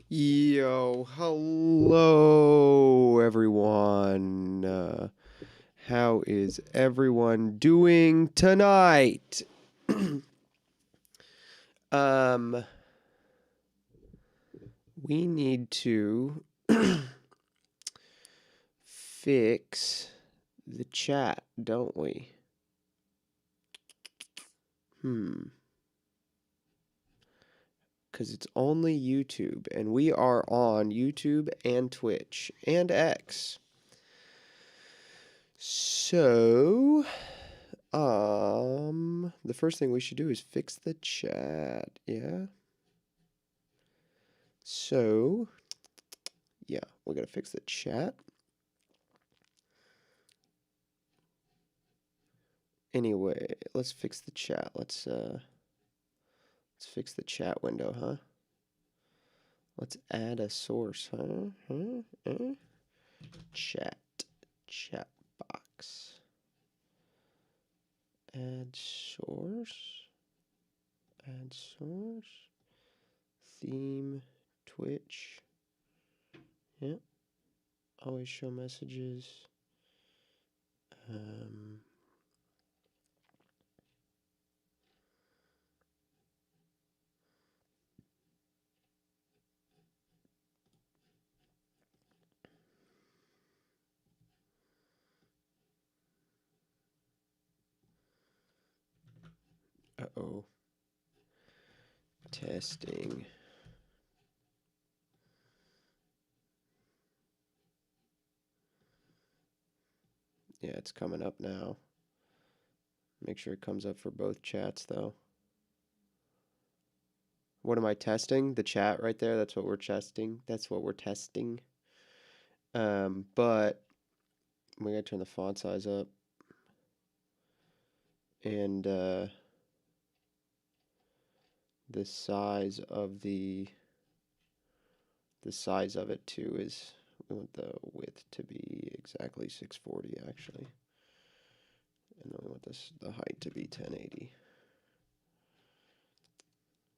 Yo, hello everyone. How is everyone doing tonight? um, we need to fix the chat, don't we? Because it's only YouTube, and we are on YouTube and Twitch and X. So, the first thing we should do is fix the chat, yeah? So, yeah, we gotta fix the chat. Anyway, let's fix the chat. Let's fix the chat window, huh? Let's add a source, huh? Chat box. Add source. Theme, Twitch. Yep. Always show messages. Uh-oh. Testing. Yeah, it's coming up now. Make sure it comes up for both chats, though. What am I testing? The chat right there. That's what we're testing. But we gotta turn the font size up. And the size of it too is, we want the width to be exactly 640 actually. And then we want the height to be 1080.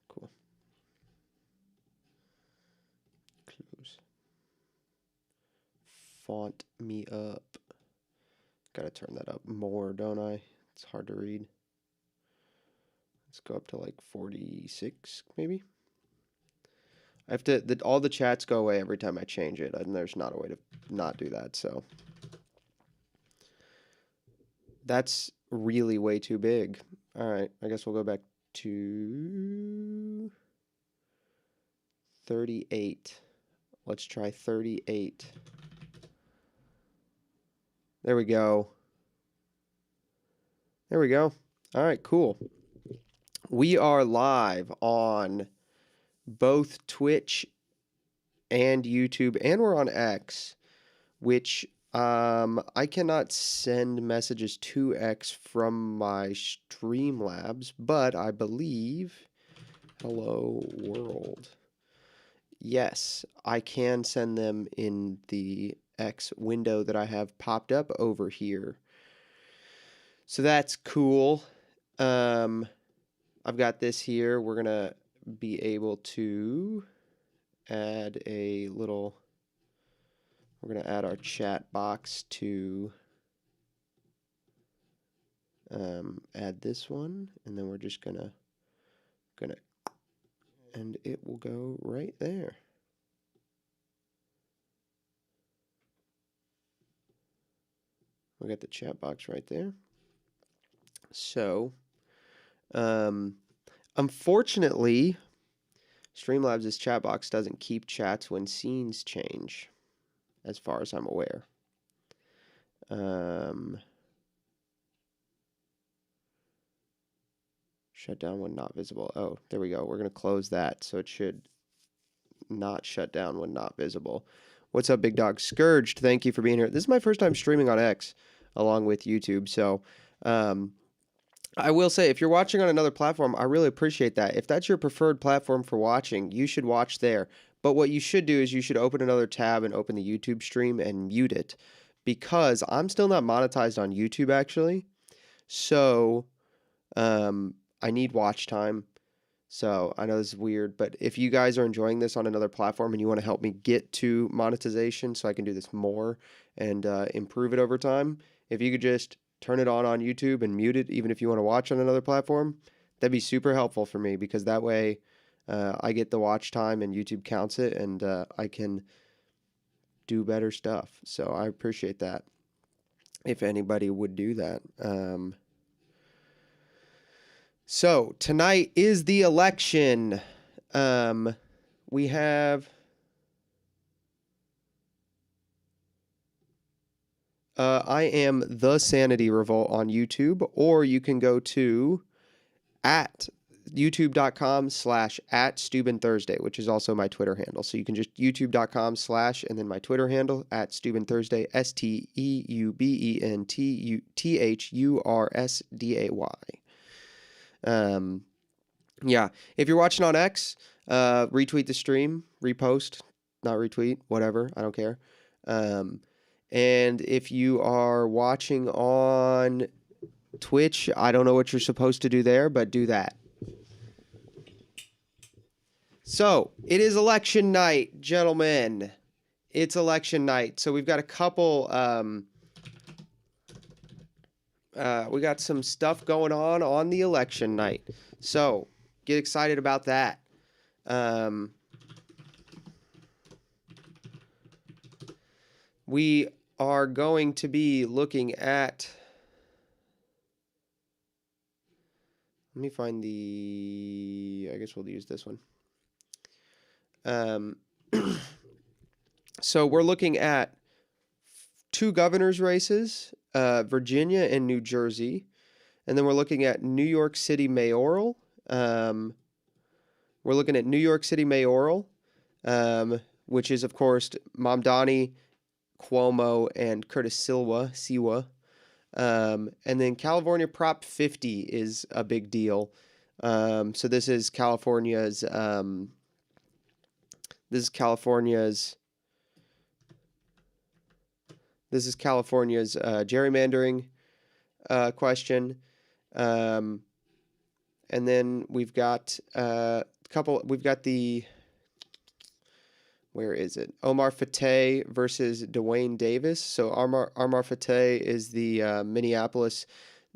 Cool. Close. Font me up. Gotta turn that up more, don't I? It's hard to read. Let's go up to like 46, maybe. I have to, all the chats go away every time I change it, and there's not a way to not do that, so. That's really way too big. All right, I guess we'll go back to 38. Let's try 38. There we go. There we go. All right, cool. We are live on both Twitch and YouTube, and we're on X, which I cannot send messages to X from my Streamlabs, but I believe, hello world. Yes, I can send them in the X window that I have popped up over here. So that's cool. I've got this here. We're gonna be able to add a little, we're gonna add our chat box to add this one, and then we're just gonna, and it will go right there. We got the chat box right there. So, unfortunately, Streamlabs' chat box doesn't keep chats when scenes change, as far as I'm aware. Shut down when not visible. Oh, there we go. We're going to close that, so it should not shut down when not visible. What's up, Big Dog? Scourged, thank you for being here. This is my first time streaming on X, along with YouTube, so I will say, if you're watching on another platform, I really appreciate that. If that's your preferred platform for watching, you should watch there. But what you should do is you should open another tab and open the YouTube stream and mute it, because I'm still not monetized on YouTube, actually. So I need watch time. So I know this is weird, but if you guys are enjoying this on another platform and you want to help me get to monetization so I can do this more and improve it over time, if you could just turn it on YouTube and mute it, even if you want to watch on another platform, that'd be super helpful for me because that way I get the watch time and YouTube counts it and I can do better stuff. So I appreciate that if anybody would do that. So tonight is the election. We have I am the Sanity Revolt on YouTube, or you can go to at youtube.com/@SteubenThursday, which is also my Twitter handle. So you can just youtube.com/ and then my Twitter handle @SteubenThursday, SteubenThursday. Yeah, if you're watching on X, retweet the stream, repost, not retweet, whatever, I don't care. And if you are watching on Twitch, I don't know what you're supposed to do there, but do that. So, it is election night, gentlemen. It's election night. So we've got a couple we got some stuff going on the election night. So, get excited about that. We are going to be looking at... Let me find the... I guess we'll use this one. So we're looking at 2 governor's races, Virginia and New Jersey. And then we're looking at New York City mayoral. We're looking at New York City mayoral, which is, of course, Mamdani, Cuomo, and Curtis Siwa. And then California Prop 50 is a big deal. So this is California's gerrymandering question. And then we've got where is it? Omar Fateh versus Dwayne Davis. So Omar Fateh is the Minneapolis,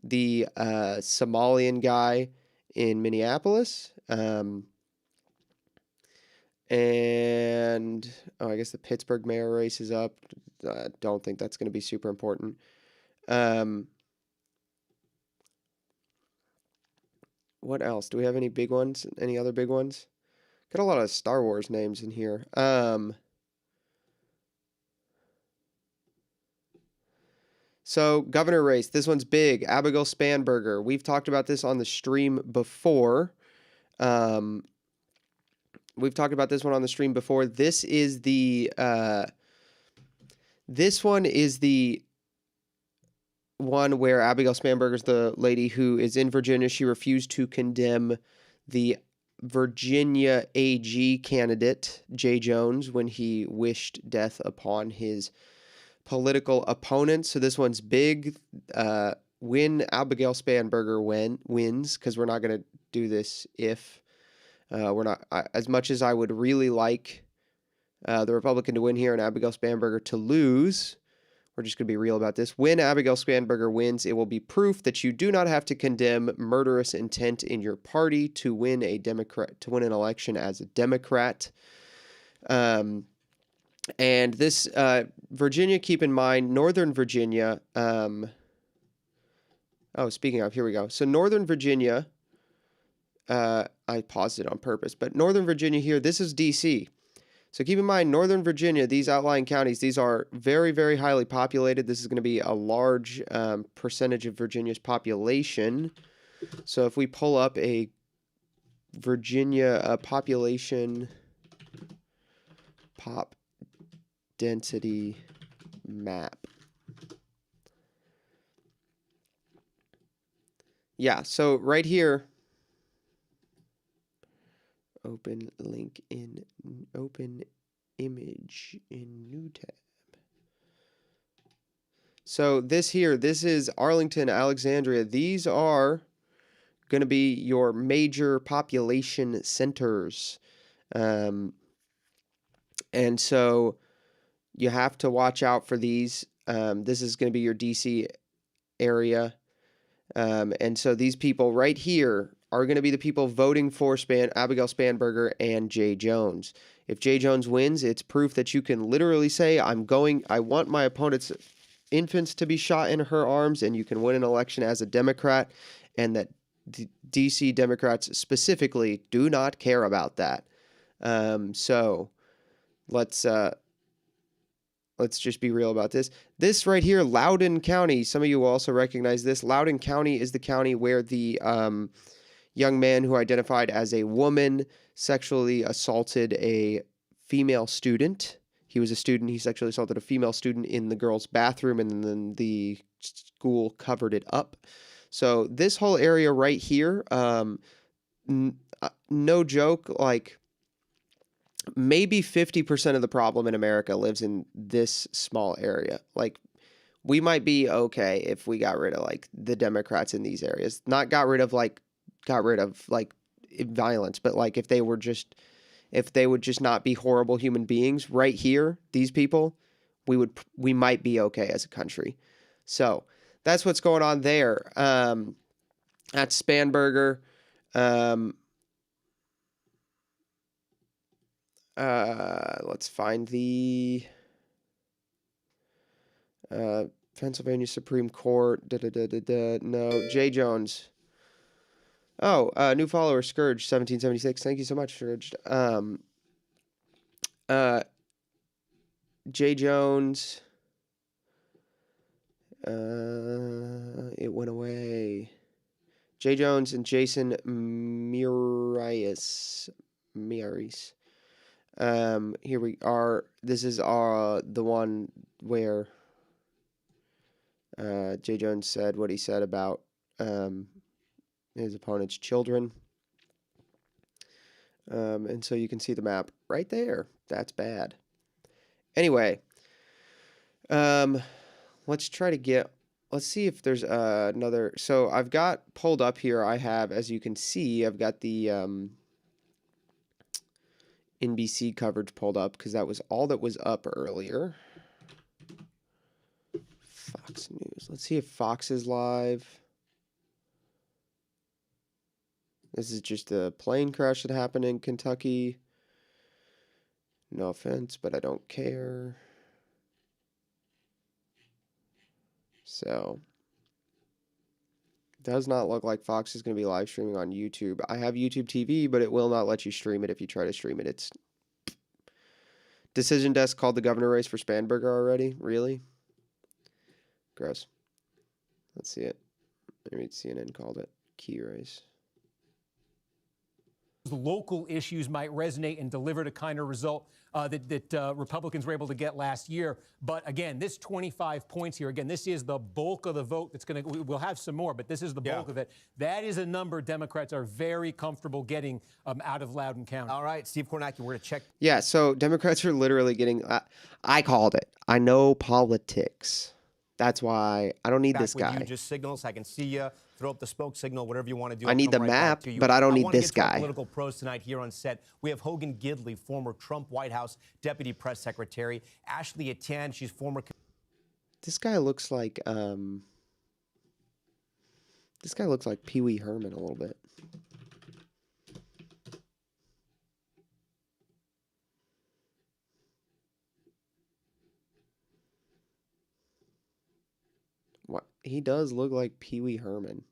the Somalian guy in Minneapolis. And I guess the Pittsburgh mayor race is up. Don't think that's going to be super important. What else? Do we have any big ones? Any other big ones? Got a lot of Star Wars names in here. So, governor race. This one's big. Abigail Spanberger. We've talked about this on the stream before. We've talked about this one on the stream before. This is the... this one is the one where Abigail Spanberger's the lady who is in Virginia. She refused to condemn the Virginia AG candidate, Jay Jones, when he wished death upon his political opponent. So this one's big. When Abigail Spanberger wins, because we're not going to do this if we're not... as much as I would really like the Republican to win here and Abigail Spanberger to lose... We're just going to be real about this. When Abigail Spanberger wins, it will be proof that you do not have to condemn murderous intent in your party to win an election as a Democrat. And this Virginia, keep in mind, Northern Virginia. Speaking of, here we go. So Northern Virginia, I paused it on purpose, but Northern Virginia here, this is D.C. So keep in mind, Northern Virginia, these outlying counties, these are very, very highly populated. This is going to be a large percentage of Virginia's population. So if we pull up a Virginia population pop density map. Yeah, so right here, open link in open image in new tab. So this is Arlington, Alexandria. These are going to be your major population centers. And so you have to watch out for these. This is going to be your DC area. And so these people right here are going to be the people voting for Abigail Spanberger and Jay Jones. If Jay Jones wins, it's proof that you can literally say, I want my opponent's infants to be shot in her arms, and you can win an election as a Democrat, and that DC Democrats specifically do not care about that. So let's just be real about this. This right here, Loudoun County, some of you will also recognize this. Loudoun County is the county where the young man who identified as a woman sexually assaulted a female student. He was a student. He sexually assaulted a female student in the girls' bathroom, and then the school covered it up. So this whole area right here, no joke, like maybe 50% of the problem in America lives in this small area. Like, we might be okay if we got rid of like the Democrats in these areas. Not got rid of violence, but like if they would just not be horrible human beings right here, these people, we might be okay as a country. So that's what's going on there. At Spanberger. Let's find the Pennsylvania Supreme Court. No, Jay Jones. Oh, new follower, Scourge, 1776. Thank you so much, Scourge. Jay Jones. It went away. Jay Jones and Jason Miaris. Here we are. This is the one where Jay Jones said what he said about his opponent's children. And so you can see the map right there. That's bad. Anyway, let's see if there's another. So I've got pulled up here. As you can see, I've got the NBC coverage pulled up because that was all that was up earlier. Fox News. Let's see if Fox is live. This is just a plane crash that happened in Kentucky. No offense, but I don't care. So, does not look like Fox is going to be live streaming on YouTube. I have YouTube TV, but it will not let you stream it if you try to stream it. It's Decision Desk called the governor race for Spanberger already? Really? Gross. Let's see it. Maybe CNN called it. Key race. The local issues might resonate and deliver the kind of result that Republicans were able to get last year. But again, this 25 points here, again, this is the bulk of the vote that's going to, we'll have some more, but this is the bulk of it. That is a number Democrats are very comfortable getting out of Loudoun County. All right, Steve Kornacki, we're going to check. Yeah, so Democrats are literally getting, I called it. I know politics. That's why I don't need this guy. You just signals. I can see you. Throw up the smoke signal, whatever you want to do. I need the map, but I don't need this guy. Political pros tonight here on set. We have Hogan Gidley, former Trump White House Deputy Press Secretary. Ashley Etienne, she's former. This guy looks like Pee Wee Herman a little bit. What? He does look like Pee Wee Herman.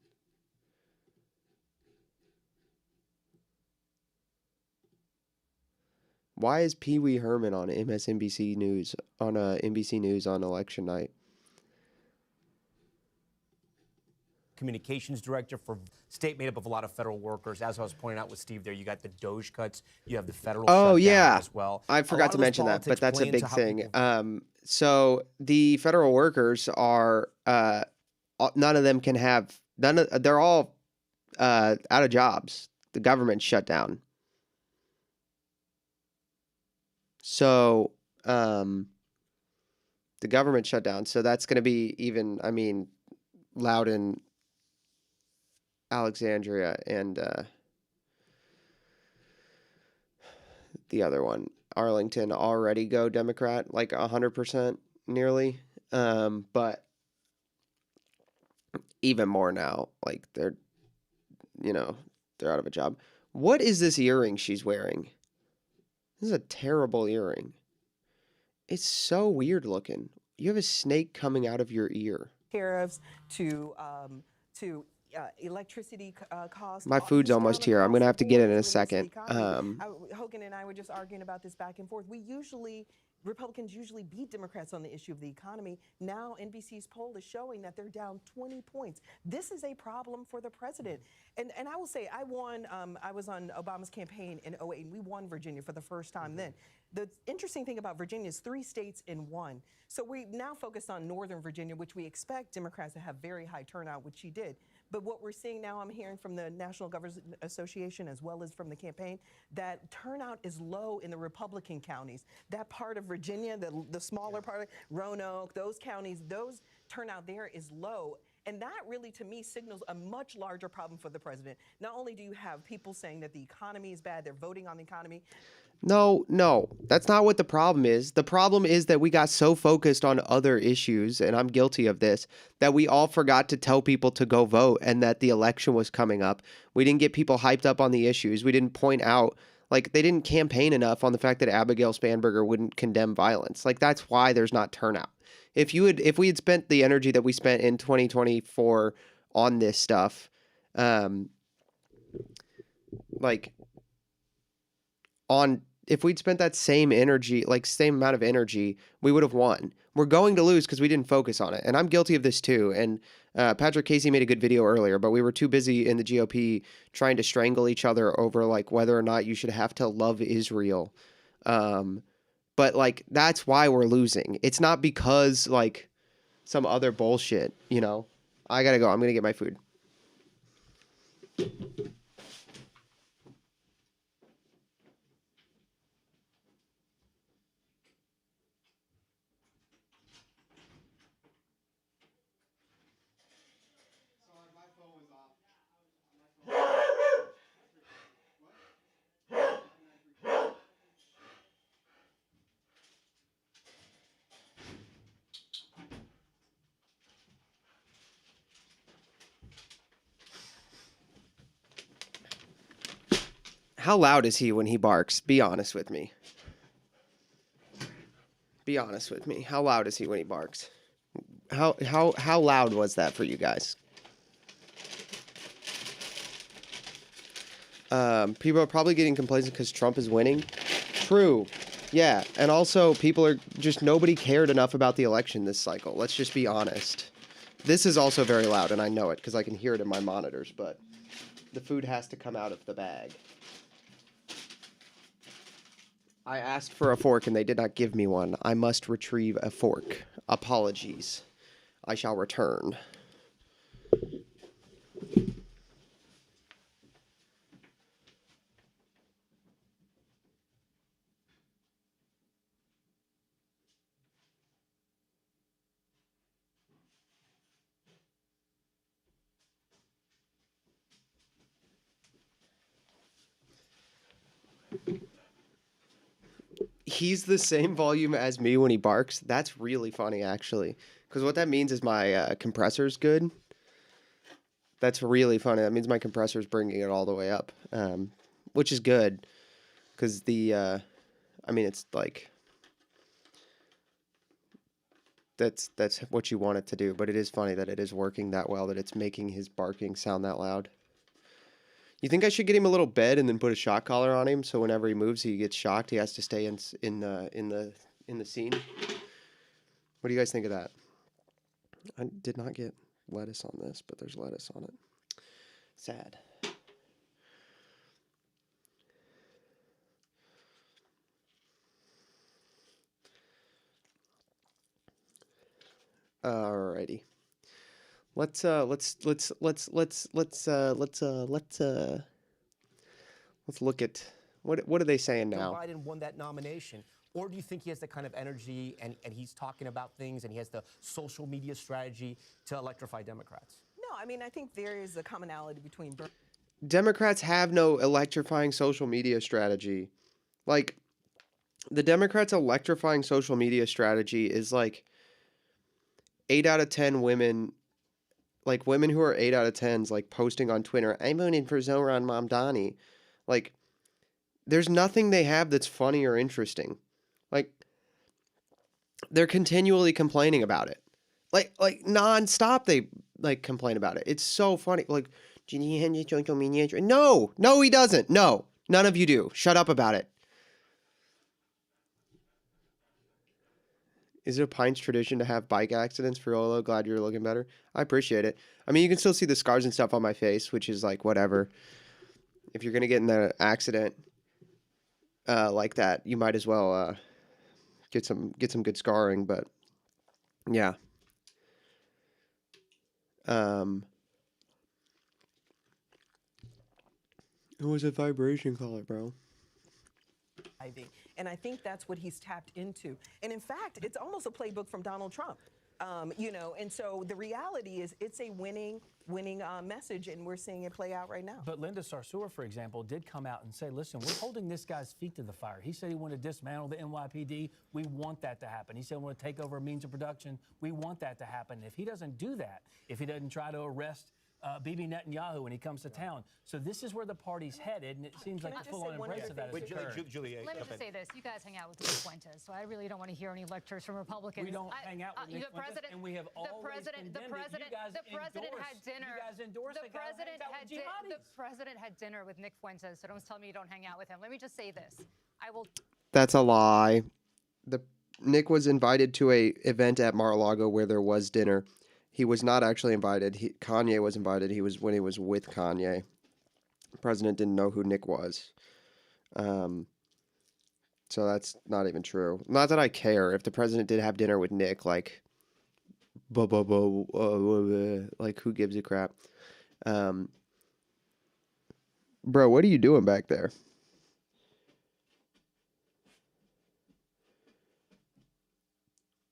Why is Pee Wee Herman on MSNBC News, on NBC News on election night? Communications director for state made up of a lot of federal workers. As I was pointing out with Steve there, you got the DOJ cuts, you have the federal shutdown as well. I forgot to mention that, but that's a big thing. So the federal workers are, none of them can have, they're all out of jobs. The government shut down. So, the government shut down. So that's going to be even, Loudoun Alexandria and the other one, Arlington, already go Democrat, like 100% nearly. But even more now, like you know, they're out of a job. What is this earring she's wearing? This is a terrible earring. It's so weird looking. You have a snake coming out of your ear. Tariffs to electricity costs. My food's almost here. I'm gonna have to get it in a second. Hogan and I were just arguing about this back and forth. Republicans usually beat Democrats on the issue of the economy. Now NBC's poll is showing that they're down 20 points. This is a problem for the president. And I will say, I was on Obama's campaign in 2008, and we won Virginia for the first time then. The interesting thing about Virginia is 3 states in 1. So we now focus on Northern Virginia, which we expect Democrats to have very high turnout, which she did. But what we're seeing now, I'm hearing from the National Governors Association as well as from the campaign, that turnout is low in the Republican counties. That part of Virginia, the smaller part, Roanoke, those counties, those turnout there is low. And that really, to me, signals a much larger problem for the president. Not only do you have people saying that the economy is bad, they're voting on the economy. No, that's not what the problem is. The problem is that we got so focused on other issues, and I'm guilty of this, that we all forgot to tell people to go vote and that the election was coming up. We didn't get people hyped up on the issues. We didn't point out, like, they didn't campaign enough on the fact that Abigail Spanberger wouldn't condemn violence. Like, that's why there's not turnout. If we had spent the energy that we spent in 2024 on this stuff, if we'd spent that same energy, like same amount of energy, we would have won. We're going to lose because we didn't focus on it. And I'm guilty of this too. And Patrick Casey made a good video earlier, but we were too busy in the GOP trying to strangle each other over like whether or not you should have to love Israel. But like, that's why we're losing. It's not because like some other bullshit, you know? I gotta go. I'm gonna get my food. How loud is he when he barks? Be honest with me. Be honest with me. How loud is he when he barks? How loud was that for you guys? People are probably getting complacent because Trump is winning. True. Yeah. And also people are just, nobody cared enough about the election this cycle. Let's just be honest. This is also very loud and I know it because I can hear it in my monitors, but the food has to come out of the bag. I asked for a fork and they did not give me one. I must retrieve a fork. Apologies. I shall return. He's the same volume as me when he barks. That's really funny, actually. Because what that means is my compressor's good. That's really funny. That means my compressor's bringing it all the way up, which is good. Because it's like... That's what you want it to do. But it is funny that it is working that well, that it's making his barking sound that loud. You think I should get him a little bed and then put a shock collar on him so whenever he moves, he gets shocked. He has to stay in the scene. What do you guys think of that? I did not get lettuce on this, but there's lettuce on it. Sad. Alrighty. Let's look at what are they saying now? Joe Biden won that nomination. Or do you think he has the kind of energy and he's talking about things and he has the social media strategy to electrify Democrats? I mean, I think there is a commonality between Bernie. Democrats have no electrifying social media strategy. Like, the Democrats' electrifying social media strategy is like 8 out of 10 women, like women who are 8 out of 10s, like posting on Twitter, I'm voting for Zohran Mamdani. Like, there's nothing they have that's funny or interesting. Like, they're continually complaining about it. Like nonstop they like complain about it. It's so funny. Like, no, he doesn't. No, none of you do. Shut up about it. Is it a Pines tradition to have bike accidents for Olo? Glad you're looking better. I appreciate it. I mean, you can still see the scars and stuff on my face, which is like whatever. If you're gonna get in an accident like that, you might as well get some good scarring. But yeah. It was a vibration collar, bro. And I think that's what he's tapped into. And in fact, it's almost a playbook from Donald Trump. And so the reality is it's a winning message, and we're seeing it play out right now. But Linda Sarsour, for example, did come out and say, listen, we're holding this guy's feet to the fire. He said he wanted to dismantle the NYPD. We want that to happen. He said we want to take over a means of production. We want that to happen. If he doesn't do that, if he doesn't try to arrest Bibi Netanyahu when he comes to town. So this is where the party's headed, and it seems like the full-on embrace of that is occurring. Let me just say this. You guys hang out with Nick Fuentes, so I really don't want to hear any lectures from Republicans. We don't hang out with Nick Fuentes, and we have always condemned it. The president had dinner. You guys endorsed the president had dinner with Nick Fuentes, so don't tell me you don't hang out with him. Let me just say this. That's a lie. Nick was invited to a event at Mar-a-Lago where there was dinner. He was not actually invited. Kanye was invited. He was when he was with Kanye. The president didn't know who Nick was. So that's not even true. Not that I care. If the president did have dinner with Nick, like, like who gives a crap? Bro, what are you doing back there?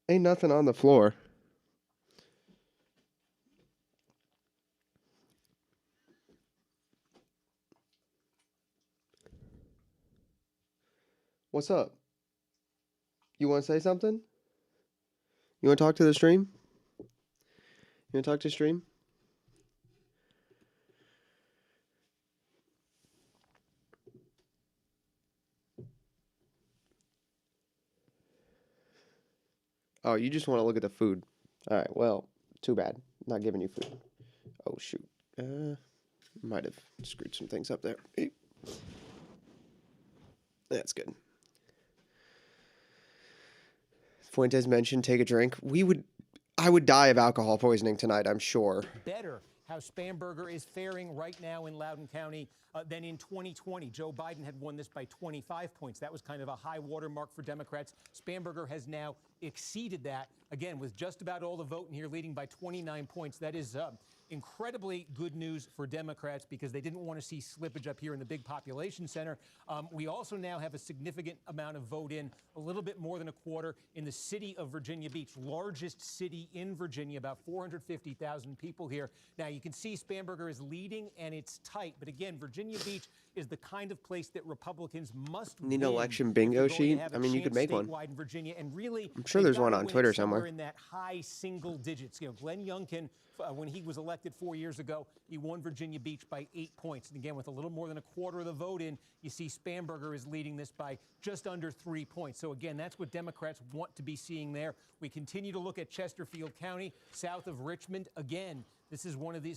Ain't nothing on the floor. What's up? You want to say something? You want to talk to the stream? You want to talk to the stream? Oh, you just want to look at the food. All right, well, too bad. Not giving you food. Oh, shoot. Might have screwed some things up there. That's good. Fuentes mentioned take a drink. I would die of alcohol poisoning tonight, I'm sure. Better how Spanberger is faring right now in Loudoun County than in 2020. Joe Biden had won this by 25 points. That was kind of a high watermark for Democrats. Spanberger has now exceeded that, again, with just about all the vote in here leading by 29 points. That is incredibly good news for Democrats because they didn't want to see slippage up here in the big population center. We also now have a significant amount of vote in, a little bit more than a quarter, in the city of Virginia Beach, largest city in Virginia, about 450,000 people here. Now, you can see Spanberger is leading, and it's tight. But again, Virginia Beach is the kind of place that Republicans must need an win election bingo if they're going sheet. to have a I mean, you could make one. statewide in Virginia, and really, I'm sure they've there's one gotta on win Twitter it somewhere. in that high single digits. Glenn Youngkin, when he was elected 4 years ago, he won Virginia Beach by 8 points. And again, with a little more than a quarter of the vote in, you see Spanberger is leading this by just under 3 points. So again, that's what Democrats want to be seeing there. We continue to look at Chesterfield County, south of Richmond. Again, this is one of the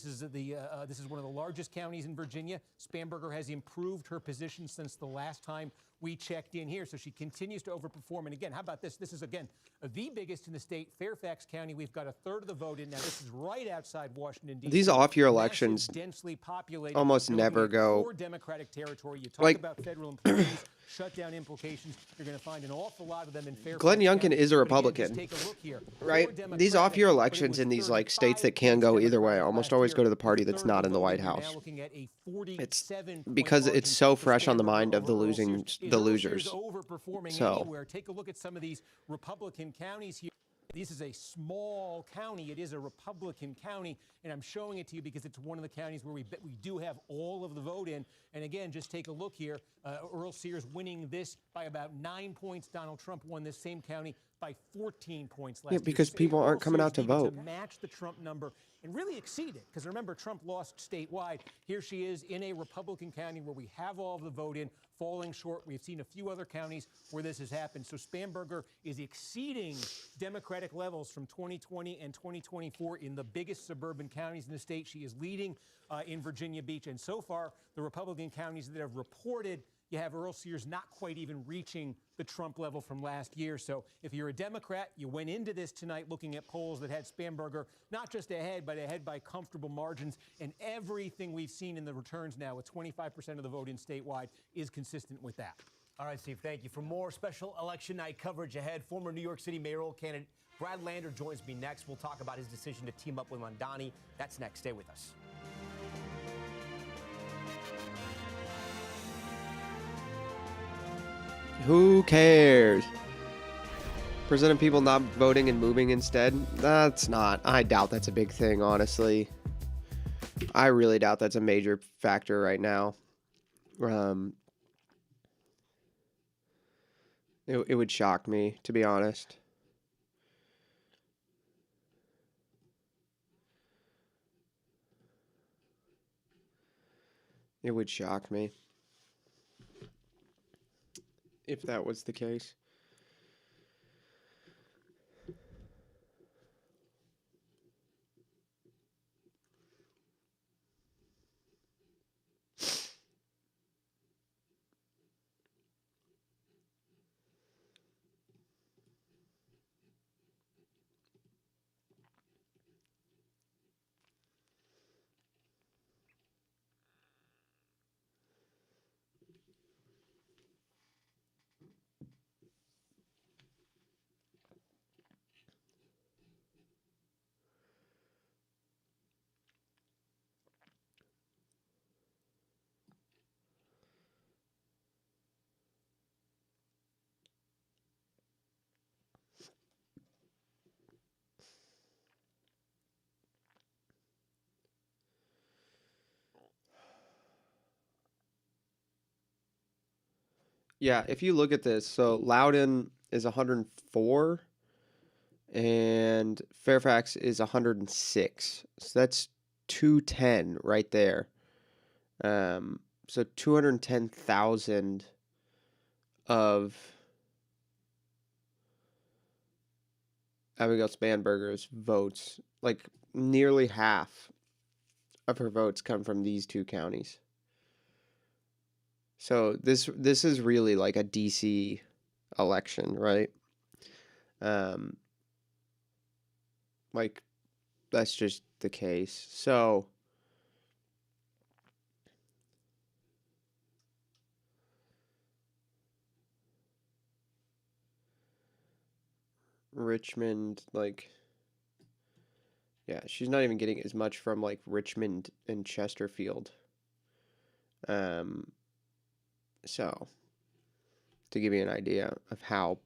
largest counties in Virginia. Spanberger has improved her position since the last time we checked in here, so she continues to overperform. And again, how about this? This is, again, the biggest in the state, Fairfax County. We've got a third of the vote in. Now, this is right outside Washington, D.C. These off-year elections densely populated, almost never go. Core Democratic territory. You talk about federal employees, shutdown implications. You're going to find an awful lot of them in Fairfax. Glenn Youngkin County. is a But again, Republican, just take a look here. right? These off-year elections in these like states that can go either way almost always go to the party that's not in the White House. It's because it's so fresh on the mind of the losers. Overperforming So anywhere. Take a look at some of these Republican counties here. This is a small county. It is a Republican county, and I'm showing it to you because it's one of the counties where we do have all of the vote in. And again, just take a look here. Earl Sears winning this by about 9 points. Donald Trump won this same county by 14 points last year. because people Earl aren't coming Sears out to needed vote. to match the Trump number and really exceed it. Because remember, Trump lost statewide. Here she is in a Republican county where we have all of the vote in, falling short. We've seen a few other counties where this has happened. So Spanberger is exceeding Democratic levels from 2020 and 2024 in the biggest suburban counties in the state. She is leading in Virginia Beach. And so far, the Republican counties that have reported, you have Earl Sears not quite even reaching the Trump level from last year. So if you're a Democrat, you went into this tonight looking at polls that had Spanberger not just ahead, but ahead by comfortable margins. And everything we've seen in the returns now, with 25% of the vote in statewide, is consistent with that. All right, Steve, thank you. For more special election night coverage ahead, former New York City mayoral candidate Brad Lander joins me next. We'll talk about his decision to team up with Mamdani. That's next. Stay with us. Who cares? Percent of people not voting and moving instead? That's not. I doubt that's a big thing, honestly. I really doubt that's a major factor right now. It would shock me, to be honest. It would shock me if that was the case. Yeah, if you look at this, so Loudoun is 104 and Fairfax is 106. So that's 210 right there. So 210,000 of Abigail Spanberger's votes, like nearly half of her votes come from these two counties. So this is really like a DC election, right? Like that's just the case. So Richmond, like, yeah, she's not even getting as much from like Richmond and Chesterfield. So, to give you an idea of how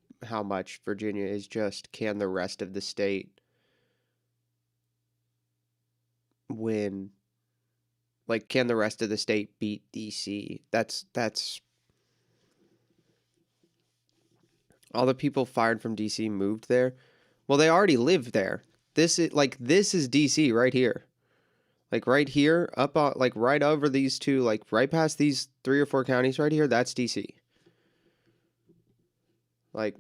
much Virginia is just, can the rest of the state win? Like, can the rest of the state beat DC? That's all the people fired from DC moved there. Well, they already lived there. This is DC right here. Like right here, up on, like right over these two, like right past these 3 or 4 counties right here, that's DC. Like,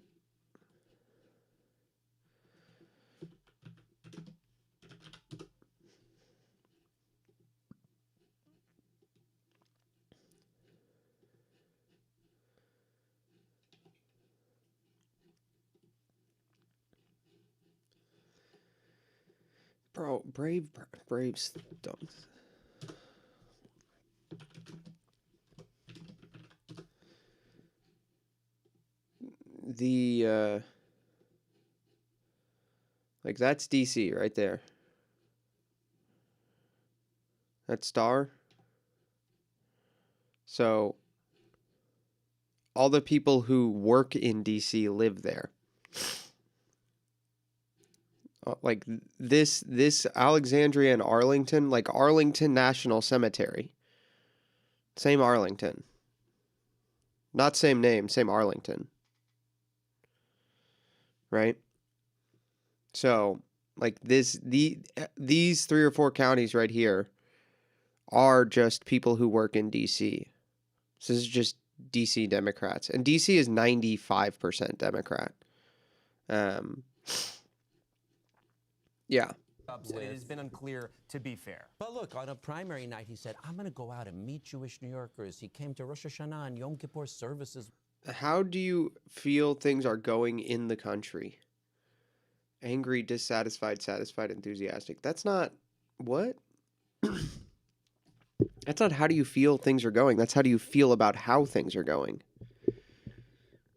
bro, Braves don't. Like that's DC right there. That's Star. So all the people who work in DC live there. like this Alexandria and Arlington, like Arlington National Cemetery. Same Arlington. Not same name, same Arlington. Right? So, like these 3 or 4 counties right here are just people who work in DC. So this is just DC Democrats. And DC is 95% Democrat. Yeah. And it has been unclear, to be fair. But look, on a primary night, he said, I'm going to go out and meet Jewish New Yorkers. He came to Rosh Hashanah and Yom Kippur services. How do you feel things are going in the country? Angry, dissatisfied, satisfied, enthusiastic. That's not what? That's not how do you feel things are going. That's how do you feel about how things are going.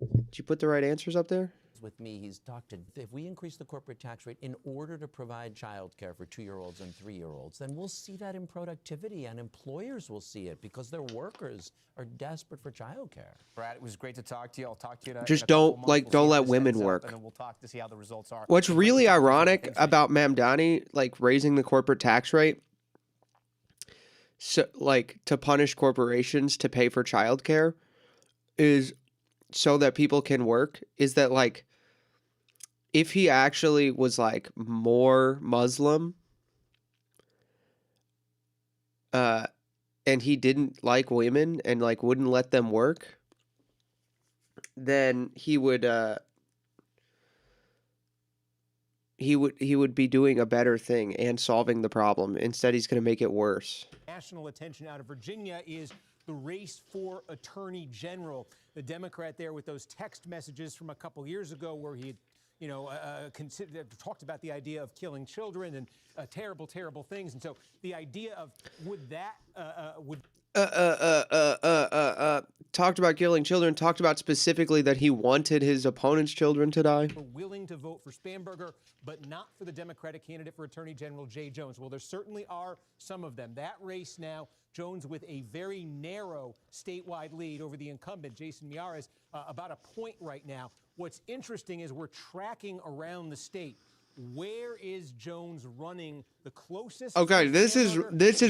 Did you put the right answers up there? With me, he's talked to, if we increase the corporate tax rate in order to provide childcare for 2-year-olds and 3-year-olds, then we'll see that in productivity, and employers will see it because their workers are desperate for childcare. Brad, it was great to talk to you. I'll talk to you in Just in a couple don't, months. like, We'll don't see how let this women ends up, work. and then we'll talk to see how the results are. What's really ironic about Mamdani, like raising the corporate tax rate, so like to punish corporations to pay for childcare, is so that people can work. Is that like, if he actually was like more Muslim, and he didn't like women and like wouldn't let them work, then he would be doing a better thing and solving the problem. Instead, he's going to make it worse. National attention out of Virginia is the race for Attorney General. The Democrat there with those text messages from a couple years ago where he had talked about the idea of killing children and terrible, terrible things. And so the idea of talked about killing children, talked about specifically that he wanted his opponent's children to die. Were willing to vote for Spanberger, but not for the Democratic candidate for Attorney General Jay Jones. Well, there certainly are some of them. That race now, Jones with a very narrow statewide lead over the incumbent, Jason Miyares, about a point right now. What's interesting is we're tracking around the state. Where is Jones running the closest? Okay, this is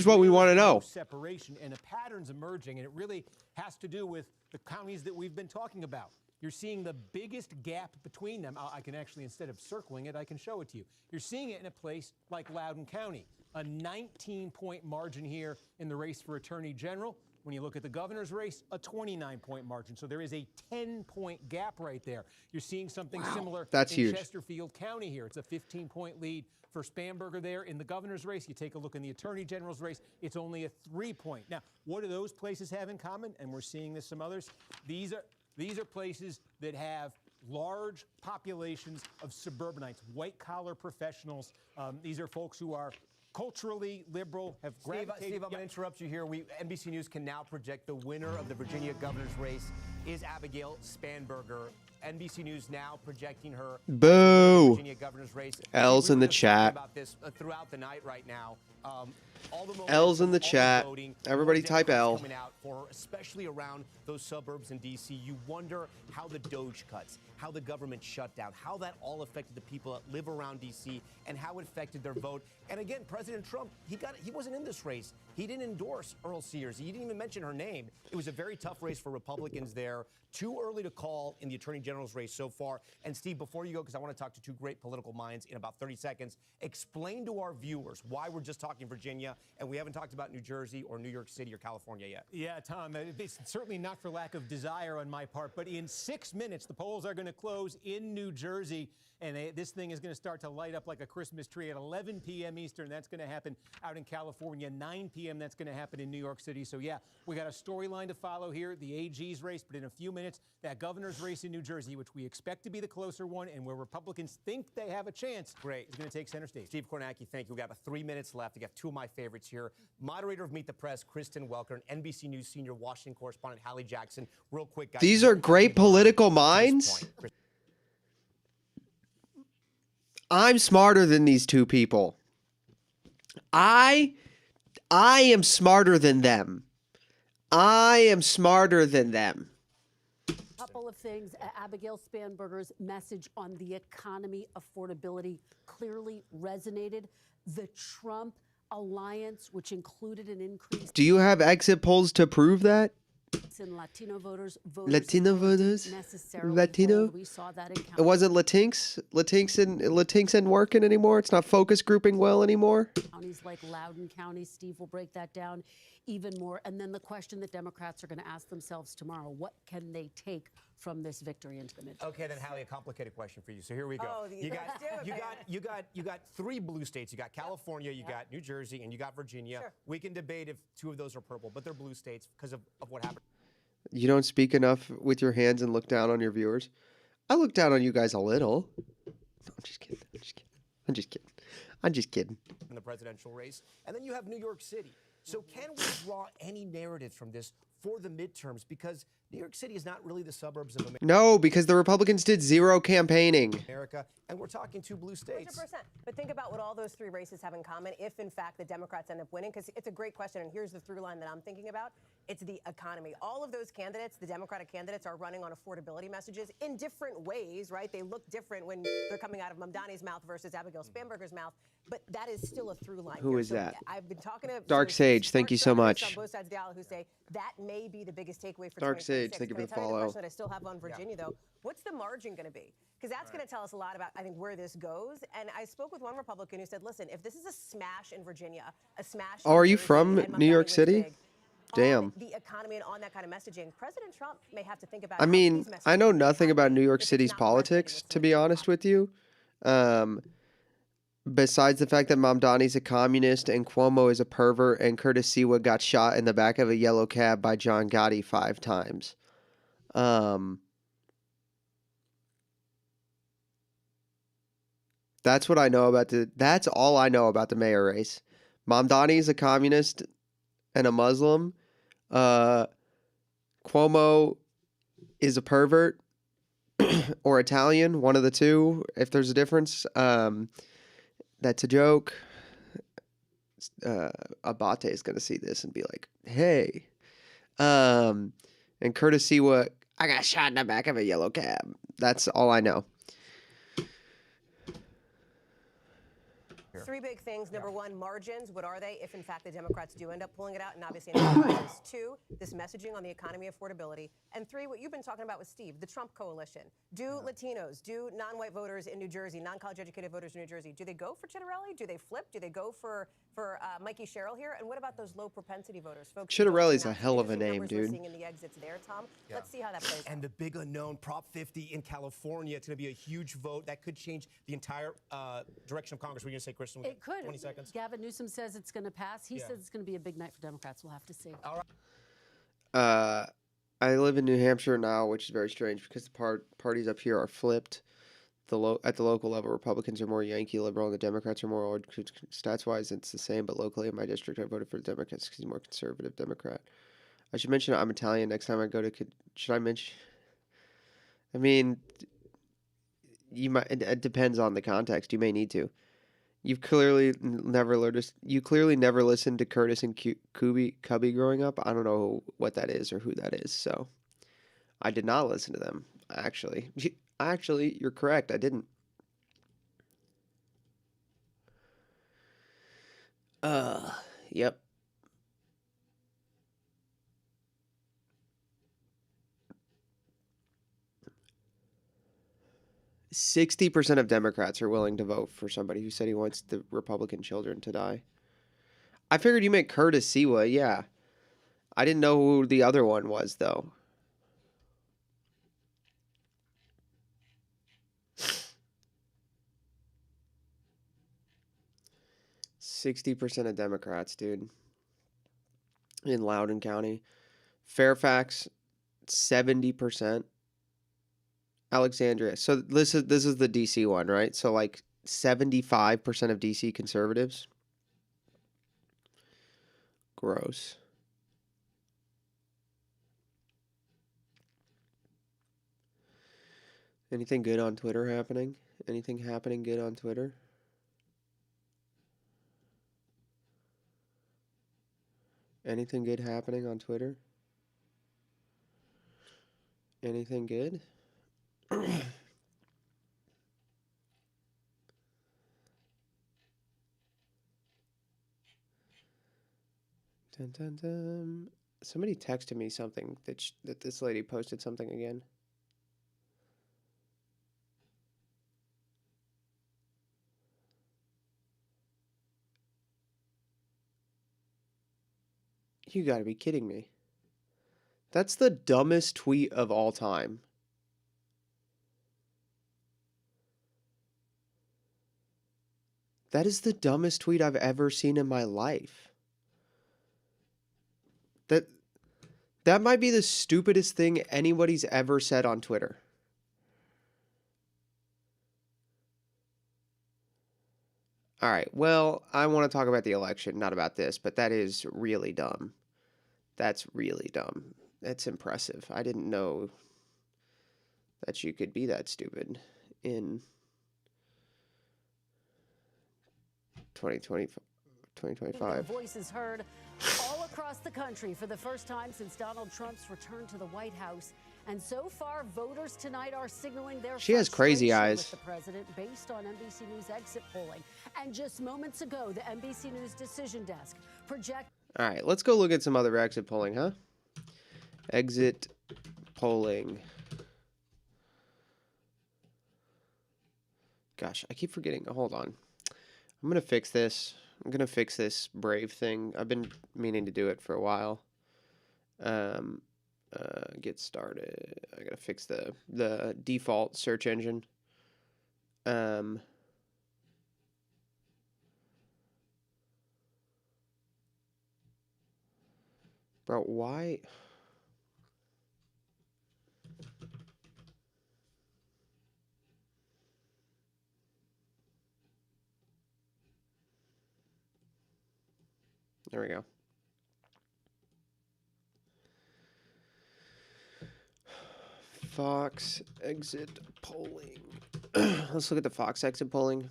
what we want to know. Separation, and a pattern's emerging, and it really has to do with the counties that we've been talking about. You're seeing the biggest gap between them. I can actually, instead of circling it, I can show it to you. You're seeing it in a place like Loudoun County, a 19-point margin here in the race for Attorney General. When you look at the governor's race, a 29-point margin. So there is a 10-point gap right there. You're seeing something similar That's in huge. Chesterfield County here. It's a 15-point lead for Spanberger there in the governor's race. You take a look in the attorney general's race, it's only a 3-point. Now, what do those places have in common? And we're seeing this some others. These are places that have large populations of suburbanites, white-collar professionals. These are folks who are culturally liberal, have gravitated. Steve, I'm going to interrupt you here. NBC News can now project the winner of the Virginia governor's race is Abigail Spanberger. NBC News now projecting her Boo. Virginia governor's race. L's in the just talking chat. about this throughout the night right now. All the L's in the all chat. voting, Everybody more type Democrats L. Coming out for, especially around those suburbs in D.C. You wonder how the DOGE cuts, how the government shutdown, how that all affected the people that live around D.C. and how it affected their vote. And again, President Trump, he wasn't in this race. He didn't endorse Earl Sears. He didn't even mention her name. It was a very tough race for Republicans there. Too early to call in the Attorney General's race so far. And Steve, before you go, because I want to talk to two great political minds in about 30 seconds, explain to our viewers why we're just talking Virginia and we haven't talked about New Jersey or New York City or California yet. Yeah, Tom, it's certainly not for lack of desire on my part, but in 6 minutes, the polls are going to close in New Jersey, and this thing is going to start to light up like a Christmas tree at 11 p.m. Eastern. That's going to happen out in California. 9 p.m. That's going to happen in New York City. So, yeah, we got a storyline to follow here, the AG's race, but in a few minutes, that governor's race in New Jersey, which we expect to be the closer one and where Republicans think they have a chance, is going to take center stage. Steve Kornacki, thank you. We've got about 3 minutes left. We got two of my favorites here. Moderator of Meet the Press, Kristen Welker, and NBC News senior Washington correspondent Hallie Jackson. Real quick, guys. These are great political minds. I'm smarter than these two people. I am smarter than them. I am smarter than them. Couple couple of things. Abigail Spanberger's message on the economy, affordability, clearly resonated. The Trump alliance, which included an increase Do you have exit polls to prove that? in Latino voters, Latino voters? necessarily Latino? bold. We saw that in It wasn't Latinx? Latinx isn't working anymore? It's not focus grouping well anymore? counties like Loudoun County. Steve will break that down even more. And then the question that Democrats are going to ask themselves tomorrow, what can they take from this victory into the midterms? Okay, then Hallie, a complicated question for you. So here we go. Oh, you got three blue states. You got California, you got New Jersey, and you got Virginia. Sure. We can debate if two of those are purple, but they're blue states because of what happened. You don't speak enough with your hands and look down on your viewers. I look down on you guys a little. No, I'm just kidding. I'm just kidding. In the presidential race. And then you have New York City. So can we draw any narratives from this for the midterms? Because New York City is not really the suburbs of No, because the Republicans did zero campaigning. America, and we're talking two blue states. 100%. But think about what all those three races have in common if, in fact, the Democrats end up winning, because it's a great question, and here's the through line that I'm thinking about. It's the economy. All of those candidates, the Democratic candidates, are running on affordability messages in different ways, right? They look different when they're coming out of Mamdani's mouth versus Abigail Spanberger's mouth, but that is still a through line. Who here. is So that? I've been talking to Dark some Sage, thank smart you so strategists much. on both sides of the aisle who say that may be the biggest takeaway for Dark Sage, 2026. thank you for Can I the tell you follow. question that I still have on Virginia, though. What's the margin going to be? Because that's going to tell us a lot about, I think, where this goes. And I spoke with one Republican who said, listen, if this is a smash in Virginia, a smash Oh, in are you Jersey, from and New York Mamdani wins City? big, Damn. on the economy and on that kind of messaging, President Trump may have to think about I how mean, he's I know messaging the nothing about economy New York if it's City's not resonating politics, with to be some honest with you. Besides the fact that Mamdani's a communist and Cuomo is a pervert and Curtis Sewa got shot in the back of a yellow cab by John Gotti 5 times. That's what I know about that's all I know about the mayor race. Mamdani's a communist and a Muslim. Cuomo is a pervert or Italian, one of the two, if there's a difference. That's a joke. Abate is going to see this and be like, hey. And Curtis Sewa, I got shot in the back of a yellow cab. That's all I know. Three big things. Number one, margins. What are they if, in fact, the Democrats do end up pulling it out? And obviously, in margins. Two, this messaging on the economy, affordability. And three, what you've been talking about with Steve, the Trump coalition. Do Latinos, do non-white voters in New Jersey, non-college educated voters in New Jersey, do they go for Chitterelli? Do they flip? Do they go for Mikey Sherrill here? And what about those low propensity voters? Folks who Chitterelli's vote a not. hell of a Interesting name, numbers we're dude. seeing in the exits there, Tom. Let's see how that plays out. And the big unknown, Prop 50 in California. It's going to be a huge vote that could change the entire direction of Congress. We're going to say, Kristen, we It got could. 20 seconds. Gavin Newsom says it's going to pass. He says it's going to be a big night for Democrats. We'll have to see. All right. I live in New Hampshire now, which is very strange because the parties up here are flipped. At the local level, Republicans are more Yankee liberal and the Democrats are more old. Stats-wise, it's the same, but locally in my district, I voted for the Democrats because he's more conservative Democrat. I should mention I'm Italian next time I go to... Should I mention... I mean, you might. It depends on the context. You may need to. You clearly never listened to Curtis and Cubby growing up. I don't know what that is or who that is, so I did not listen to them. Actually, you're correct. I didn't. Yep. %60 of Democrats are willing to vote for somebody who said he wants the Republican children to die. I figured you meant Curtis Sewa, yeah. I didn't know who the other one was, though. %60 of Democrats, dude. In Loudoun County. Fairfax, 70%. Alexandria. So this is the DC one, right? So like 75% of DC conservatives. Gross. Anything good on Twitter happening? Anything happening good on Twitter? Anything good happening on Twitter? Anything good? Dun, dun, dun. Somebody texted me something that this lady posted something again. You gotta be kidding me. That's the dumbest tweet of all time. That is the dumbest tweet I've ever seen in my life. That might be the stupidest thing anybody's ever said on Twitter. All right, well, I want to talk about the election, not about this, but that is really dumb. That's really dumb. That's impressive. I didn't know that you could be that stupid in 2025. Voices heard all across the country for the first time since Donald Trump's return to the White House. And so far, voters tonight are signaling their She has crazy frustration eyes. with the president based on NBC News exit polling. And just moments ago, the NBC News decision desk projected. All right, let's go look at some other exit polling, huh? Exit polling. Gosh, I keep forgetting. Hold on. I'm going to fix this. I'm going to fix this Brave thing. I've been meaning to do it for a while. Get started. I got to fix the default search engine. Bro, why? There we go. Fox exit polling. Let's look at the Fox exit polling.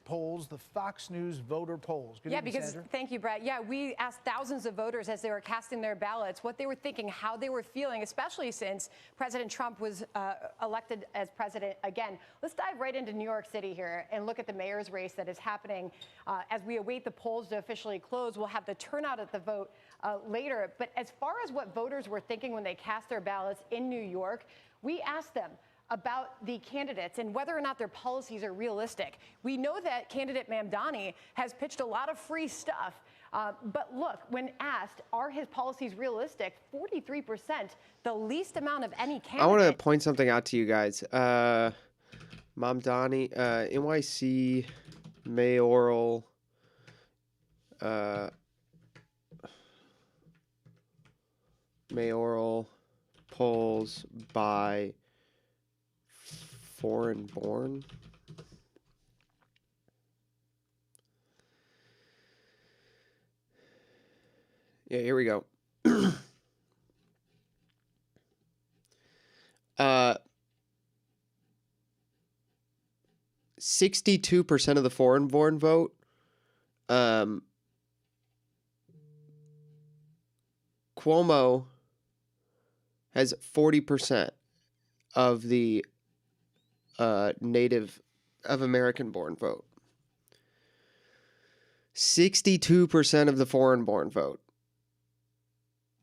Polls, the Fox News voter polls. Good evening, because Sandra. thank you, Brett. Yeah, we asked thousands of voters as they were casting their ballots what they were thinking, how they were feeling, especially since President Trump was elected as president again. Let's dive right into New York City here and look at the mayor's race that is happening as we await the polls to officially close. We'll have the turnout at the vote later. But as far as what voters were thinking when they cast their ballots in New York, we asked them about the candidates and whether or not their policies are realistic. We know that candidate Mamdani has pitched a lot of free stuff, but look, when asked, are his policies realistic, 43%, the least amount of any candidate. I want to point something out to you guys. Mamdani, NYC mayoral, mayoral polls by foreign born. Yeah, here we go. 62% of the foreign born vote. Cuomo has 40% of the native of American born vote. 62% of the foreign born vote.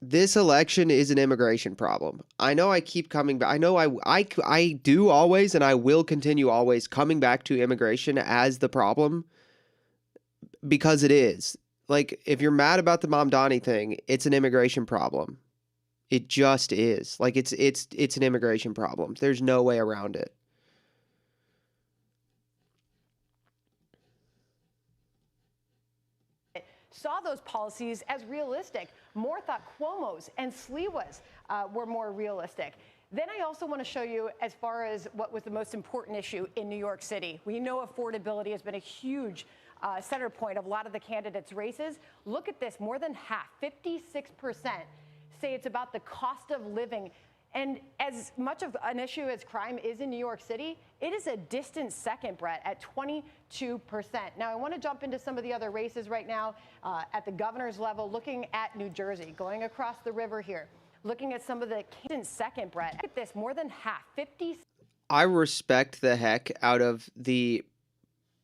This election is an immigration problem. I know I keep coming back. I know I do always, and I will continue always coming back to immigration as the problem, because it is. Like, if you're mad about the Mamdani thing, it's an immigration problem. It just is. Like, it's an immigration problem. There's no way around it. Saw those policies as realistic. More thought Cuomo's and Sliwa's were more realistic. Then I also want to show you as far as what was the most important issue in New York City. We know affordability has been a huge center point of a lot of the candidates' races. Look at this, more than half, 56%, say it's about the cost of living And as much of an issue as crime is in New York City, it is a distant second, Brett, at 22%. Now, I want to jump into some of the other races right now at the governor's level, looking at New Jersey, going across the river here, looking at some of the distant second, Brett. Look at this, more than half, 50. I respect the heck out of the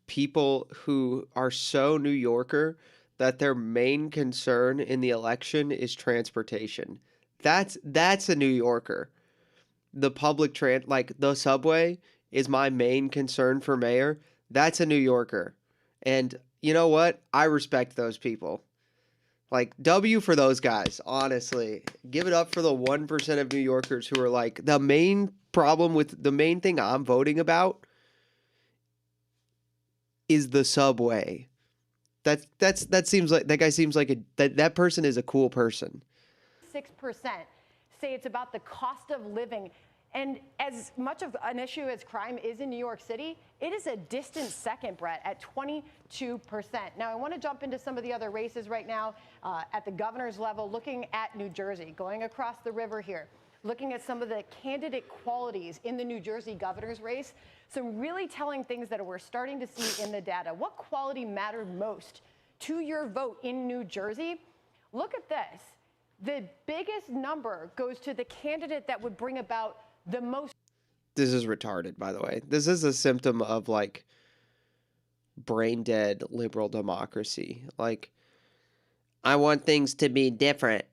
people who are so New Yorker that their main concern in the election is transportation. That's a New Yorker. The public like the subway is my main concern for mayor. That's a New Yorker. And you know what? I respect those people. Like, W for those guys, honestly. Give it up for the 1% of New Yorkers who are like, the main thing I'm voting about is the subway. That seems like, that guy seems like that person is a cool person. 6% say it's about the cost of living. And as much of an issue as crime is in New York City, it is a distant second, Brett, at 22%. Now, I want to jump into some of the other races right now at the governor's level, looking at New Jersey, going across the river here, looking at some of the candidate qualities in the New Jersey governor's race, some really telling things that we're starting to see in the data. What quality mattered most to your vote in New Jersey? Look at this. The biggest number goes to the candidate that would bring about the most. This is retarded, by the way. This is a symptom of like brain dead liberal democracy. Like, I want things to be different,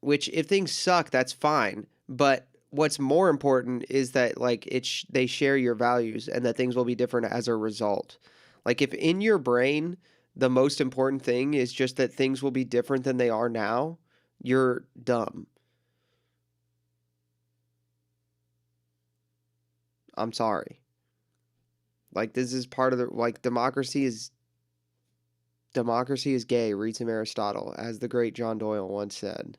which if things suck, that's fine. But what's more important is that like they share your values and that things will be different as a result. Like, if in your brain the most important thing is just that things will be different than they are now, you're dumb. I'm sorry. Like, this is part of the, like, democracy is gay, read some Aristotle, as the great John Doyle once said.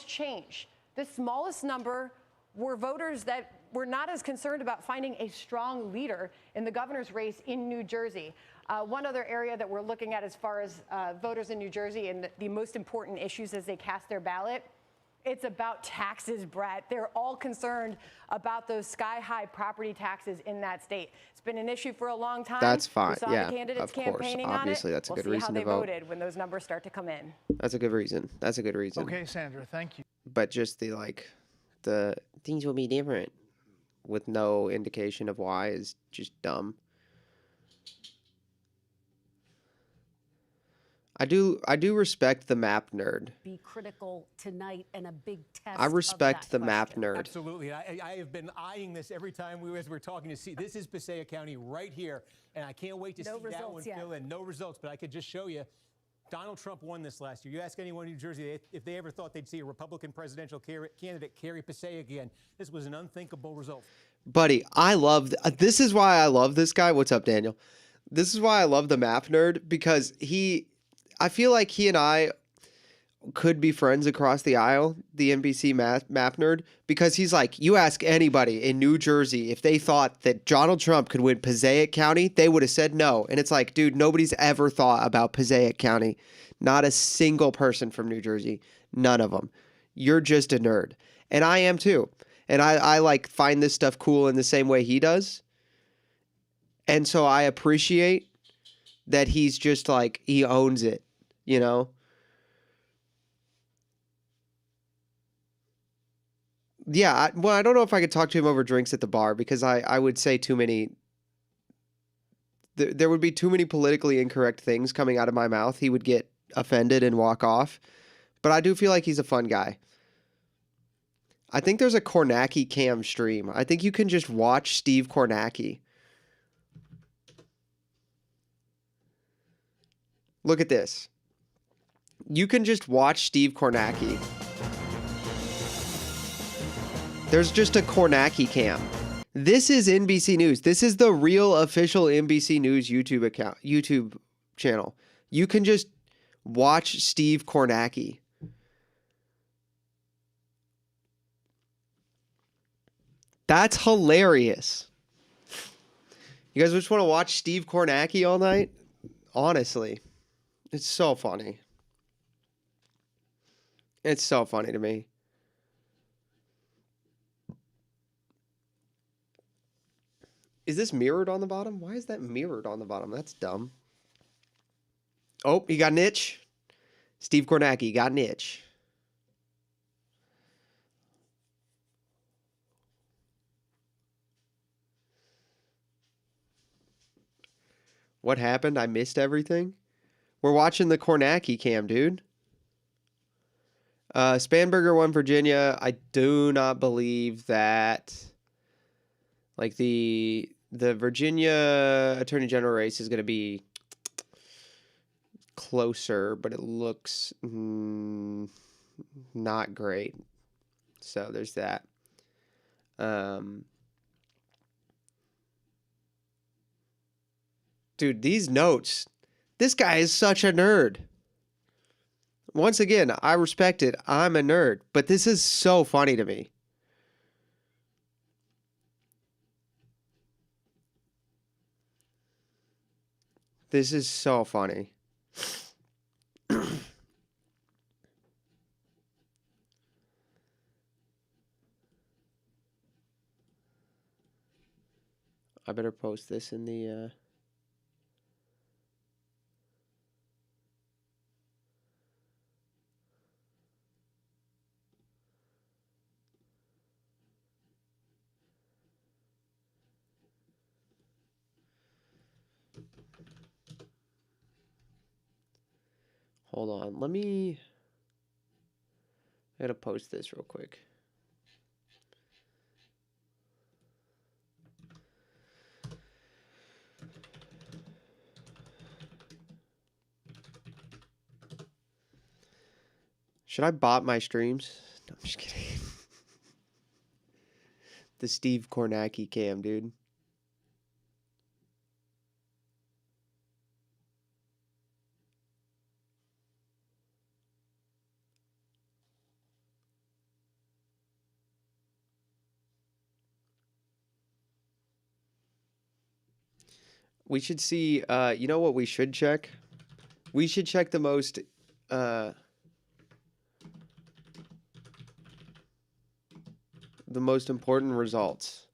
Change. The smallest number were voters that were not as concerned about finding a strong leader in the governor's race in New Jersey. One other area that we're looking at as far as voters in New Jersey and the most important issues as they cast their ballot, it's about taxes, Brett. They're all concerned about those sky-high property taxes in that state. It's been an issue for a long time. That's fine. We saw Yeah, the candidates of course. campaigning on it. Obviously, that's a good reason to vote. We'll see how they voted when those numbers start to come in. That's a good reason. That's a good reason. Okay, Sandra, thank you. But just the things will be different with no indication of why is just dumb. I do respect the map nerd. Be critical tonight and a big test. I respect the of that map question. nerd. Absolutely. I have been eyeing this every time as we're talking to see. This is Passaic County right here, and I can't wait to see that one fill in. No results, but I could just show you. Donald Trump won this last year. You ask anyone in New Jersey if they ever thought they'd see a Republican presidential candidate carry Passaic again. This was an unthinkable result. Buddy, this is why I love this guy. What's up, Daniel? This is why I love the map nerd, because I feel like he and I could be friends across the aisle, the NBC map nerd, because he's like, you ask anybody in New Jersey if they thought that Donald Trump could win Passaic County, they would have said no. And it's like, dude, nobody's ever thought about Passaic County. Not a single person from New Jersey. None of them. You're just a nerd. And I am too. And I like find this stuff cool in the same way he does. And so I appreciate that he's just like, he owns it, you know? Yeah, I don't know if I could talk to him over drinks at the bar, because I would say too many, there would be too many politically incorrect things coming out of my mouth. He would get offended and walk off. But I do feel like he's a fun guy. I think there's a Kornacki cam stream. I think you can just watch Steve Kornacki. Look at this. You can just watch Steve Kornacki. There's just a Kornacki cam. This is NBC News. This is the real official NBC News YouTube channel. You can just watch Steve Kornacki. That's hilarious. You guys just want to watch Steve Kornacki all night? Honestly, it's so funny. It's so funny to me. Is this mirrored on the bottom? Why is that mirrored on the bottom? That's dumb. Oh, he got an itch. Steve Kornacki got an itch. What happened? I missed everything. We're watching the Kornacki cam, dude. Spanberger won Virginia. I do not believe that. Like the Virginia Attorney General race is going to be closer, but it looks not great. So there's that. Dude, these notes. This guy is such a nerd. Once again, I respect it. I'm a nerd, but this is so funny to me. This is so funny. I better post this in the hold on. I gotta post this real quick. Should I bot my streams? No, I'm just kidding. The Steve Kornacki cam, dude. We should see, you know what we should check? We should check the most, important results.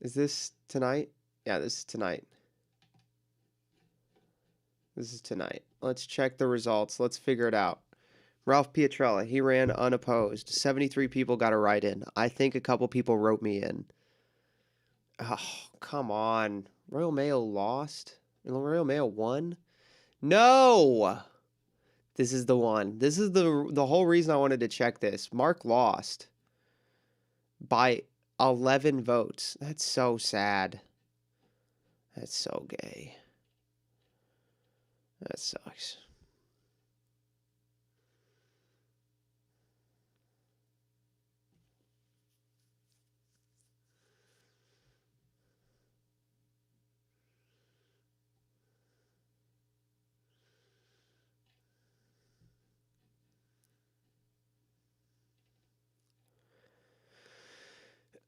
Is this tonight? Yeah, this is tonight. This is tonight. Let's check the results. Let's figure it out. Ralph Pietrella, he ran unopposed. 73 people got a write-in. I think a couple people wrote me in. Oh, come on. Royal Mail lost? Royal Mail won? No! This is the one. This is the whole reason I wanted to check this. Mark lost by 11 votes. That's so sad. That's so gay. That sucks.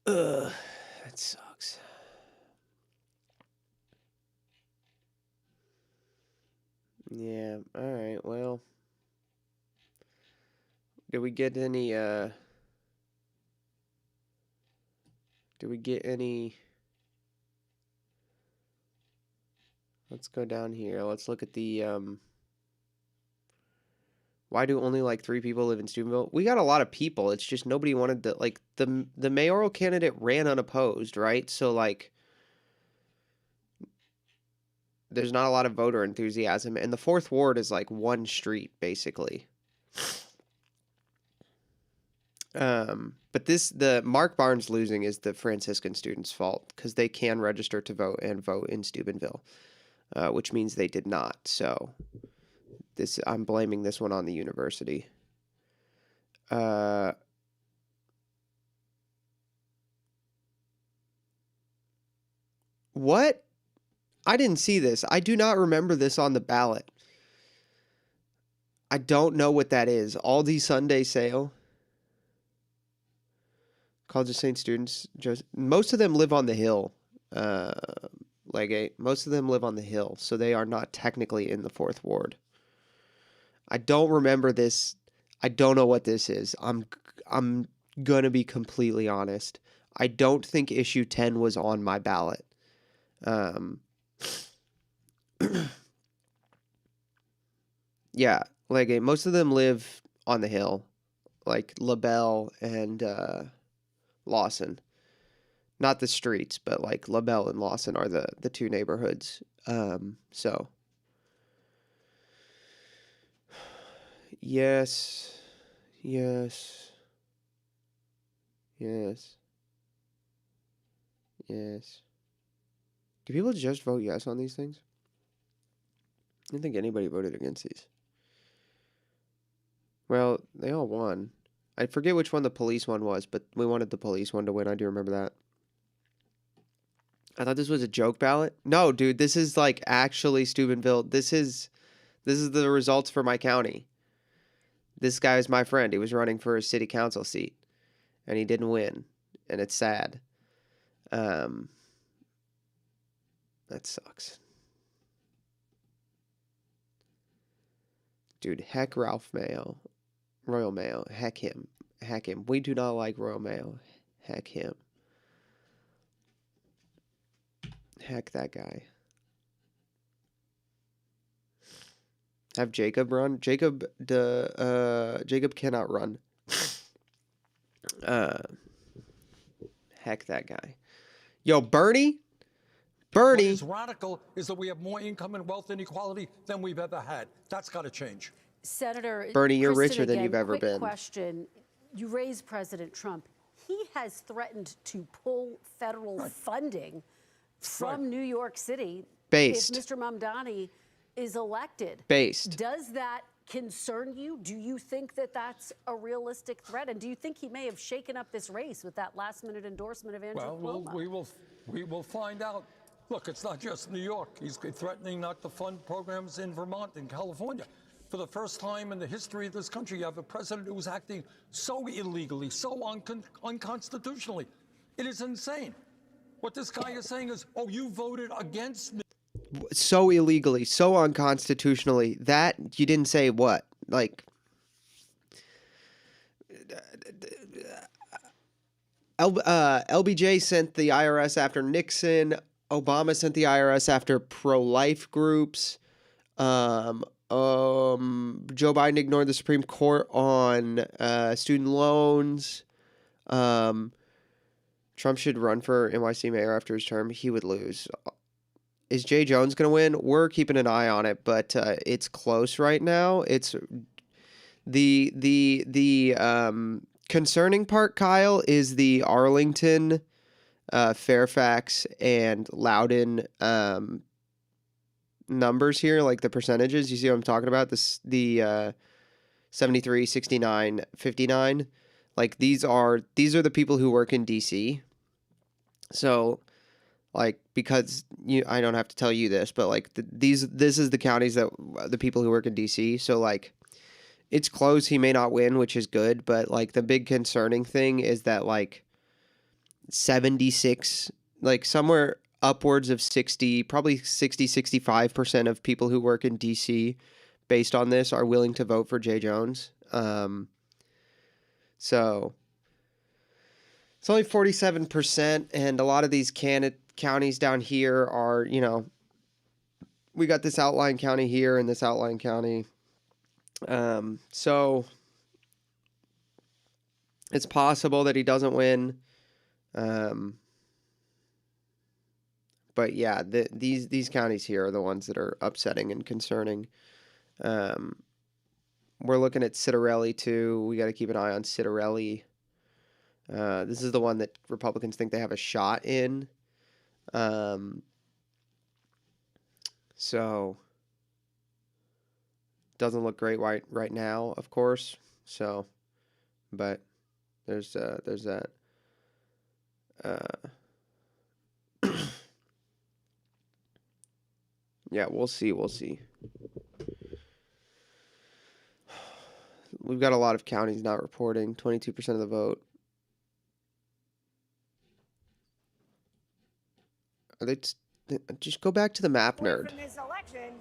Ugh, that sucks. Yeah, all right, well. Did we get any, let's go down here. Let's look at the, why do only like 3 people live in Steubenville? We got a lot of people. It's just nobody wanted to, like, the mayoral candidate ran unopposed, right? So, like, there's not a lot of voter enthusiasm. And the 4th Ward is like one street, basically. But the Mark Barnes losing is the Franciscan students' fault because they can register to vote and vote in Steubenville, which means they did not. So I'm blaming this one on the university. What? I didn't see this. I do not remember this on the ballot. I don't know what that is. Aldi Sunday sale. College of Saint students. Most of them live on the Hill. Legate. Most of them live on the Hill, so they are not technically in the 4th Ward. I don't remember this. I don't know what this is. I'm gonna be completely honest. I don't think issue 10 was on my ballot. Yeah, Legate. Most of them live on the Hill, like LaBelle and Lawson. Not the streets, but like LaBelle and Lawson are the two neighborhoods. So yes. Yes. Yes. Yes. Do people just vote yes on these things? I don't think anybody voted against these. Well, they all won. I forget which one the police one was, but we wanted the police one to win. I do remember that. I thought this was a joke ballot. No, dude, this is like actually Steubenville. This is the results for my county. This guy is my friend. He was running for a city council seat, and he didn't win, and it's sad. That sucks. Dude, heck Ralph Mayo. Royal Mayo. Heck him. Heck him. We do not like Royal Mayo. Heck him. Heck that guy. Have Jacob run. Jacob cannot run. Heck that guy. Yo, Bernie? What is radical is that we have more income and wealth inequality than we've ever had. That's got to change. Senator Bernie, you're Kristen richer than again, you've ever quick been. Question. You raised President Trump. He has threatened to pull federal funding from New York City Based. if Mr. Mamdani is elected. Based. Does that concern you? Do you think that that's a realistic threat? And do you think he may have shaken up this race with that last-minute endorsement of Andrew Cuomo? We will find out. Look, it's not just New York. He's threatening not to fund programs in Vermont and California. For the first time in the history of this country, you have a president who's acting so illegally, so unconstitutionally. It is insane. What this guy is saying is, oh, you voted against me. So illegally, so unconstitutionally. That, you didn't say what? Like, LBJ sent the IRS after Nixon. Obama sent the IRS after pro-life groups. Joe Biden ignored the Supreme Court on student loans. Trump should run for NYC mayor after his term. He would lose. Is Jay Jones going to win? We're keeping an eye on it, but it's close right now. It's the concerning part, Kyle, is the Arlington, Fairfax, and Loudoun numbers here, like the percentages. You see what I'm talking about? The 73, 69, 59. Like these are the people who work in DC. So, like, because I don't have to tell you this, but like this is the counties that the people who work in DC. So like, it's close. He may not win, which is good. But like the big concerning thing is that like 76, like somewhere upwards of 60, probably 60, 65% of people who work in DC based on this are willing to vote for Jay Jones. So it's only 47%. And a lot of these counties down here are, we got this outlying county here and this outlying county. So it's possible that he doesn't win. But yeah, these counties here are the ones that are upsetting and concerning. We're looking at Citarelli too. We got to keep an eye on Citarelli. This is the one that Republicans think they have a shot in. So doesn't look great right now, of course. So, but there's that. Yeah, we'll see. We've got a lot of counties not reporting. 22% of the vote. Are they Just go back to the map nerd. From this election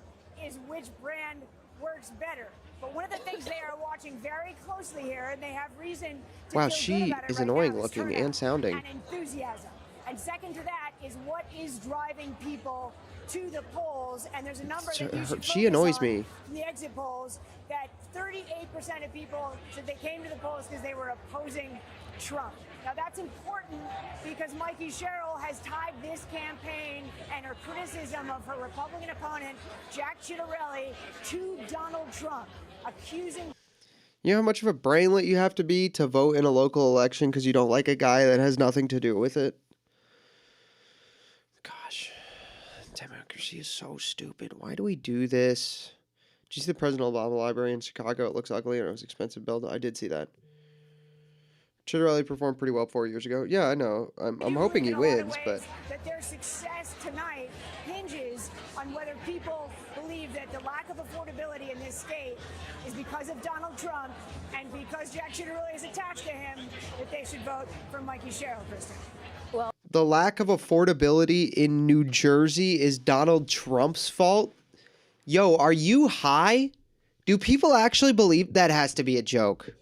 is which brand works better. But one of the things they are watching very closely here, and they have reason to Wow, feel she good about it is right annoying now, is looking turnout and sounding. and enthusiasm. And second to that is what is driving people to the polls. And there's a number that you should She focus annoys on me. from the exit polls that 38% of people said they came to the polls because they were opposing Trump. Now that's important because Mikey Sherrill has tied this campaign and her criticism of her Republican opponent, Jack Ciattarelli, to Donald Trump, accusing. You know how much of a brainlet you have to be to vote in a local election because you don't like a guy that has nothing to do with it? Gosh, democracy is so stupid. Why do we do this? Did you see the President Obama Library in Chicago? It looks ugly and it was expensive build. I did see that. Ciattarelli performed pretty well 4 years ago. Yeah, I know. I'm hoping he wins, but that their success tonight hinges on whether people believe that the lack of affordability in this state is because of Donald Trump and because Jack Ciattarelli is attached to him, that they should vote for Mikey Sherrill, Kristen. the lack of affordability in New Jersey is Donald Trump's fault? Yo, are you high? Do people actually believe that? Has to be a joke?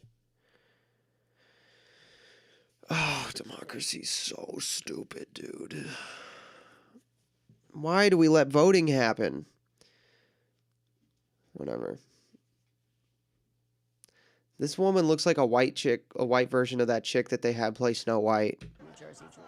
Oh, democracy's so stupid, dude. Why do we let voting happen? Whatever. This woman looks like a white chick, a white version of that chick that they had play Snow White. New Jersey, Julie.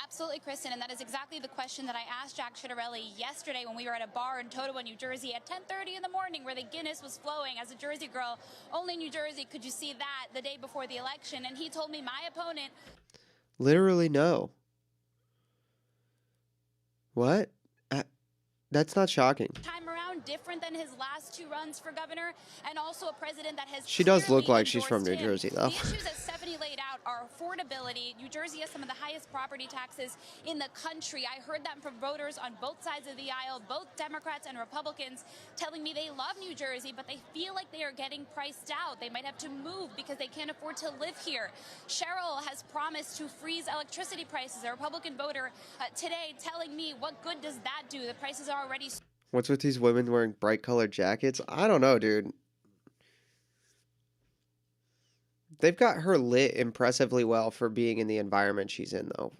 Absolutely, Kristen, and that is exactly the question that I asked Jack Ciattarelli yesterday when we were at a bar in Totowa, New Jersey at 10:30 in the morning where the Guinness was flowing. As a Jersey girl, only in New Jersey could you see that the day before the election, and he told me my opponent... Literally no. What? That's not shocking. ...time around different than his last two runs for governor, and also a president that has... She does look like she's from New Jersey, though. The issues that Stephanie laid out are affordability. New Jersey has some of the highest property taxes in the country. I heard that from voters on both sides of the aisle, both Democrats and Republicans, telling me they love New Jersey, but they feel like they are getting priced out. They might have to move because they can't afford to live here. Sherrill has promised to freeze electricity prices. A Republican voter today telling me, what good does that do? The prices are already... What's with these women wearing bright colored jackets? I don't know, dude. They've got her lit impressively well for being in the environment she's in, though.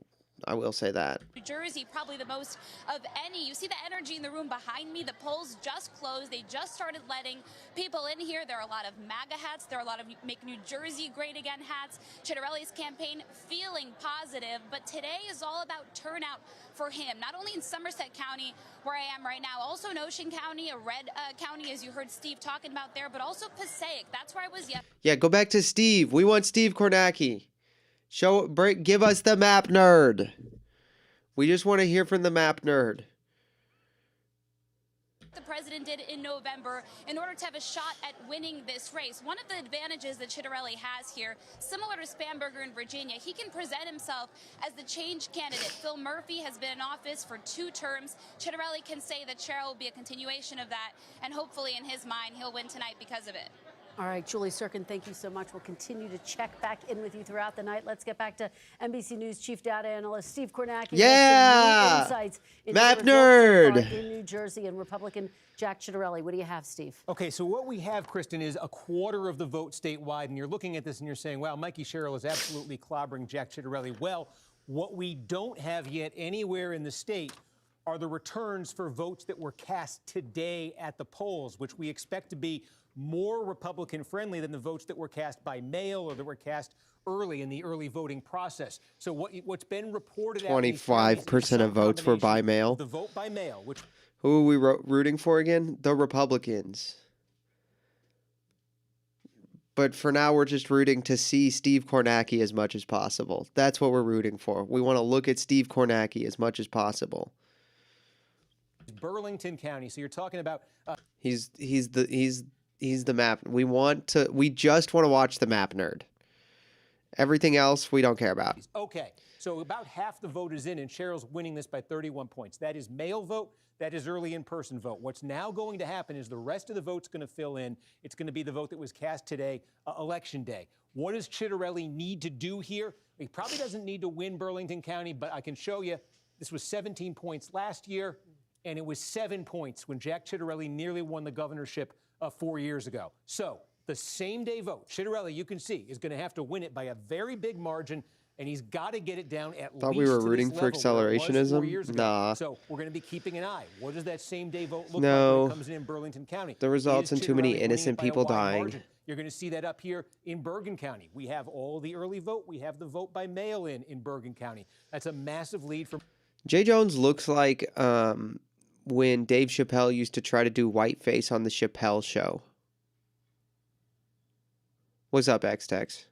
I will say that. New Jersey, probably the most of any. You see the energy in the room behind me. The polls just closed. They just started letting people in here. There are a lot of MAGA hats. There are a lot of Make New Jersey Great Again hats. Ciattarelli's campaign feeling positive, but today is all about turnout for him. Not only in Somerset County, where I am right now, also in Ocean County, a red county, as you heard Steve talking about there, but also Passaic. That's where I was yesterday. Yeah, go back to Steve. We want Steve Kornacki. Give us the map nerd. We just want to hear from the map nerd. The president did in November in order to have a shot at winning this race. One of the advantages that Ciattarelli has here, similar to Spanberger in Virginia, he can present himself as the change candidate. Phil Murphy has been in office for 2 terms. Ciattarelli can say that Sherrill will be a continuation of that, and hopefully in his mind he'll win tonight because of it. All right, Julie Sirkin, thank you so much. We'll continue to check back in with you throughout the night. Let's get back to NBC News Chief Data Analyst Steve Kornacki. Yeah! Insights into Map the results nerd! in New Jersey and Republican Jack Ciattarelli. What do you have, Steve? Okay, so what we have, Kristen, is a quarter of the vote statewide, and you're looking at this and you're saying, wow, Mikey Sherrill is absolutely clobbering Jack Ciattarelli. Well, what we don't have yet anywhere in the state are the returns for votes that were cast today at the polls, which we expect to be more Republican-friendly than the votes that were cast by mail or that were cast early in the early voting process. So what's been reported... 25% of votes were by mail. The vote by mail, which... Who are we rooting for again? The Republicans. But for now, we're just rooting to see Steve Kornacki as much as possible. That's what we're rooting for. We want to look at Steve Kornacki as much as possible. Burlington County. So you're talking about... He's the map. We just want to watch the map nerd. Everything else we don't care about. Okay, so about half the vote is in, and Sherrill's winning this by 31 points. That is mail vote. That is early in-person vote. What's now going to happen is the rest of the vote's going to fill in. It's going to be the vote that was cast today, Election Day. What does Ciattarelli need to do here? He probably doesn't need to win Burlington County, but I can show you This was 17 points last year, and it was 7 points when Jack Ciattarelli nearly won the governorship 4 years ago. So the same-day vote, Ciattarelli, you can see, is going to have to win it by a very big margin, and he's got to get it down at Thought least we were to rooting this for level where it was 4 accelerationism? years ago. Nah. So we're going to be keeping an eye. What does that same-day vote look No. like when it comes in Burlington County? The results Is in too many Ciattarelli winning innocent it by a people wide dying. margin? You're going to see that up here in Bergen County. We have all the early vote. We have the vote by mail-in Bergen County. That's a massive lead for... Jay Jones looks like when Dave Chappelle used to try to do whiteface on the Chappelle Show. What's up, X-Tex?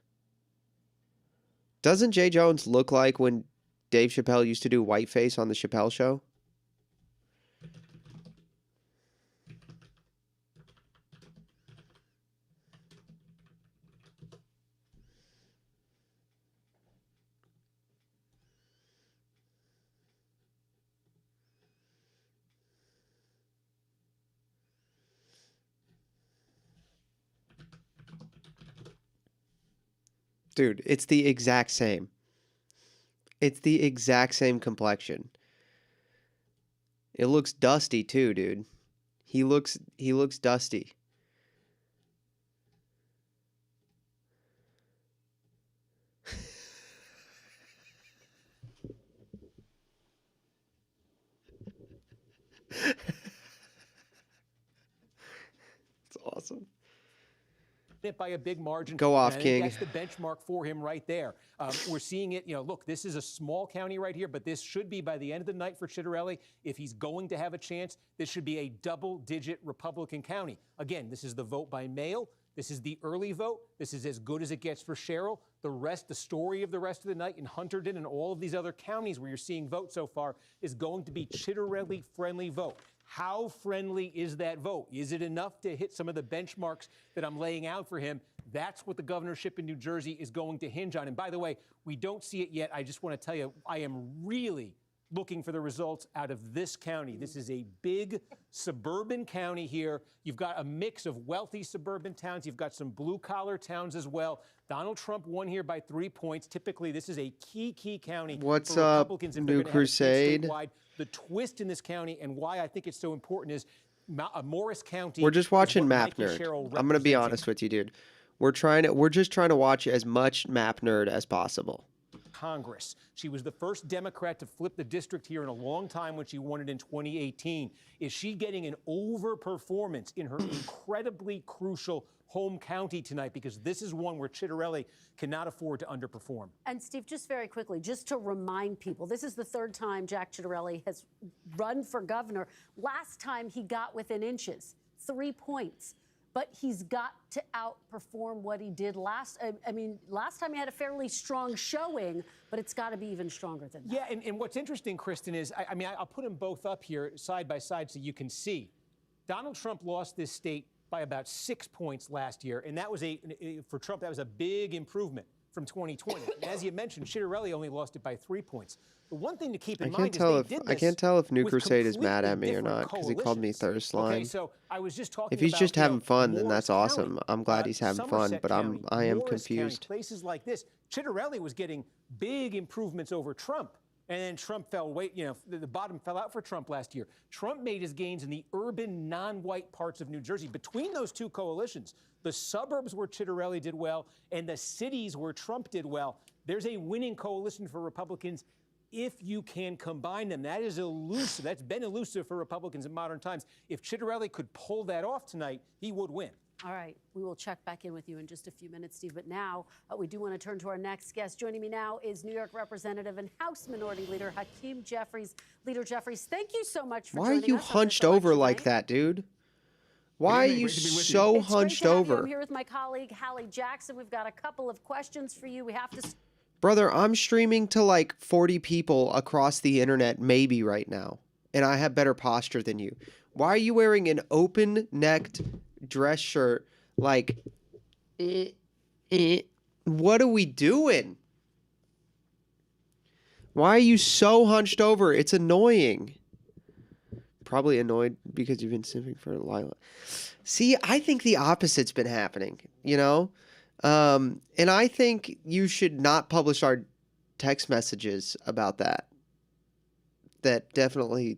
Doesn't Jay Jones look like when Dave Chappelle used to do whiteface on the Chappelle Show? Dude, it's the exact same. It's the exact same complexion. It looks dusty too, dude. He looks dusty. It's awesome. It by a big margin. Go off, And I think King. That's the benchmark for him right there. We're seeing it, look, this is a small county right here, but this should be by the end of the night for Ciattarelli. If he's going to have a chance, this should be a double-digit Republican county. Again, this is the vote by mail. This is the early vote. This is as good as it gets for Cheryl. The story of the rest of the night in Hunterdon and all of these other counties where you're seeing vote so far is going to be Ciattarelli-friendly vote. How friendly is that vote? Is it enough to hit some of the benchmarks that I'm laying out for him? That's what the governorship in New Jersey is going to hinge on. And by the way, we don't see it yet. I just want to tell you, I am really looking for the results out of this county. This is a big suburban county here. You've got a mix of wealthy suburban towns. You've got some blue-collar towns as well. Donald Trump won here by 3 points. Typically, this is a key county What's for up, Republicans if New they're gonna have a chance Crusade? statewide. The twist in this county and why I think it's so important is Morris County. We're just is watching what Map Mikey Nerd. Sherrill I'm gonna be represents. honest with you, dude. We're just trying to watch as much Map Nerd as possible. Congress. She was the first Democrat to flip the district here in a long time when she won it in 2018. Is she getting an overperformance in her incredibly crucial home county tonight? Because this is one where Ciattarelli cannot afford to underperform. And Steve, just very quickly, just to remind people, this is the third time Jack Ciattarelli has run for governor. Last time he got within inches, 3 points. But he's got to outperform what he did last. I mean, last time he had a fairly strong showing, but it's got to be even stronger than that. Yeah, and what's interesting, Kristen, is, I'll put them both up here side by side so you can see. Donald Trump lost this state by about 6 points last year, and that was for Trump, that was a big improvement from 2020. And as you mentioned, Ciattarelli only lost it by 3 points. The one thing to keep in mind is they did I can't tell if New with Crusade is mad completely at me or different not because he called me coalitions. thirst slime. Okay, so I was just talking If he's about, just having fun, then Morris that's awesome. County, I'm glad he's having fun, Somerset but County, I am Morris confused. County, places like this, Ciattarelli was getting big improvements over Trump. And then Trump the bottom fell out for Trump last year. Trump made his gains in the urban, non-white parts of New Jersey. Between those two coalitions, the suburbs where Ciattarelli did well and the cities where Trump did well, there's a winning coalition for Republicans if you can combine them. That is elusive. That's been elusive for Republicans in modern times. If Ciattarelli could pull that off tonight, he would win. All right, we will check back in with you in just a few minutes, Steve. But now we do want to turn to our next guest. Joining me now is New York Representative and House Minority Leader Hakeem Jeffries. Leader Jeffries, thank you so much for Why are joining you us on this hunched over election like night. that, dude? Why are you so It's hunched great to have you. over? I'm here with my colleague, Hallie Jackson. We've got a couple of questions for you. We have to... Brother, I'm streaming to like 40 people across the internet maybe right now, and I have better posture than you. Why are you wearing an open-necked dress shirt? Like, what are we doing? Why are you so hunched over? It's annoying. Probably annoyed because you've been simping for Lila. See, I think the opposite's been happening, you know? And I think you should not publish our text messages about that. that definitely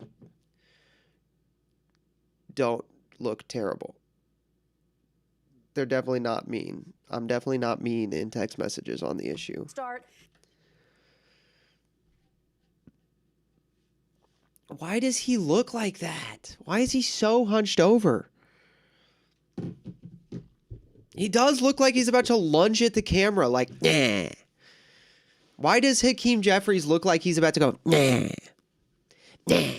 don't look terrible. They're definitely not mean. I'm definitely not mean in text messages on the issue. Start. Why does he look like that? Why is he so hunched over? He does look like he's about to lunge at the camera, like, nah. Why does Hakeem Jeffries look like he's about to go, nah, nah?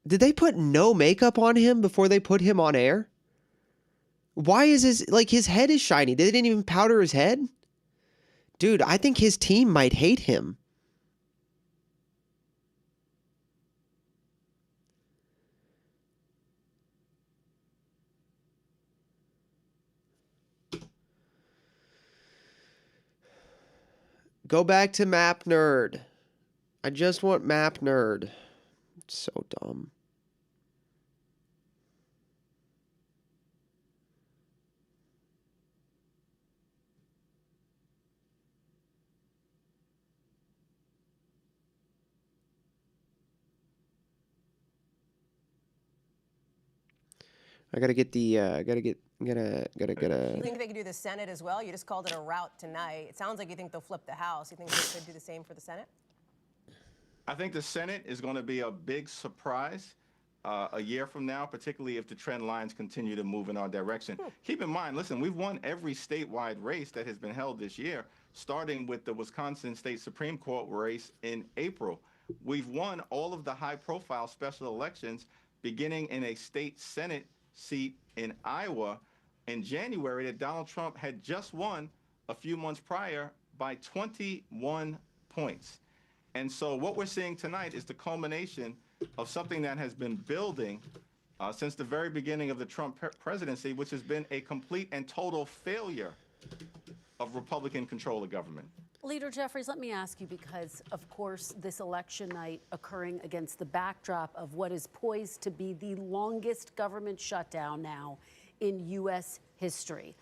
Did they put no makeup on him before they put him on air? Why is his head is shiny? They didn't even powder his head? Dude, I think his team might hate him. Go back to Map Nerd. I just want Map Nerd. It's so dumb. I gotta get the, gotta. You think they could do the Senate as well? You just called it a rout tonight. It sounds like you think they'll flip the House. You think they could do the same for the Senate? I think the Senate is going to be a big surprise a year from now, particularly if the trend lines continue to move in our direction. Keep in mind, listen, we've won every statewide race that has been held this year, starting with the Wisconsin State Supreme Court race in April. We've won all of the high-profile special elections, beginning in a state Senate seat in Iowa in January that Donald Trump had just won a few months prior by 21 points. And so what we're seeing tonight is the culmination of something that has been building since the very beginning of the Trump presidency, which has been a complete and total failure of Republican control of government. Leader Jeffries, let me ask you, because, of course, this election night occurring against the backdrop of what is poised to be the longest government shutdown now in U.S. history.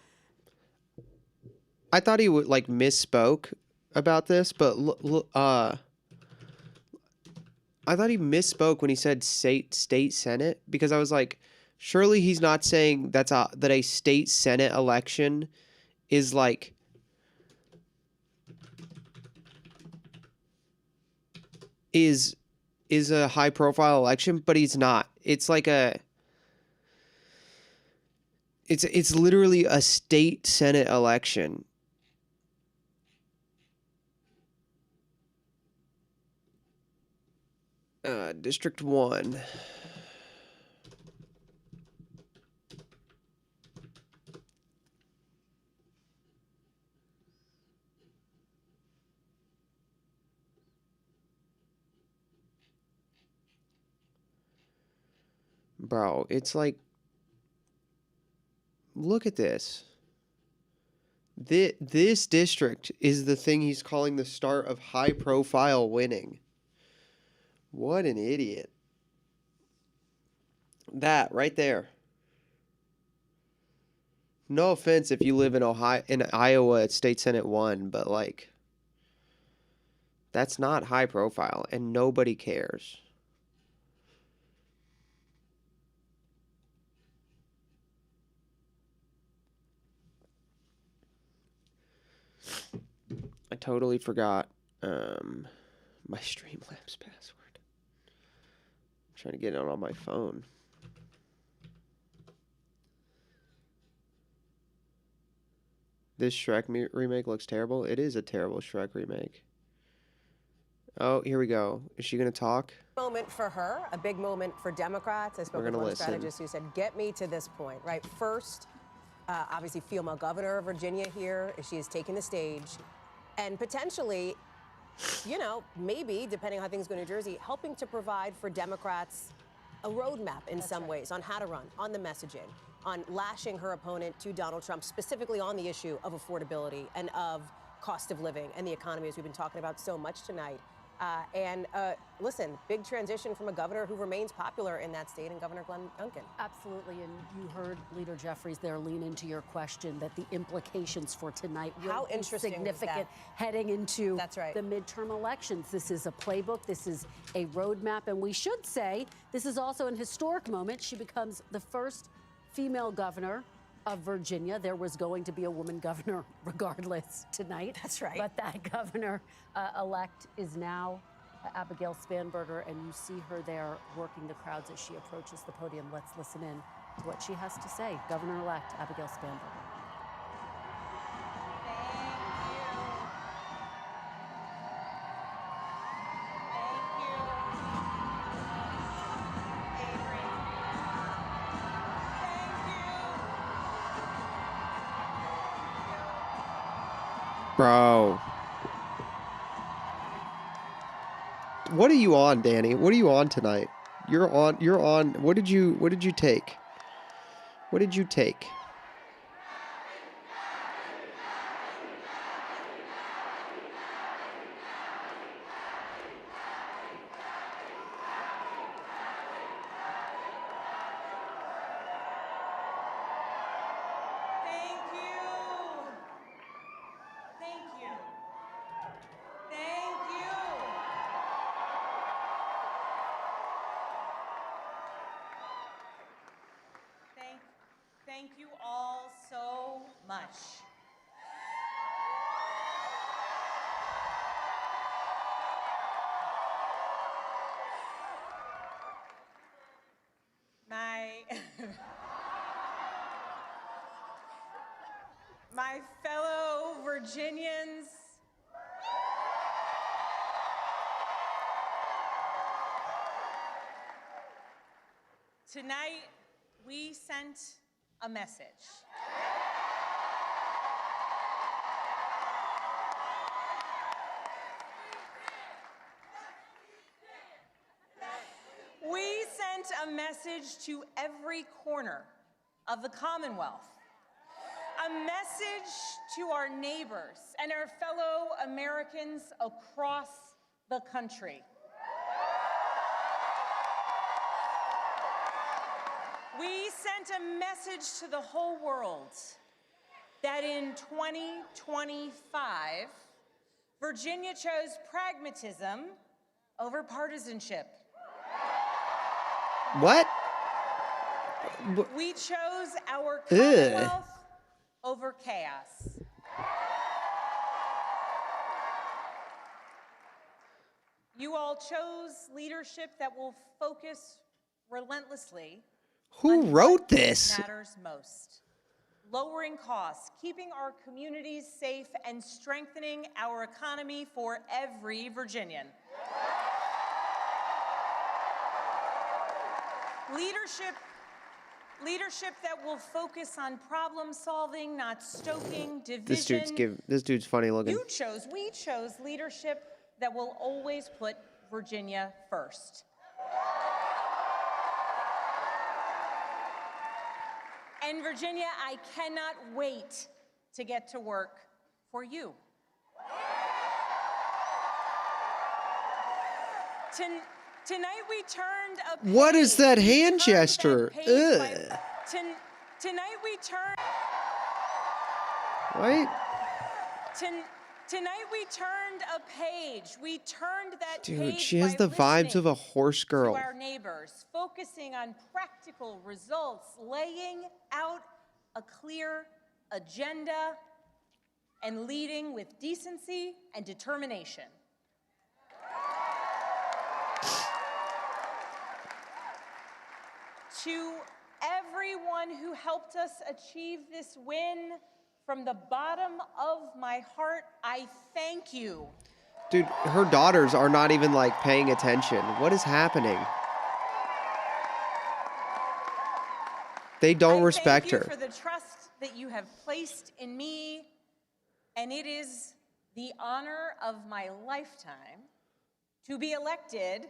I thought he would misspoke about this, but I thought he misspoke when he said state Senate, because I was like, surely he's not saying that a state Senate election is like is a high profile election, but he's not. It's like it's literally a state Senate election. District 1. Bro, it's like, look at this. This district is the thing he's calling the start of high profile winning. What an idiot. That right there. No offense if you live in Iowa at State Senate 1, but like, that's not high profile and nobody cares. I totally forgot my Streamlabs password. I'm trying to get it on my phone. This Shrek remake looks terrible. It is a terrible Shrek remake. Oh, here we go. Is she going to talk? Moment for her, a big moment for Democrats. I spoke with one strategist who said, get me to this point, right? First, obviously, female governor of Virginia here. She has taken the stage. And potentially, you know, maybe, depending on how things go in New Jersey, helping to provide for Democrats a roadmap in some ways on how to run, on the messaging, on lashing her opponent to Donald Trump, specifically on the issue of affordability and of cost of living and the economy, as we've been talking about so much tonight. Listen, big transition from a governor who remains popular in that state, and Governor Glenn Youngkin. Absolutely, and you heard Leader Jeffries there lean into your question that the implications for tonight will be significant heading into the midterm elections. This is a playbook, this is a roadmap, and we should say this is also an historic moment. She becomes the first female governor of Virginia. There was going to be a woman governor regardless tonight. That's right. But that governor-elect is now Abigail Spanberger, and you see her there working the crowds as she approaches the podium. Let's listen in to what she has to say. Governor-elect Abigail Spanberger. Bro. What are you on, Danny? What are you on tonight? You're on. What did you take? What did you take? Thank you all so much. My fellow Virginians, tonight we sent a message. We sent a message to every corner of the Commonwealth, a message to our neighbors and our fellow Americans across the country. We sent a message to the whole world that in 2025, Virginia chose pragmatism over partisanship. What? We chose our Commonwealth over chaos. You all chose leadership that will focus relentlessly. Who wrote this? Matters most. Lowering costs, keeping our communities safe, and strengthening our economy for every Virginian. Leadership that will focus on problem solving, not stoking division. This dude's funny looking. We chose leadership that will always put Virginia first. And Virginia, I cannot wait to get to work for you. Tonight we turned a page. What is that hand gesture? Tonight we turned. Right? Tonight we turned a page. We turned that Dude, page she has by the vibes of a horse girl. to our neighbors, focusing on practical results, laying out a clear agenda, and leading with decency and determination. To everyone who helped us achieve this win, from the bottom of my heart, I thank you. Dude, her daughters are not even like paying attention. What is happening? They don't respect her. Thank you for the trust that you have placed in me, and it is the honor of my lifetime to be elected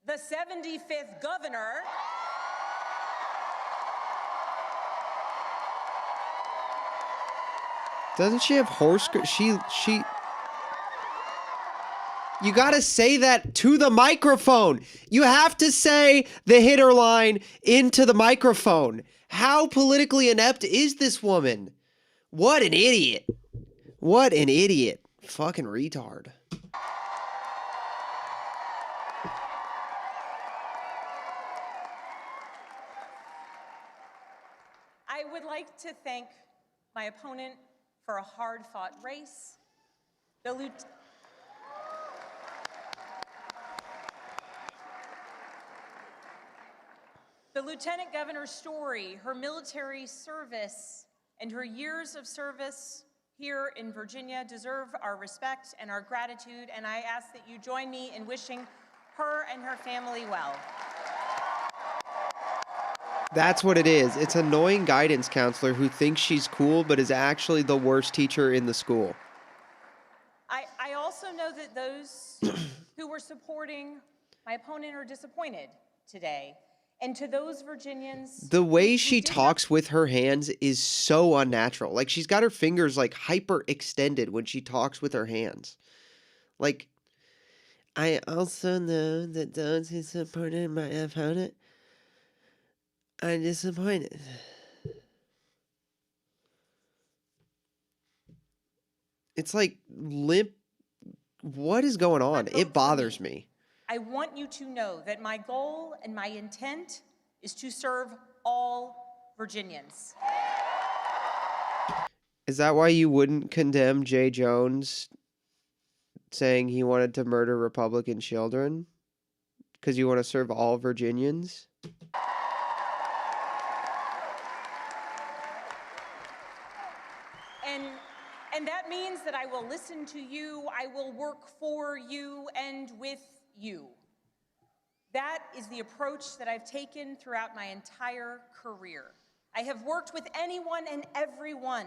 the 75th governor Doesn't she have horse? You got to say that to the microphone. You have to say the hitter line into the microphone. How politically inept is this woman? What an idiot. What an idiot. Fucking retard. I would like to thank my opponent for a hard-fought race. The Lieutenant Governor's story, her military service, and her years of service here in Virginia deserve our respect and our gratitude, and I ask that you join me in wishing her and her family well. That's what it is. It's an annoying guidance counselor who thinks she's cool but is actually the worst teacher in the school. I also know that those who were supporting my opponent are disappointed today. And to those Virginians... The way she talks with her hands is so unnatural. Like, she's got her fingers, like, hyper extended when she talks with her hands. Like, I also know that those who supported my opponent are disappointed. It's like limp. What is going on? It bothers me. I want you to know that my goal and my intent is to serve all Virginians. Is that why you wouldn't condemn Jay Jones saying he wanted to murder Republican children? Because you want to serve all Virginians? And that means that I will listen to you, I will work for you and with you. That is the approach that I've taken throughout my entire career. I have worked with anyone and everyone,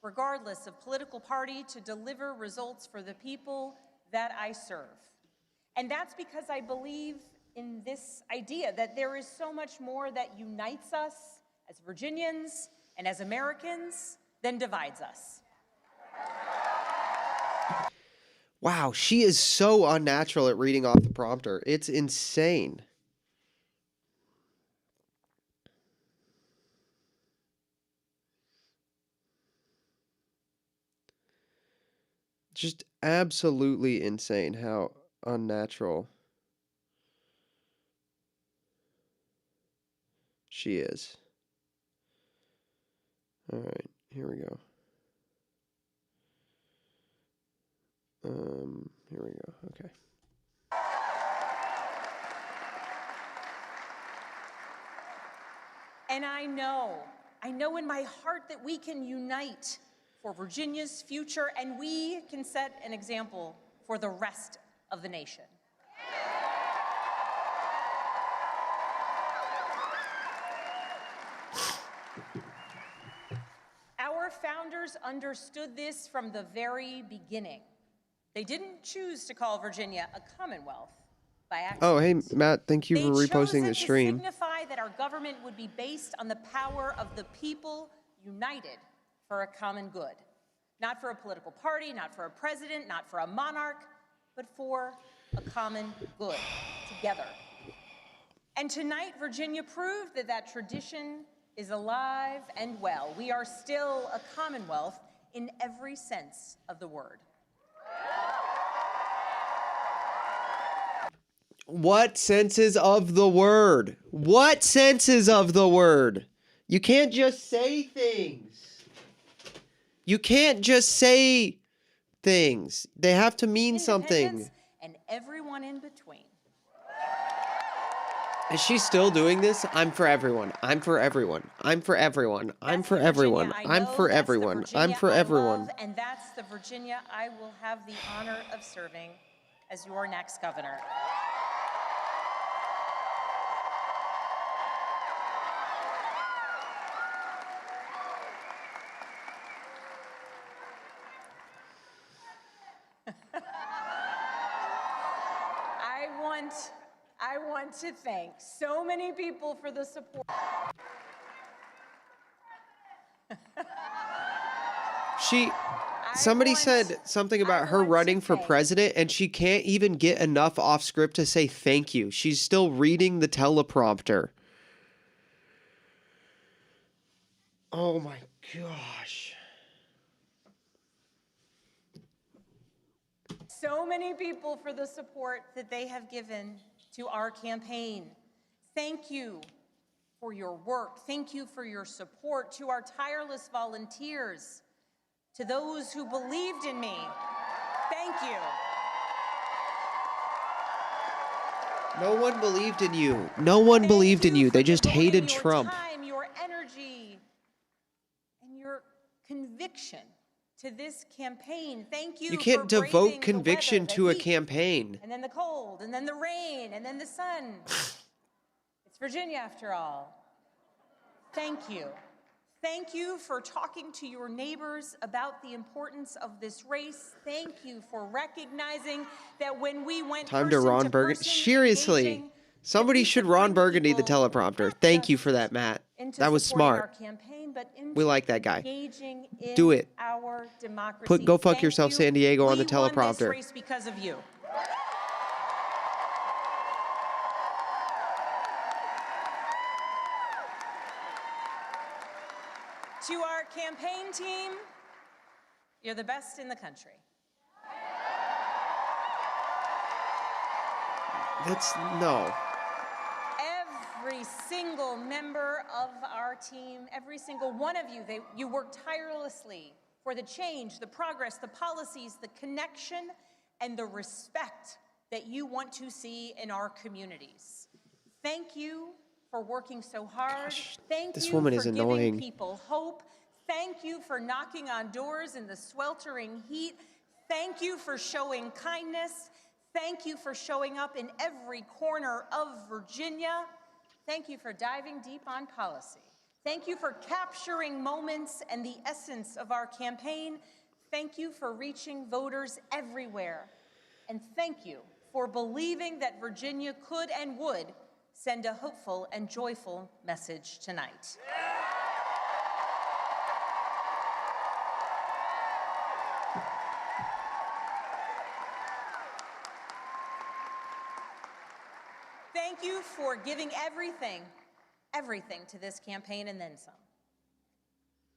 regardless of political party, to deliver results for the people that I serve. And that's because I believe in this idea that there is so much more that unites us as Virginians and as Americans than divides us. Wow, she is so unnatural at reading off the prompter. It's insane. Just absolutely insane how unnatural she is. All right, here we go. Here we go. Okay. And I know in my heart that we can unite for Virginia's future, and we can set an example for the rest of the nation. Our founders understood this from the very beginning. They didn't choose to call Virginia a Commonwealth by accident. Oh, hey, Matt, thank you for reposting the to stream. signify that our government would be based on the power of the people united for a common good. Not for a political party, not for a president, not for a monarch, but for a common good together. And tonight, Virginia proved that that tradition is alive and well. We are still a Commonwealth in every sense of the word. What senses of the word? What senses of the word? You can't just say things. You can't just say things. They have to mean something. And everyone in between. Is she still doing this? I'm for everyone. I'm for everyone. I'm for everyone. I'm for everyone. I'm for everyone. I'm for everyone. And that's the Virginia I will have the honor of serving as your next governor. I want to thank so many people for the support. Somebody said something about her running for president, and she can't even get enough off script to say thank you. She's still reading the teleprompter. Oh my gosh. So many people for the support that they have given to our campaign. Thank you for your work. Thank you for your support. To our tireless volunteers, to those who believed in me, thank you. No one believed in you. No one believed in you. They just hated Trump. Time, your energy, and your conviction to this campaign. Thank you. You can't for devote braving conviction the to weather, a the heat, campaign. and then the cold, and then the rain, and then the sun. It's Virginia after all. Thank you. Thank you for talking to your neighbors about the importance of this race. Thank you for recognizing that when we went Time to Ron Burgundy. Seriously, somebody should Ron Burgundy the teleprompter. Thank you for that, Matt. That was smart. We like that guy. Do it. Our democracy. Put "Go fuck Thank yourself, you. San Diego" on the We won this teleprompter. race because of you. To our campaign team, you're the best in the country. That's no. Every single member of our team, every single one of you, you work tirelessly for the change, the progress, the policies, the connection, and the respect that you want to see in our communities. Thank you for working so hard. Thank this you woman for is giving annoying. people hope. Thank you for knocking on doors in the sweltering heat. Thank you for showing kindness. Thank you for showing up in every corner of Virginia. Thank you for diving deep on policy. Thank you for capturing moments and the essence of our campaign. Thank you for reaching voters everywhere. And thank you for believing that Virginia could and would send a hopeful and joyful message tonight. Thank you for giving everything to this campaign and then some.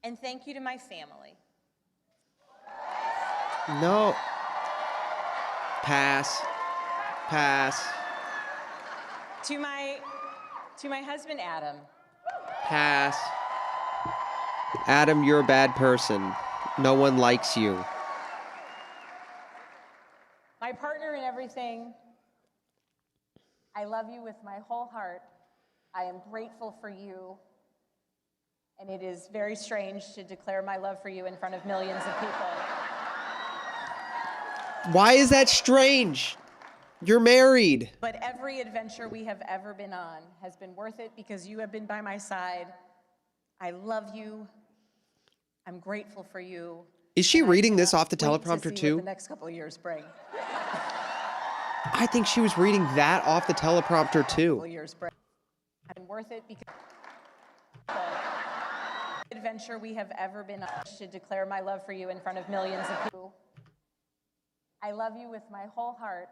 And thank you to my family. No. Pass. Pass. To my husband, Adam. Pass. Adam, you're a bad person. No one likes you. My partner in everything. I love you with my whole heart. I am grateful for you. And it is very strange to declare my love for you in front of millions of people. Why is that strange? You're married. But every adventure we have ever been on has been worth it because you have been by my side. I love you. I'm grateful for you. Is she reading this off the teleprompter What too? the next couple of years bring. I think she was reading that off the teleprompter too. Years bring. And worth it because adventure we have ever been on to declare my love for you in front of millions of people. I love you with my whole heart.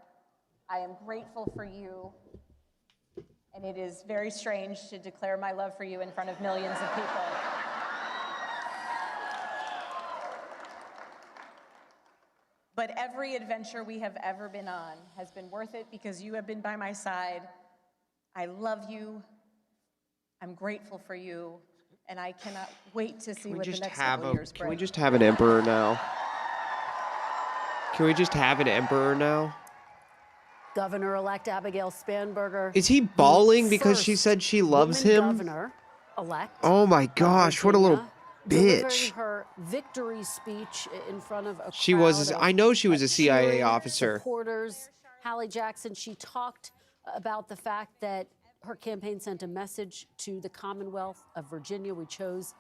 I am grateful for you. And it is very strange to declare my love for you in front of millions of people. But every adventure we have ever been on has been worth it because you have been by my side. I love you. I'm grateful for you. And I cannot wait to see what the next couple of years bring. Can we just have an emperor now? Can we just have an emperor now? Governor-elect Abigail Spanberger. Is he bawling because she said she loves him? Governor-elect. Oh my gosh, what a little Delivering bitch. her victory speech in front of a She was, crowd of I know she was a CIA cheering officer. Supporters. Hallie Jackson, she talked about the fact that her campaign sent a message to the Commonwealth of Virginia. We chose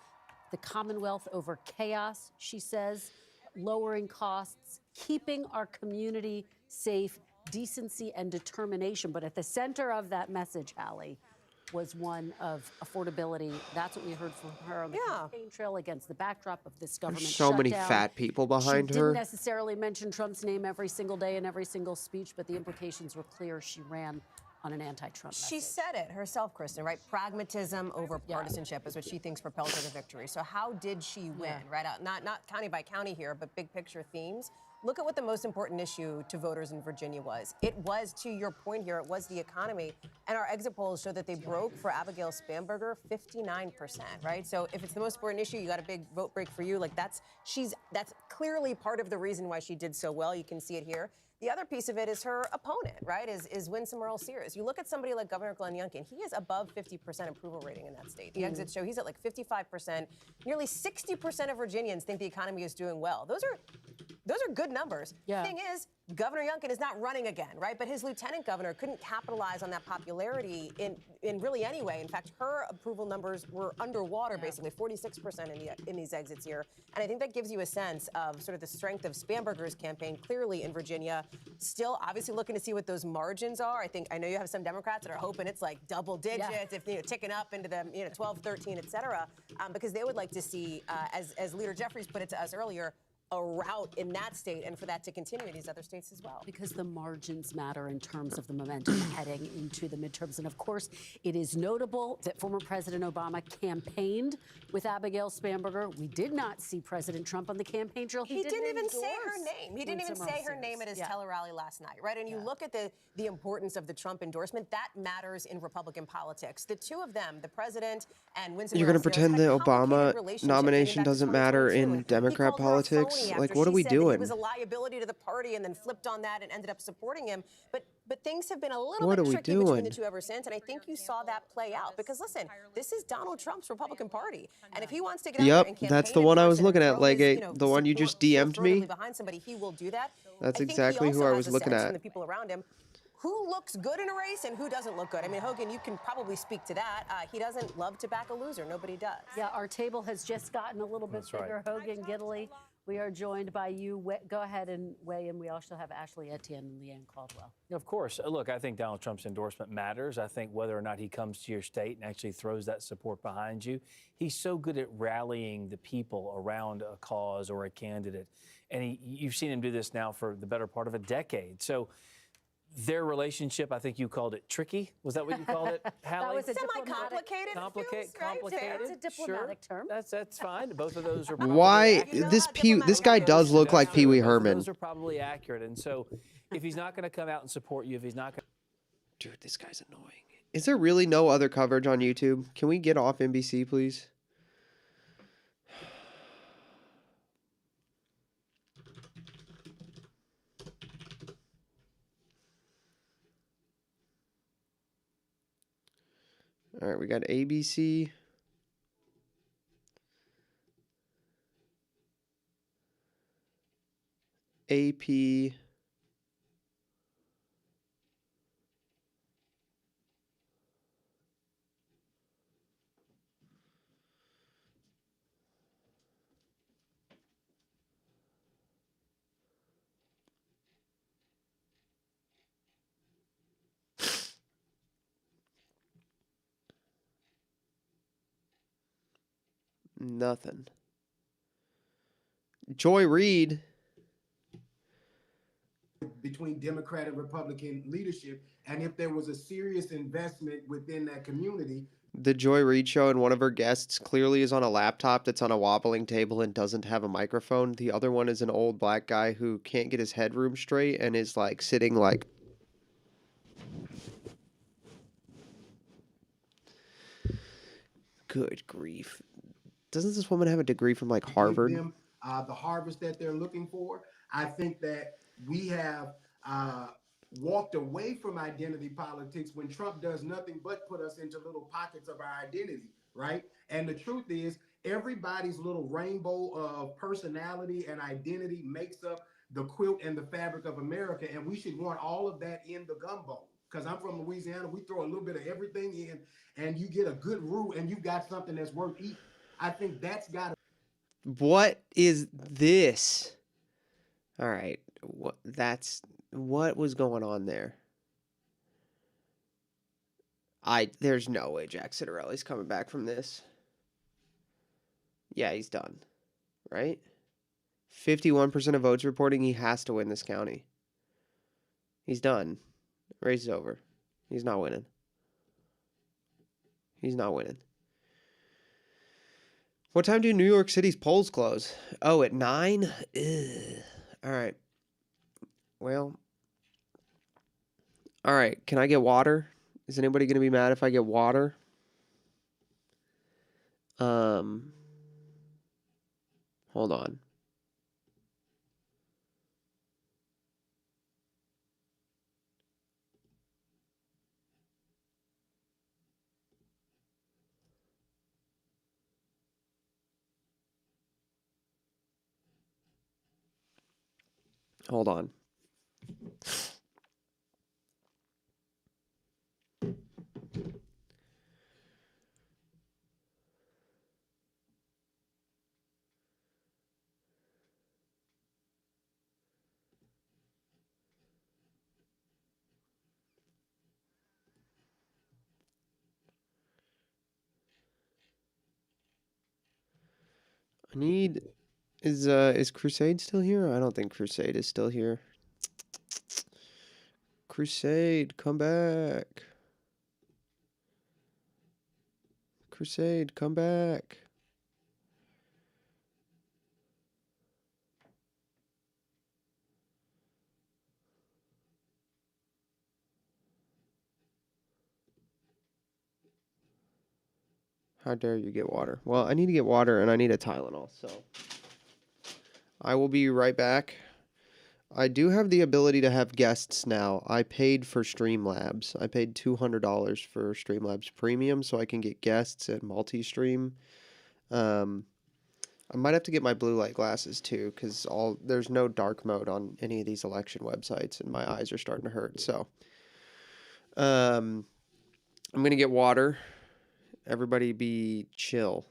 the Commonwealth over chaos, she says, lowering costs, keeping our community safe, decency and determination. But at the center of that message, Hallie, was one of affordability. That's what we heard from her on the campaign trail against the backdrop of this government There's so many shutdown. fat people behind She her. didn't necessarily mention Trump's name every single day in every single speech, but the implications were clear. She ran on an anti-Trump message. She said it herself, Kristen, right? Pragmatism over partisanship is what she thinks propels her to victory. So how did she win, right? Not county by county here, but big picture themes. Look at what the most important issue to voters in Virginia was. It was, to your point here, it was the economy. And our exit polls show that they broke for Abigail Spanberger 59%, right? So if it's the most important issue, you got a big vote break for you. Like that's clearly part of the reason why she did so well. You can see it here. The other piece of it is her opponent, right, is Winsome Earl-Sears. You look at somebody like Governor Glenn Youngkin, he is above 50% approval rating in that state. The exits show he's at like 55%. Nearly 60% of Virginians think the economy is doing well. Those are good numbers. The thing is, Governor Youngkin is not running again, right? But his lieutenant governor couldn't capitalize on that popularity in really any way. In fact, her approval numbers were underwater, basically 46% in these exits here. And I think that gives you a sense of sort of the strength of Spanberger's campaign, clearly in Virginia. Still, obviously, looking to see what those margins are. I know you have some Democrats that are hoping it's like double digits, if ticking up into the 12, 13, et cetera, because they would like to see, as Leader Jeffries put it to us earlier, a rout in that state and for that to continue in these other states as well. Because the margins matter in terms of the momentum heading into the midterms. And of course, it is notable that former President Obama campaigned with Abigail Spanberger. We did not see President Trump on the campaign trail. He didn't even say her name. He didn't even say her name at his tele-rally last night, right? And you look at the importance of the Trump endorsement, that matters in Republican politics. The two of them, the president and Winsome You're going to Earl-Sears, pretend the Obama nomination doesn't matter in Democrat politics? Like, what are we doing? He was a liability to the party and then flipped on that and ended up supporting him. But things have been a little What bit are we tricky between doing? the two ever since. And I think you saw that play out. Because listen, this is Donald Trump's Republican Party. And if he wants to get out there and campaign that's the in one I was person looking and at, throw his, Legate. The one you just DM'd me. behind somebody, he will do that. That's I think exactly he who also I has was a looking sense at. from the people around him who looks good in a race and who doesn't look good. I mean, Hogan, you can probably speak to that. He doesn't love to back a loser. Nobody does. Yeah, our table has just gotten a little bit bigger. Hogan Gidley, we are joined by you. Go ahead and weigh in. We also have Ashley Etienne and Leanne Caldwell. Of course. Look, I think Donald Trump's endorsement matters. I think whether or not he comes to your state and actually throws that support behind you, he's so good at rallying the people around a cause or a candidate. And you've seen him do this now for the better part of a decade. So their relationship, I think you called it tricky. Was that what you called it, Hallie? That was a Semi-complicated. Complicated. It's a diplomatic term. That's fine. Both of those are Why this guy does look like Pee Wee Herman. Those are probably accurate. And so if he's not going to come out and support you, if he's not going to... Dude, this guy's annoying. Is there really no other coverage on YouTube? Can we get off NBC, please? All right, we got ABC. AP. Nothing. Joy Reid. Between Democrat and Republican leadership, and if there was a serious investment within that community. The Joy Reid show, and one of her guests clearly is on a laptop that's on a wobbling table and doesn't have a microphone. The other one is an old black guy who can't get his headroom straight and is like sitting like... Good grief. Doesn't this woman have a degree from like Harvard? Them, the harvest that they're looking for. I think that we have walked away from identity politics when Trump does nothing but put us into little pockets of our identity, right? And the truth is, everybody's little rainbow of personality and identity makes up the quilt and the fabric of America, and we should want all of that in the gumbo. Because I'm from Louisiana, we throw a little bit of everything in, and you get a good roux, and you've got something that's worth eating. I think that's got to... What is this? All right. What was going on there? There's no way Jack Citarelli's coming back from this. Yeah, he's done. Right? 51% of votes reporting he has to win this county. He's done. Race is over. He's not winning. He's not winning. What time do New York City's polls close? Oh, at 9? Ugh. All right. Well. All right. Can I get water? Is anybody going to be mad if I get water? Hold on. Hold on. I need... Is Crusade still here? I don't think Crusade is still here. Crusade, come back. Crusade, come back. How dare you get water? Well, I need to get water and I need a Tylenol, so I will be right back. I do have the ability to have guests now. I paid for Streamlabs. I paid $200 for Streamlabs Premium so I can get guests and multi-stream. I might have to get my blue light glasses too because there's no dark mode on any of these election websites and my eyes are starting to hurt. So I'm going to get water. Everybody be chill.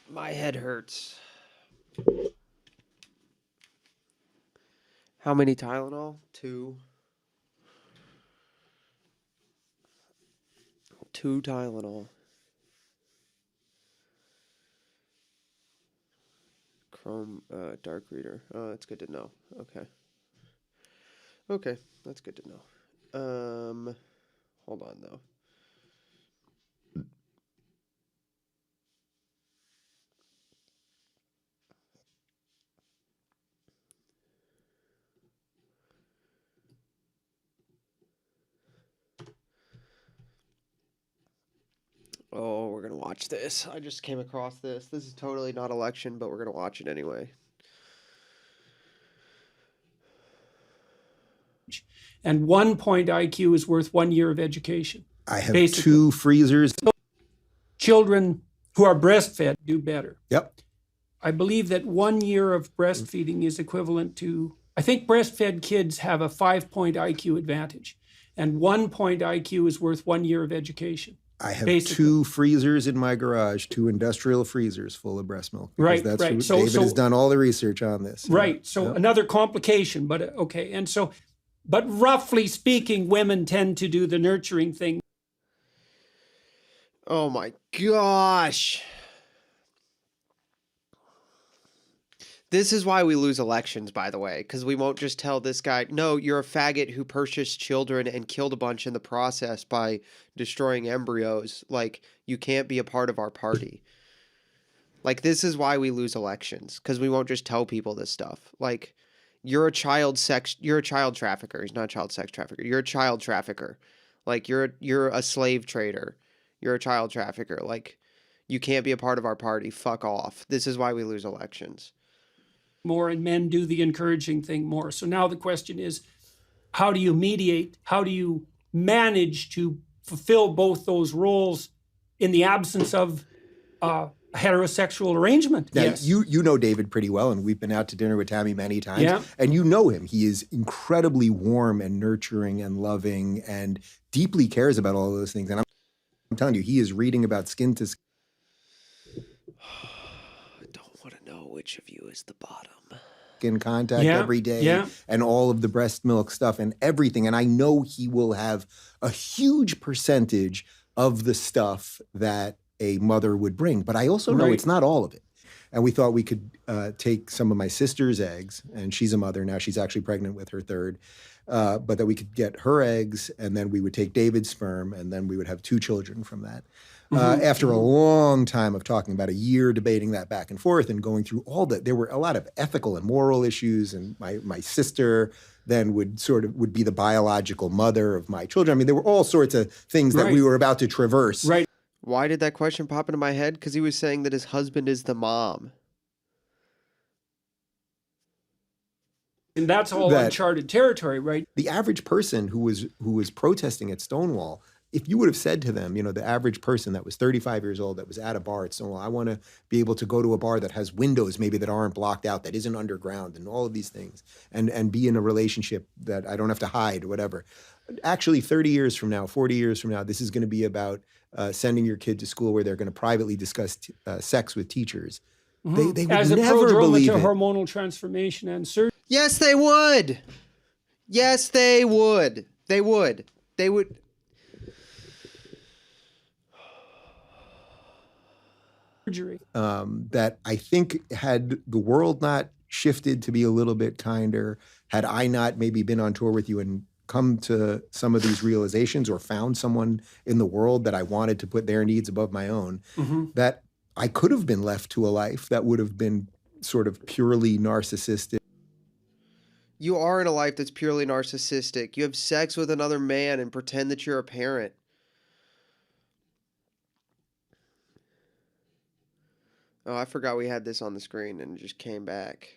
My head hurts. How many Tylenol? 2. 2 Tylenol. Chrome dark reader. Oh, that's good to know. Okay. Okay, that's good to know. Hold on though. Oh, we're gonna watch this. I just came across this. This is totally not election, but we're gonna watch it anyway. And 1 point IQ is worth 1 year of education. I have basically. 2 freezers. Children who are breastfed do better. Yep. I believe that 1 year of breastfeeding is equivalent to, I think breastfed kids have a 5 point IQ advantage. And 1 point IQ is worth 1 year of education. I have basically. 2 freezers in my garage, 2 industrial freezers full of breast milk. Because Right, that's right. Who, So- David so- has done all the research on this. Right. So Yep. another complication, but okay. And so, but roughly speaking, women tend to do the nurturing thing. Oh my gosh. This is why we lose elections, by the way, because we won't just tell this guy, no, you're a faggot who purchased children and killed a bunch in the process by destroying embryos. Like, you can't be a part of our party. Like, this is why we lose elections, because we won't just tell people this stuff. Like, you're a child trafficker. He's not a child sex trafficker. You're a child trafficker. Like, you're a slave trader. You're a child trafficker. Like, you can't be a part of our party. Fuck off. This is why we lose elections. More and men do the encouraging thing more. So now the question is, how do you mediate? How do you manage to fulfill both those roles in the absence of a heterosexual arrangement? Now, you know David pretty well, and we've been out to dinner with Tammy many times. Yeah. And you know him. He is incredibly warm and nurturing and loving and deeply cares about all of those things. And I'm telling you, he is reading about skin to skin. Want to know which of you is the bottom. In contact Yeah, every day yeah. and all of the breast milk stuff and everything. And I know he will have a huge percentage of the stuff that a mother would bring. But I also know Right. it's not all of it. And we thought we could take some of my sister's eggs, and she's a mother now. She's actually pregnant with her third. But that we could get her eggs, and then we would take David's sperm, and then we would have 2 children from that. After a long time of talking, about a year debating that back and forth and going through all that, there were a lot of ethical and moral issues. And my sister then would be the biological mother of my children. I mean, there were all sorts of things that we were about to traverse. Right. Why did that question pop into my head? Because he was saying that his husband is the mom. And that's all That- uncharted territory, right? The average person who was protesting at Stonewall, if you would have said to them, the average person that was 35 years old that was at a bar at Stonewall, I want to be able to go to a bar that has windows maybe that aren't blocked out, that isn't underground, and all of these things, and be in a relationship that I don't have to hide or whatever. Actually, 30 years from now, 40 years from now, this is going to be about sending your kid to school where they're going to privately discuss sex with teachers. They would As a never prodrome believe to it. hormonal transformation and surgery. Yes, they would. Yes, they would. They would. They would. Surgery. That I think had the world not shifted to be a little bit kinder, had I not maybe been on tour with you and come to some of these realizations or found someone in the world that I wanted to put their needs above my own, that I could have been left to a life that would have been sort of purely narcissistic. You are in a life that's purely narcissistic. You have sex with another man and pretend that you're a parent. Oh, I forgot we had this on the screen and it just came back.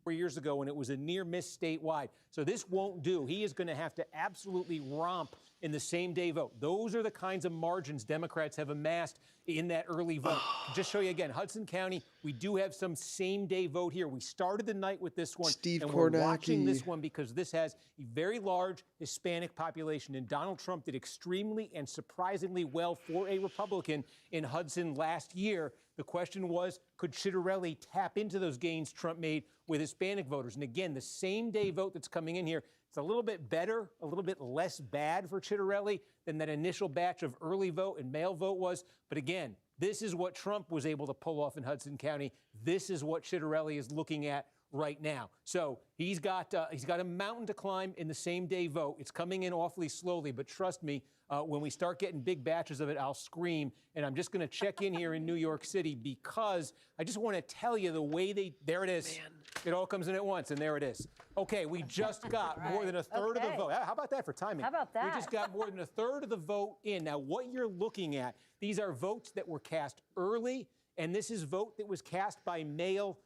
Years ago, and it was a near miss statewide. So this won't do. He is going to have to absolutely romp in the same day vote. Those are the kinds of margins Democrats have amassed in that early vote. Just show you again, Hudson County, we do have some same day vote here. We started the night with this one, and we're watching this one because this has a very large Hispanic population, and Donald Trump did extremely and surprisingly well for a Republican in Hudson last year. The question was, could Citarelli tap into those gains Trump made with Hispanic voters? And again, the same day vote that's coming in here, it's a little bit better, a little bit less bad for Citarelli than that initial batch of early vote and mail vote was. But again, this is what Trump was able to pull off in Hudson County. This is what Citarelli is looking at right now. So he's got a mountain to climb in the same day vote. It's coming in awfully slowly, but trust me, when we start getting big batches of it, I'll scream. And I'm just going to check in here in New York City because I just want to tell you the way there it is. Man. It all comes in at once, and there it is. Okay, we just got more than a third of the vote. How about that for timing? How about that? We just got more than a third of the vote in. Now, what you're looking at, these are votes that were cast early, and this is vote that was cast by mail,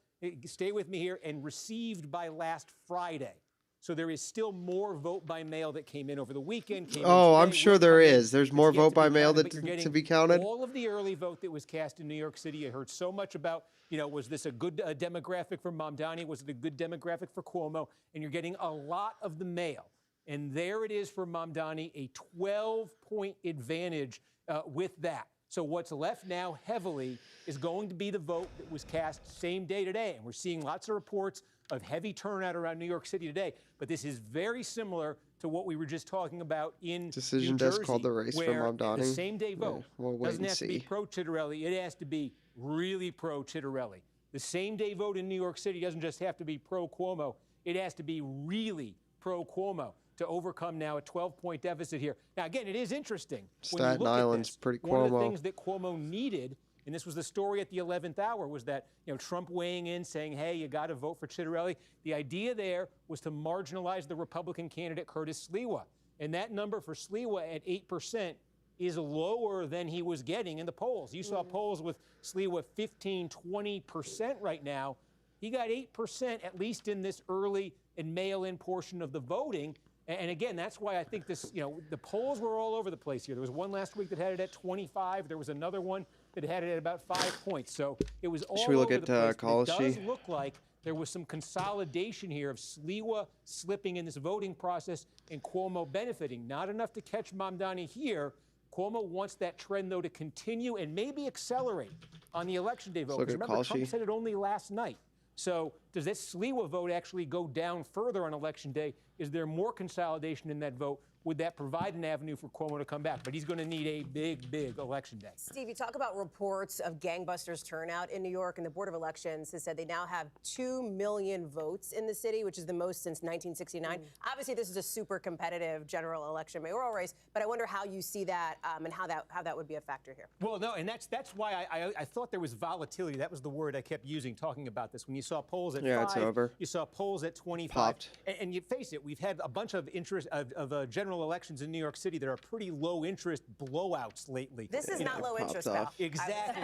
stay with me here, and received by last Friday. So there is still more vote by mail that came in over the weekend. I'm sure there is. There's more vote by mail to be counted. All of the early vote that was cast in New York City, I heard so much about, was this a good demographic for Mamdani? Was it a good demographic for Cuomo? And you're getting a lot of the mail. And there it is for Mamdani, a 12-point advantage with that. So what's left now heavily is going to be the vote that was cast same day today. And we're seeing lots of reports of heavy turnout around New York City today. But this is very similar to what we were just talking about in Decision New desk Jersey, called the race for where Mamdani. the same day vote We'll doesn't have to be pro-Citarelli. It has to be really pro-Citarelli. The same day vote in New York City doesn't just have to be pro-Cuomo. It has to be really pro-Cuomo to overcome now a 12-point deficit here. Now, again, it is interesting. Staten Island's pretty Cuomo. One of the things that Cuomo needed, and this was the story at the 11th hour, was that Trump weighing in, saying, hey, you got to vote for Citarelli. The idea there was to marginalize the Republican candidate, Curtis Sliwa. And that number for Sliwa at 8% is lower than he was getting in the polls. You saw polls with Sliwa 15, 20% right now. He got 8%, at least in this early and mail-in portion of the voting. And again, that's why I think this, the polls were all over the place here. There was one last week that had it at 25. There was another one that had it at about 5 points. So it was all over the place. Should we look at Kalashi? It does look like there was some consolidation here of Sliwa slipping in this voting process and Cuomo benefiting. Not enough to catch Mamdani here. Cuomo wants that trend, though, to continue and maybe accelerate on the election day vote. Look at Remember, Trump Kalashi. said it only last night. So does this Sliwa vote actually go down further on Election Day? Is there more consolidation in that vote? Would that provide an avenue for Cuomo to come back? But he's going to need a big, big election day. Steve, you talk about reports of gangbusters turnout in New York, and the Board of Elections has said they now have 2 million votes in the city, which is the most since 1969. Obviously, this is a super competitive general election mayoral race, but I wonder how you see that and how that would be a factor here. Well, no, and that's why I thought there was volatility. That was the word I kept using talking about this. When you saw polls at 5, it's over. You saw polls at 25. Popped. And you face it, we've had a bunch of interest of general elections in New York City that are pretty low interest blowouts lately. This is not low interest, off. though. Exactly.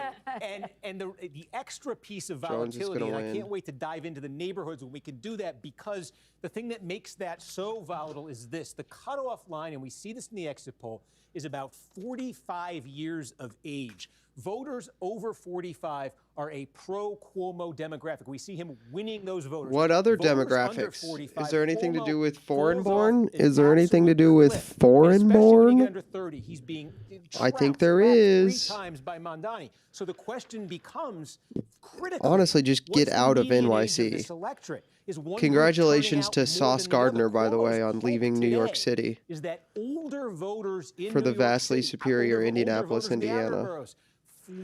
and the extra piece of Jones is volatility, gonna and I win. can't wait to dive into the neighborhoods when we can do that, because the thing that makes that so volatile is this. The cutoff line, and we see this in the exit poll, is about 45 years of age. Voters over 45 are a pro-Cuomo demographic. We see him winning those voters. What other Voters under demographics? 45, Is there anything to Cuomo do with falls foreign-born? off an Is there anything to absolute do with cliff. Especially when you get foreign-born? under 30, he's being I think trapped there 3 is. times by Mamdani. So the question becomes critical. Honestly, just get What's the out of median age NYC. this electorate? Is one group Congratulations turning to out more Sauce than the other? Gardner, by the way, Cuomo's on hope leaving New York today City is that older voters in for New the York vastly City, superior older Indianapolis, voters in the outer Indiana. boroughs,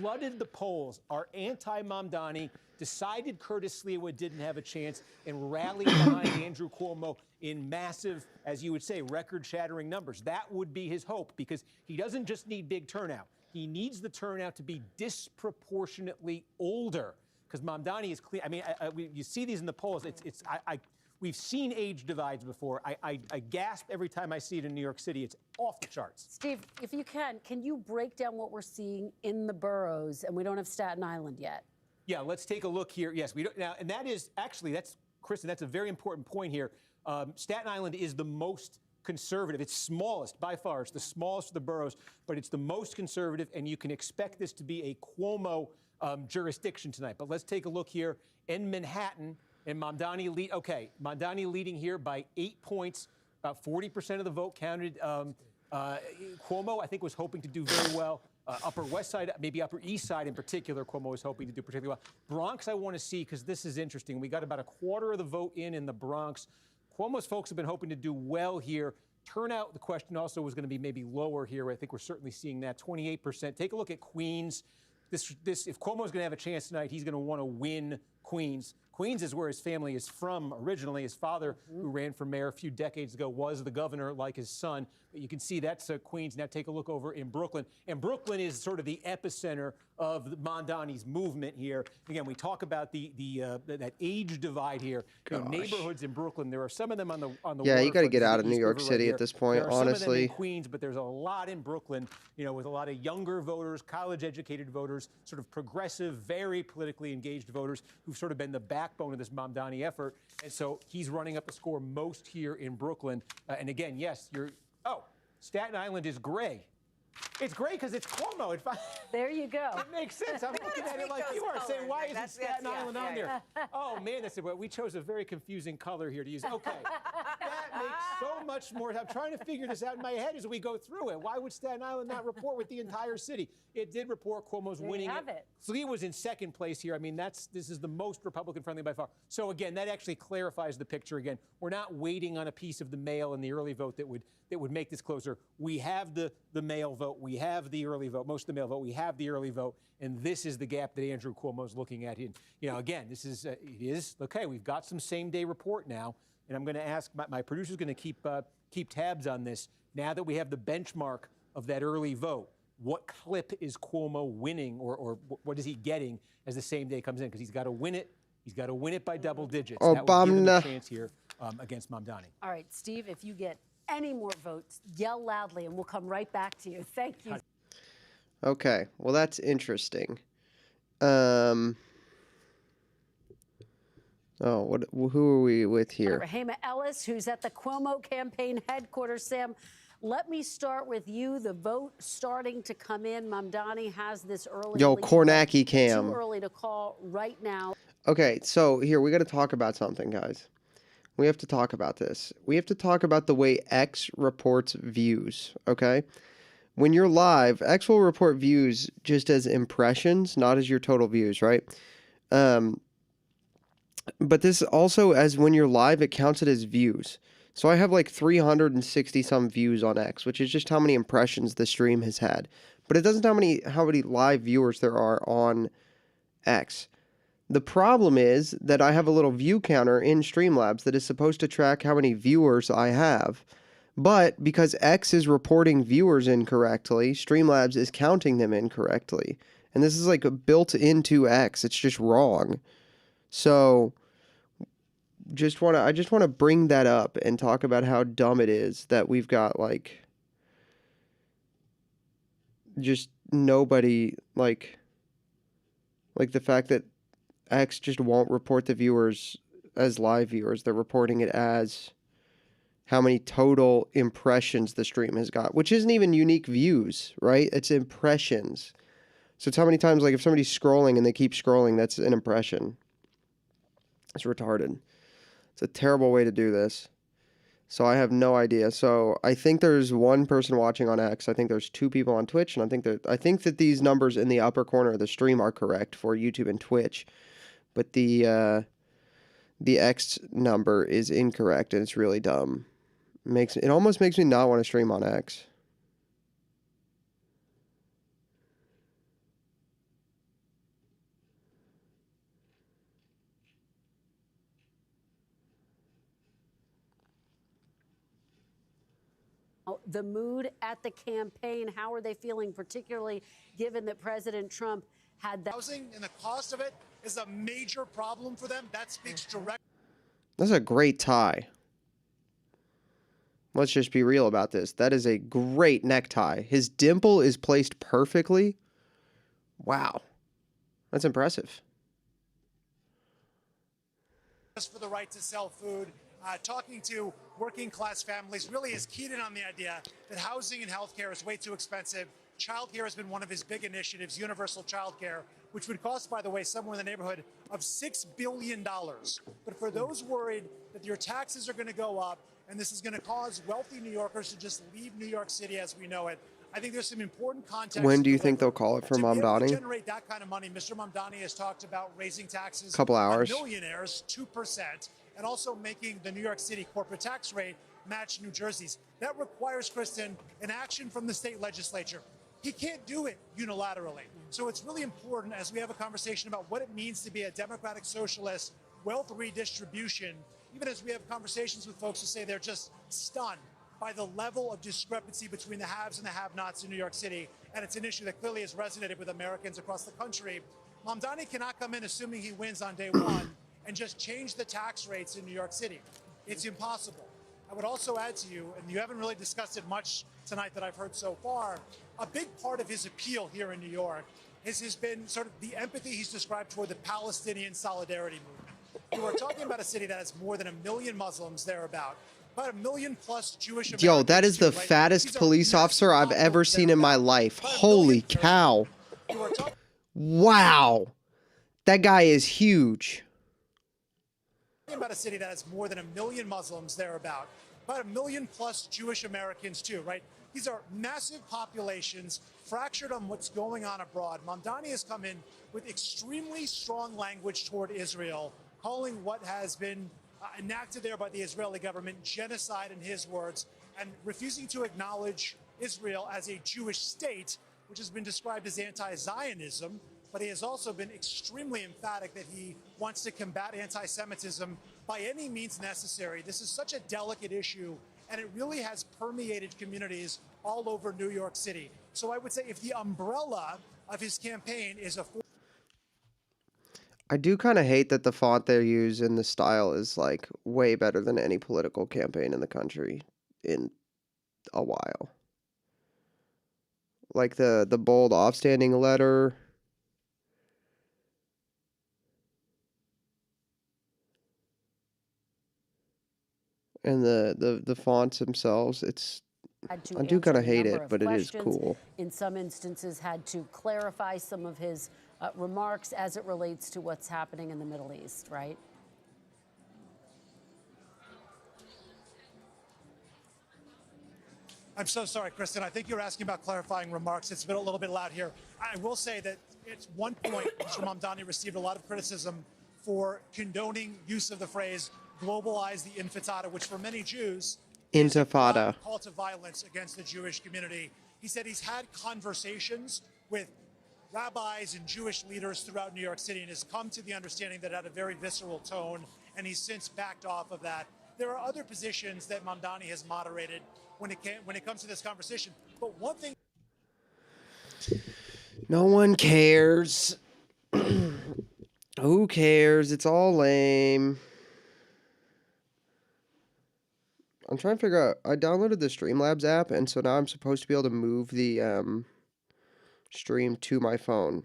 flooded the polls, are anti-Mamdani, decided Curtis Sliwa didn't have a chance, and rallied behind Andrew Cuomo in massive, as you would say, record-shattering numbers. That would be his hope, because he doesn't just need big turnout. He needs the turnout to be disproportionately older, because Mamdani is clear. I mean, you see these in the polls. We've seen age divides before. I gasp every time I see it in New York City. It's off the charts. Steve, if you can you break down what we're seeing in the boroughs? And we don't have Staten Island yet. Yeah, let's take a look here. Yes, we don't now, and that is actually Kristen. That's a very important point here. Staten Island is the most conservative. It's smallest by far. It's the smallest of the boroughs, but it's the most conservative, and you can expect this to be a Cuomo jurisdiction tonight. But let's take a look here in Manhattan, and Mamdani lead. Okay, Mamdani leading here by 8 points. About 40% of the vote counted. Cuomo, I think, was hoping to do very well. Upper West Side, maybe Upper East Side in particular, Cuomo is hoping to do particularly well. Bronx, I want to see, because this is interesting. We got about a quarter of the vote in the Bronx. Cuomo's folks have been hoping to do well here. Turnout, the question also was going to be maybe lower here. I think we're certainly seeing that, 28%. Take a look at Queens. If Cuomo's going to have a chance tonight, he's going to want to win Queens. Queens is where his family is from originally. His father, who ran for mayor a few decades ago, was the governor like his son. But you can see that's Queens. Now take a look over in Brooklyn. And Brooklyn is sort of the epicenter of Mamdani's movement here. Again, we talk about that age divide here. You know, neighborhoods in Brooklyn, there are some of them on the Yeah, you got to get out of New East York River City right at this point, there are honestly. Some of them in Queens, but there's a lot in Brooklyn, you know, with a lot of younger voters, college-educated voters, sort of progressive, very politically engaged voters who've sort of been the backbone of this Mamdani effort. And so he's running up the score most here in Brooklyn. And again, yes, Staten Island is gray. It's gray because it's Cuomo. There you go. It makes sense. I'm looking at it like you are, saying, why isn't Staten Island on there? Oh, man, we chose a very confusing color here to use. Okay, that makes so much more. I'm trying to figure this out in my head as we go through it. Why would Staten Island not report with the entire city? It did report Cuomo's winning it. Slee was in second place here. I mean, this is the most Republican-friendly by far. So, again, that actually clarifies the picture again. We're not waiting on a piece of the mail in the early vote that would make this closer. We have the mail vote. We have the early vote, most of the mail vote. We have the early vote, and this is the gap that Andrew Cuomo is looking at. And, you know, again, this is okay. We've got some same-day report now, and I'm going to ask my producer's going to keep tabs on this. Now that we have the benchmark of that early vote, what clip is Cuomo winning, or what is he getting as the same day comes in? Because he's got to win it. He's got to win it by double digits. That would give him a chance here against Mamdani. All right, Steve, if you get any more votes, yell loudly, and we'll come right back to you. Thank you. Okay, well, that's interesting. Who are we with here? Rahima Ellis, who's at the Cuomo campaign headquarters. Sam, let me start with you. The vote starting to come in. Mamdani has this early. Yo, Kornacki Cam. Too early to call right now. Okay, so here, we got to talk about something, guys. We have to talk about this. We have to talk about the way X reports views, okay? When you're live, X will report views just as impressions, not as your total views, right? But this also, as when you're live, it counts it as views. So I have like 360 some views on X, which is just how many impressions the stream has had. But it doesn't tell how many live viewers there are on X. The problem is that I have a little view counter in Streamlabs that is supposed to track how many viewers I have. But because X is reporting viewers incorrectly, Streamlabs is counting them incorrectly. And this is like built into X. It's just wrong. So I just want to bring that up and talk about how dumb it is that we've got like just nobody like the fact that X just won't report the viewers as live viewers. They're reporting it as how many total impressions the stream has got, which isn't even unique views, right? It's impressions. So it's how many times, like if somebody's scrolling and they keep scrolling, that's an impression. It's retarded. It's a terrible way to do this. So I have no idea. So I think there's one person watching on X. I think there's 2 people on Twitch, and I think that these numbers in the upper corner of the stream are correct for YouTube and Twitch. But the X number is incorrect, and it's really dumb. It almost makes me not want to stream on X. The mood at the campaign, how are they feeling, particularly given that President Trump had that? Housing and the cost of it is a major problem for them. That speaks directly. That's a great tie. Let's just be real about this. That is a great necktie. His dimple is placed perfectly. Wow. That's impressive. Just for the right to sell food. Talking to working class families really has keyed in on the idea that housing and healthcare is way too expensive. Childcare has been one of his big initiatives, universal childcare, which would cost, by the way, somewhere in the neighborhood of $6 billion. But for those worried that your taxes are going to go up and this is going to cause wealthy New Yorkers to just leave New York City as we know it, I think there's some important context. When do you to think they'll deliver. call it for To be able to Mamdani? generate that kind of money, Mr. Mamdani has talked about raising taxes Couple on hours. millionaires 2% and also making the New York City corporate tax rate match New Jersey's. That requires, Kristen, an action from the state legislature. He can't do it unilaterally. So it's really important as we have a conversation about what it means to be a democratic socialist wealth redistribution, even as we have conversations with folks who say they're just stunned by the level of discrepancy between the haves and the have-nots in New York City. And it's an issue that clearly has resonated with Americans across the country. Mamdani cannot come in assuming he wins on day one and just change the tax rates in New York City. It's impossible. I would also add to you, and you haven't really discussed it much tonight that I've heard so far, a big part of his appeal here in New York has been sort of the empathy he's described toward the Palestinian solidarity movement. You are talking about a city that has more than 1 million Muslims thereabout, about 1 million plus Jewish Americans. Yo, that is the too, right? fattest These are police massive officer I've ever envelopes seen in my life. Holy cow. You are talking Wow. That guy is huge. about a city that has more than 1 million Muslims thereabout, about 1 million plus Jewish Americans too, right? These are massive populations fractured on what's going on abroad. Mamdani has come in with extremely strong language toward Israel, calling what has been enacted there by the Israeli government genocide in his words, and refusing to acknowledge Israel as a Jewish state, which has been described as anti-Zionism. But he has also been extremely emphatic that he wants to combat anti-Semitism by any means necessary. This is such a delicate issue, and it really has permeated communities all over New York City. So I would say if the umbrella of his campaign is a... I do kind of hate that the font they use and the style is like way better than any political campaign in the country in a while. Like the bold offstanding letter. And the fonts themselves, I do kind of hate it, but it is cool. In some instances, had to clarify some of his remarks as it relates to what's happening in the Middle East, right? I'm so sorry, Kristen. I think you're asking about clarifying remarks. It's been a little bit loud here. I will say that at one point, Mr. Mamdani received a lot of criticism for condoning use of the phrase globalize the intifada, which for many Jews is a Intifada. call to violence against the Jewish community. He said he's had conversations with rabbis and Jewish leaders throughout New York City and has come to the understanding that it had a very visceral tone, and he's since backed off of that. There are other positions that Mamdani has moderated when it comes to this conversation. But one thing... No one cares. Who cares? It's all lame. I'm trying to figure out. I downloaded the Streamlabs app, and so now I'm supposed to be able to move the stream to my phone.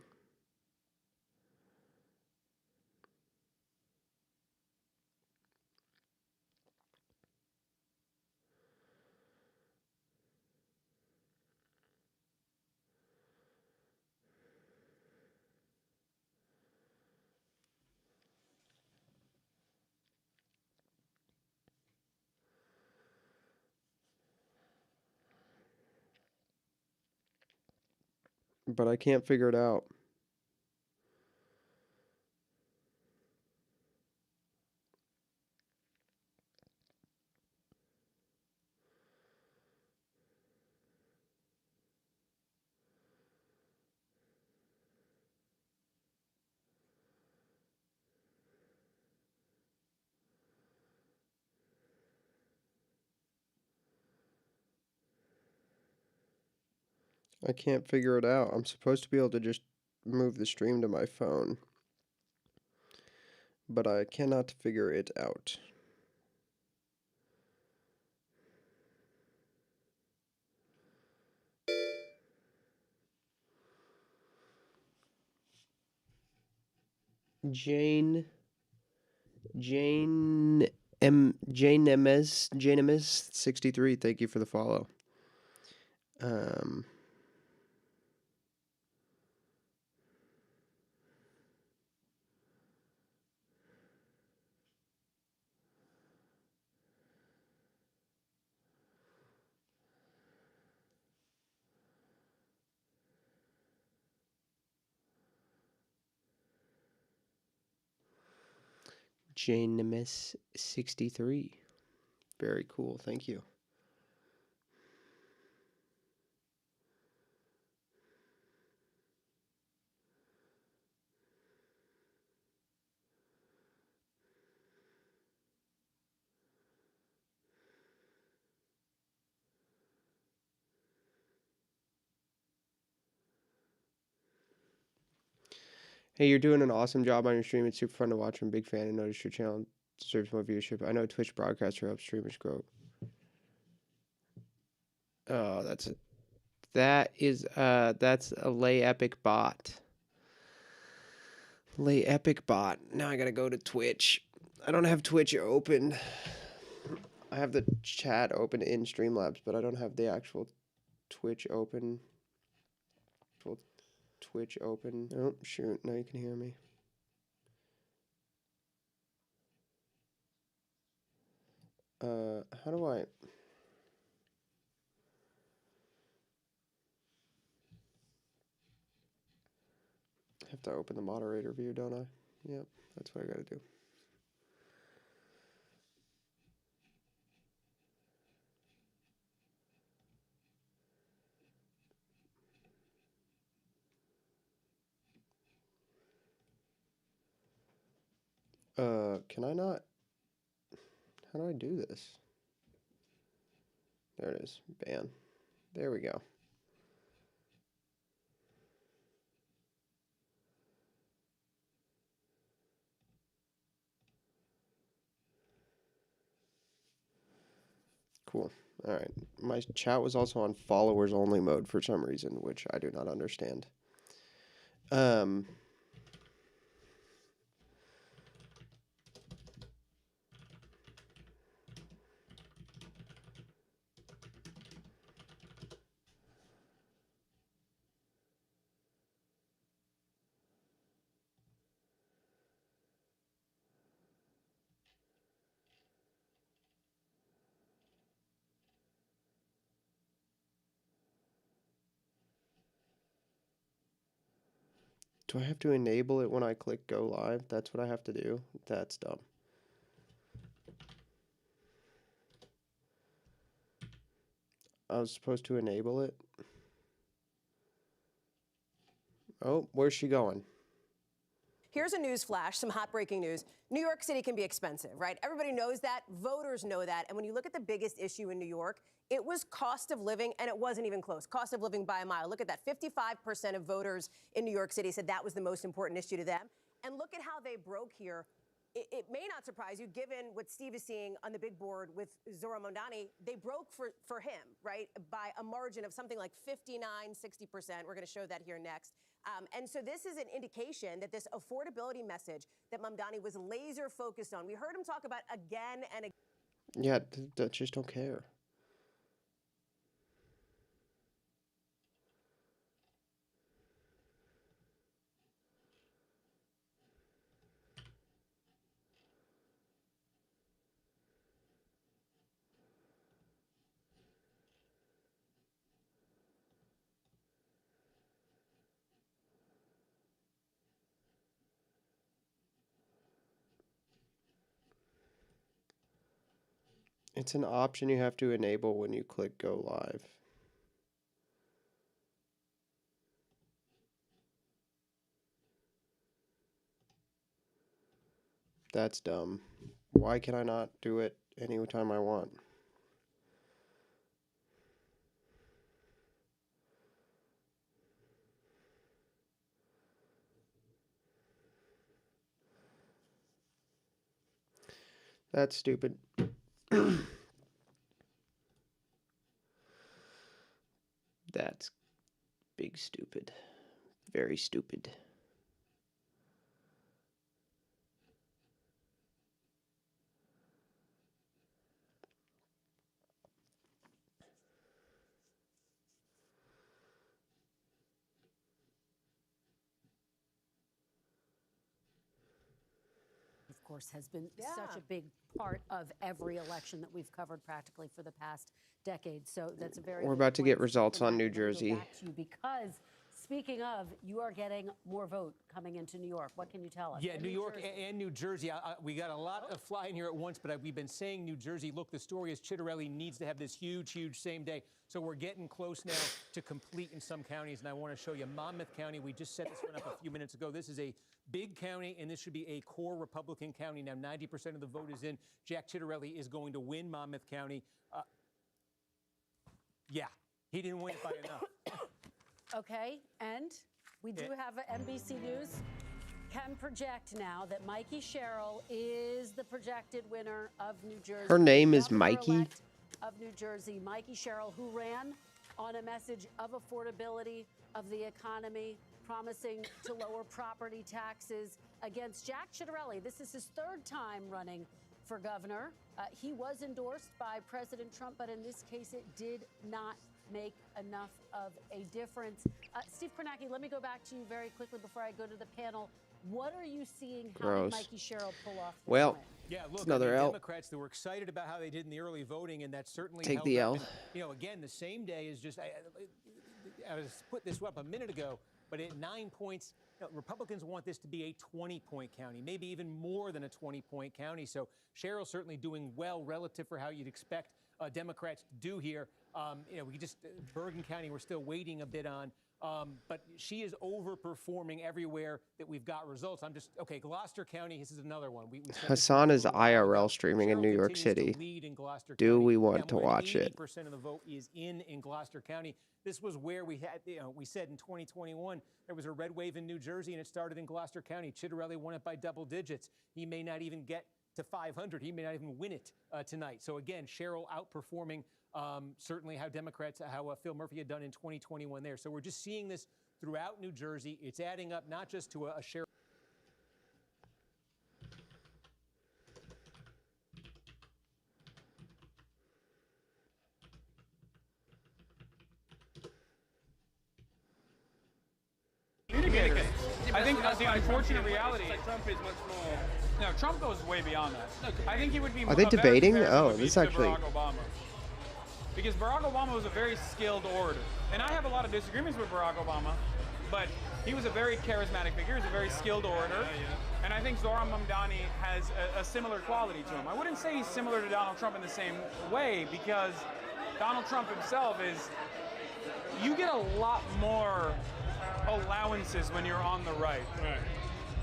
But I can't figure it out. I can't figure it out. I'm supposed to be able to just move the stream to my phone. But I cannot figure it out. Jane Emes 63. Thank you for the follow. Janemus 63. Very cool. Thank you. Hey, you're doing an awesome job on your stream. It's super fun to watch. I'm a big fan and notice your channel deserves more viewership. I know Twitch broadcaster helps streamers grow. Oh, that's a Lay Epic bot. Lay Epic bot. Now I gotta go to Twitch. I don't have Twitch open. I have the chat open in Streamlabs, but I don't have the actual Twitch open. Twitch open. Oh, shoot. Now you can hear me. How do I... have to open the moderator view, don't I? Yep, that's what I gotta do. Can I not? How do I do this? There it is. Ban. There we go. Cool. All right. My chat was also on followers only mode for some reason, which I do not understand. Do I have to enable it when I click go live? That's what I have to do? That's dumb. I was supposed to enable it. Oh, where's she going? Here's a news flash, some hot breaking news. New York City can be expensive, right? Everybody knows that. Voters know that. And when you look at the biggest issue in New York, it was cost of living, and it wasn't even close. Cost of living by a mile. Look at that. 55% of voters in New York City said that was the most important issue to them. And look at how they broke here. It may not surprise you, given what Steve is seeing on the big board with Zohran Mamdani. They broke for him, right, by a margin of something like 59, 60%. We're going to show that here next. And so this is an indication that this affordability message that Mamdani was laser focused on, we heard him talk about again and again. Yeah, I just don't care. It's an option you have to enable when you click go live. That's dumb. Why can I not do it anytime I want? That's stupid. That's big stupid. Very stupid. Of course, has been such a big part of every election that we've covered practically for the past decade. So that's a very. We're about to get results on New Jersey. Because speaking of, you are getting more vote coming into New York. What can you tell us? Yeah, And New York Jersey. and New Jersey. We got a lot of flying here at once, but we've been saying New Jersey. Look, the story is Chitterelli needs to have this huge same day. So we're getting close now to complete in some counties, and I want to show you Monmouth County. We just set this one up a few minutes ago. This is a big county, and this should be a core Republican county. Now, 90% of the vote is in. Jack Chitterelli is going to win Monmouth County. Yeah, he didn't win it by enough. Okay, and we do have NBC News can project now that Mikey Sherrill is the projected winner of New Jersey. Her name is Governor-elect Mikey? Of New Jersey, Mikey Sherrill, who ran on a message of affordability of the economy, promising to lower property taxes against Jack Chitterelli. This is his third time running for governor. He was endorsed by President Trump, but in this case, it did not make enough of a difference. Steve Kornacki, let me go back to you very quickly before I go to the panel. What are you seeing? How Gross. did Mikey Sherrill pull off this Well, win? Yeah, look, it's another L. Democrats that were excited about how they did in the early voting, and that certainly Take held the up. L. And, you know, again, the same day is just, I was put this up a minute ago, but at 9 points, you know, Republicans want this to be a 20-point county, maybe even more than a 20-point county. So Sherrill certainly doing well relative for how you'd expect Democrats to do here. You know, we just, Bergen County, we're still waiting a bit on. But she is overperforming everywhere that we've got results. Okay, Gloucester County, this is another one. We said Hassan is IRL streaming in New York continues to City. lead in Gloucester Do County. we want Yeah, to more than watch it? 80% of the vote is in Gloucester County. This was where we had, you know, we said in 2021 there was a red wave in New Jersey, and it started in Gloucester County. Chitterelli won it by double digits. He may not even get to 500. He may not even win it tonight. So again, Sherrill outperforming certainly how Democrats, how Phil Murphy had done in 2021 there. So we're just seeing this throughout New Jersey. It's adding up not just to a Sherrill. I think the unfortunate reality. Trump is much more. No, Trump goes way beyond that. I think he would be. Are they a better debating? comparison Oh, would be this to actually. Barack Obama. Because Barack Obama was a very skilled orator, and I have a lot of disagreements with Barack Obama, but he was a very charismatic figure. He's a very skilled orator, and I think Zohran Mamdani has a similar quality to him. I wouldn't say he's similar to Donald Trump in the same way, because Donald Trump himself is. You get a lot more allowances when you're on the right.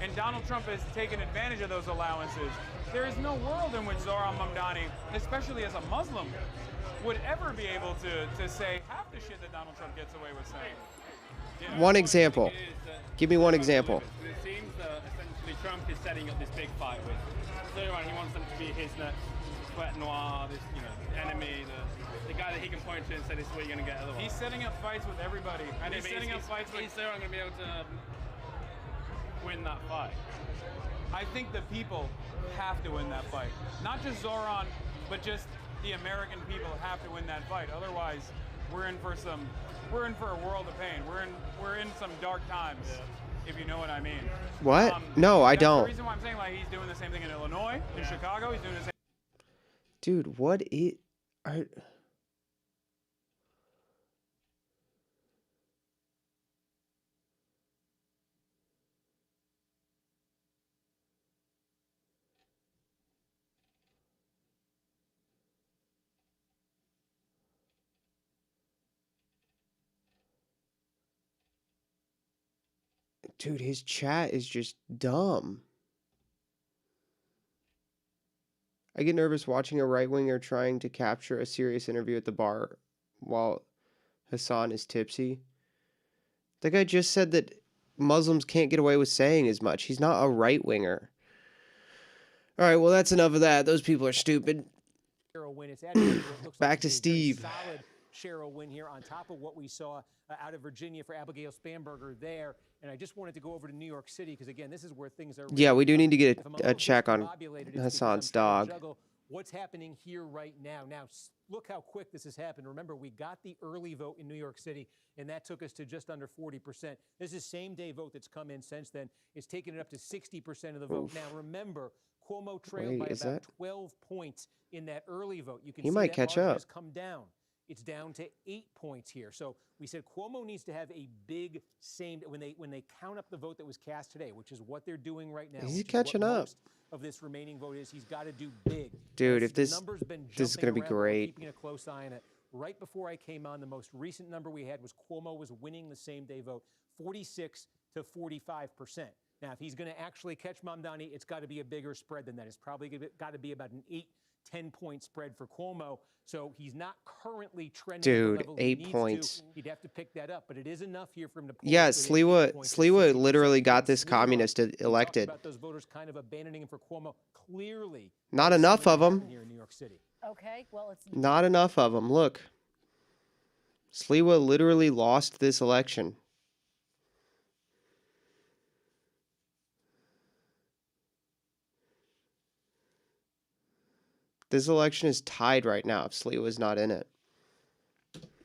And Donald Trump has taken advantage of those allowances. There is no world in which Zohran Mamdani, especially as a Muslim, would ever be able to say half the shit that Donald Trump gets away with saying. One example. Give me one example. It seems that essentially Trump is setting up this big fight with Zohran. He wants them to be his sweat noir, this enemy, the guy that he can point to and say this is where you're going to get otherwise. He's setting up fights with everybody. And he's setting up fights with. Is Zohran going to be able to win that fight? I think the people have to win that fight. Not just Zohran, but just the American people have to win that fight. Otherwise, we're in for a world of pain. We're in some dark times, if you know what I mean. What? No, I that's don't. The reason why I'm saying like he's doing the same thing in Illinois, in Chicago, he's doing the same. Dude, what is. Dude, his chat is just dumb. I get nervous watching a right-winger trying to capture a serious interview at the bar while Hassan is tipsy. The guy just said that Muslims can't get away with saying as much. He's not a right-winger. All right, well, that's enough of that. Those people are stupid. Win. It's added to what looks Back like to a very Steve. Solid Sherrill win here on top of what we saw out of Virginia for Abigail Spanberger there. And I just wanted to go over to New York City because, again, this is where things are. Yeah, we do need to get If I'm a little check on discombobulated, it's because Hassan's I'm trying dog. to juggle what's happening here right now. Now, look how quick this has happened. Remember, we got the early vote in New York City, and that took us to just under 40%. This is same-day vote that's come in since then. It's taken it up to 60% of the vote. Oof. Now, remember, Cuomo trailed Wait, by is about that- 12 points in that early vote. You can He see might that catch margin up. has come down. it's down to 8 points here. So we said Cuomo needs to have a big when they count up the vote that was cast today, which is what they're doing right now. He's which is catching what up. Most of this remaining vote is he's got to do big. Dude, As if the this number's been this is jumping gonna be around, we're great. keeping a close eye on it. Right before I came on, the most recent number we had was Cuomo was winning the same day vote, 46 to 45%. Now, if he's going to actually catch Mamdani, it's got to be a bigger spread than that. It's probably got to be about an 8-10 point spread for Cuomo. So he's not currently trending. Dude, at the level he 8 needs points. To. He'd have to pick that up, but it is enough here for him to pull Yeah, up within 8 points. Sliwa literally got this Sliwa, communist we talked elected. about those voters kind of abandoning him for Cuomo. Clearly, Not enough of them. here in New York City. Okay, well, it's Not enough of them. Look, Sliwa literally lost this election. This election is tied right now if Sliwa's not in it.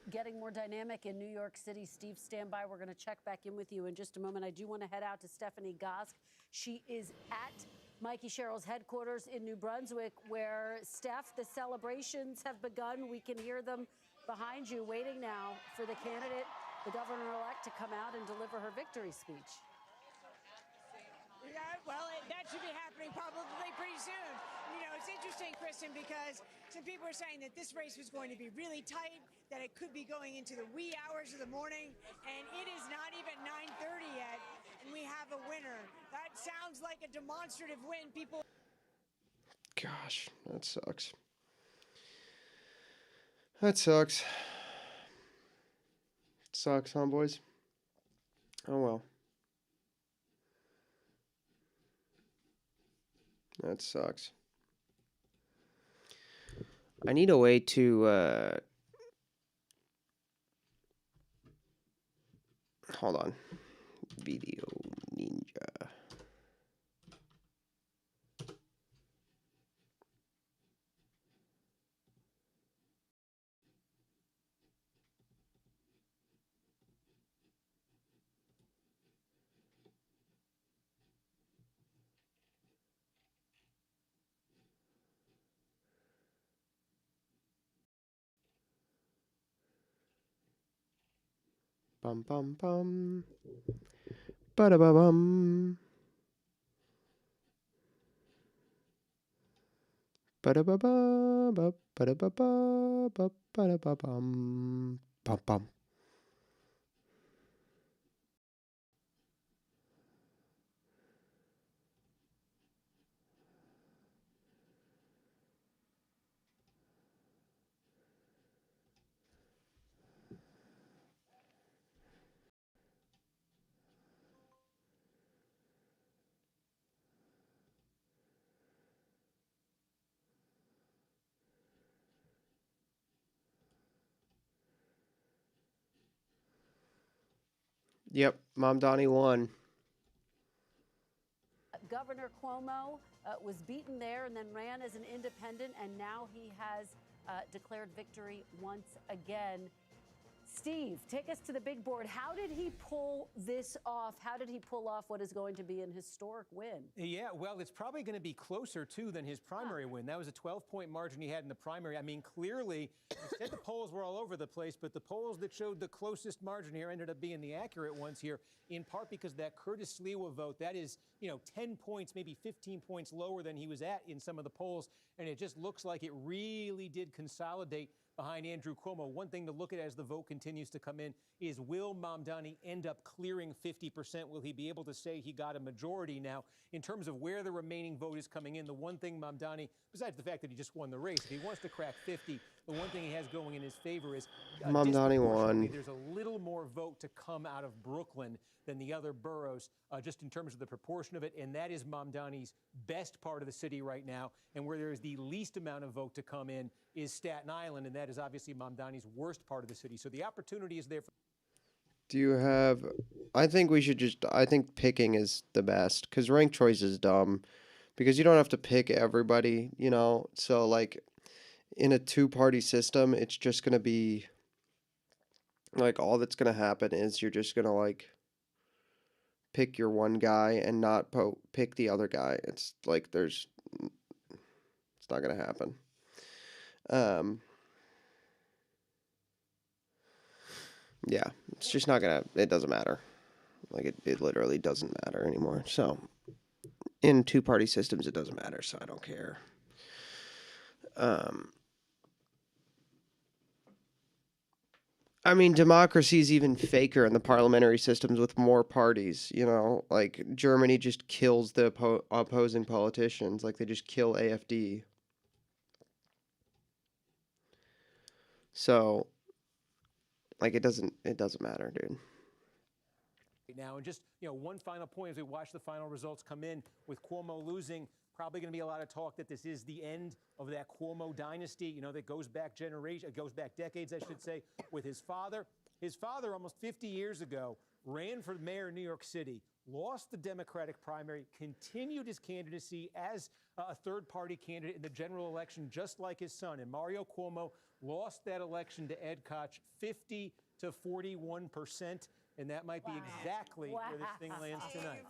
getting more dynamic in New York City. Steve, stand by. We're going to check back in with you in just a moment. I do want to head out to Stephanie Gosk. She is at Mikey Sherrill's headquarters in New Brunswick, where, Steph, the celebrations have begun. We can hear them behind you, waiting now for the candidate, the governor-elect, to come out and deliver her victory speech. Yeah, well, that should be happening probably pretty soon. You know, it's interesting, Kristen, because some people are saying that this race was going to be really tight, that it could be going into the wee hours of the morning, and it is not even 9:30 yet, and we have a winner. That sounds like a demonstrative win. People. Gosh, that sucks. That sucks. Sucks, huh, boys? Oh well. That sucks. I need a way to, hold on. Video Ninja. Bum bum bum. Ba da ba bum. Ba da ba ba ba ba da ba ba ba ba da ba bum bum bum. Yep, Mom Donnie won. Governor Cuomo was beaten there and then ran as an independent, and now he has declared victory once again. Steve, take us to the big board. How did he pull this off? How did he pull off what is going to be an historic win? Yeah, well, it's probably going to be closer, too, than his primary win. That was a 12-point margin he had in the primary. I mean, clearly, instead the polls were all over the place, but the polls that showed the closest margin here ended up being the accurate ones here, in part because that Curtis Sliwa vote, that is, 10 points, maybe 15 points lower than he was at in some of the polls, and it just looks like it really did consolidate behind Andrew Cuomo. One thing to look at as the vote continues to come in is, will Mamdani end up clearing 50%? Will he be able to say he got a majority? Now, in terms of where the remaining vote is coming in, the one thing Mamdani, besides the fact that he just won the race, if he wants to crack 50, the one thing he has going in his favor is Mamdani won. There's a little more vote to come out of Brooklyn than the other boroughs, just in terms of the proportion of it, and that is Mamdani's best part of the city right now. And where there is the least amount of vote to come in is Staten Island, and that is obviously Mamdani's worst part of the city. So the opportunity is there for. Do you have? I think we should just. I think picking is the best because ranked choice is dumb, because you don't have to pick everybody. So like, in a two-party system, it's just gonna be. Like, all that's gonna happen is you're just gonna like. Pick your one guy and not pick the other guy. It's like it's not gonna happen. Yeah, it's just not gonna. It doesn't matter. Like it literally doesn't matter anymore. So in two-party systems, it doesn't matter. So I don't care. I mean, democracy is even faker in the parliamentary systems with more parties. You know, like Germany just kills the opposing politicians. Like they just kill AfD. So, like it doesn't matter, dude. Now, and just one final point as we watch the final results come in with Cuomo losing. Probably going to be a lot of talk that this is the end of that Cuomo dynasty. That goes back decades, I should say, with his father. His father, almost 50 years ago, ran for mayor of New York City, lost the Democratic primary, continued his candidacy as a third-party candidate in the general election, just like his son. And Mario Cuomo lost that election to Ed Koch, 50 to 41%. And that might be exactly where this thing lands tonight.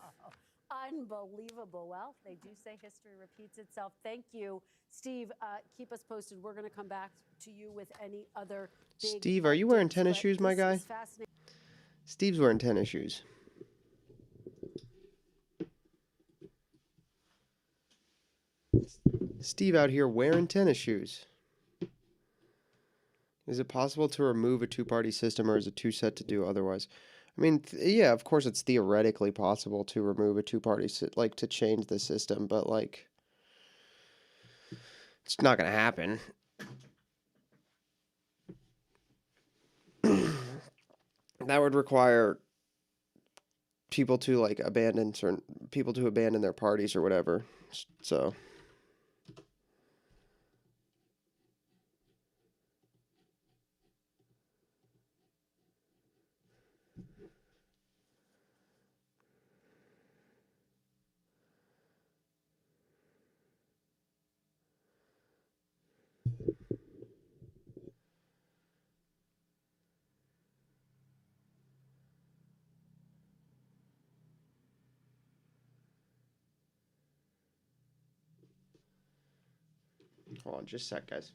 Unbelievable. Well, they do say history repeats itself. Thank you, Steve. Keep us posted. We're going to come back to you with any other big Steve, are you wearing updates, tennis but shoes, my this guy? is fascinating. Steve's wearing tennis shoes. Steve out here wearing tennis shoes. Is it possible to remove a two-party system, or is it too set to do otherwise? I mean, yeah, of course it's theoretically possible to remove a two-party, like to change the system, but like, it's not going to happen. That would require people to like abandon their parties or whatever. So. Hold on, just a sec, guys.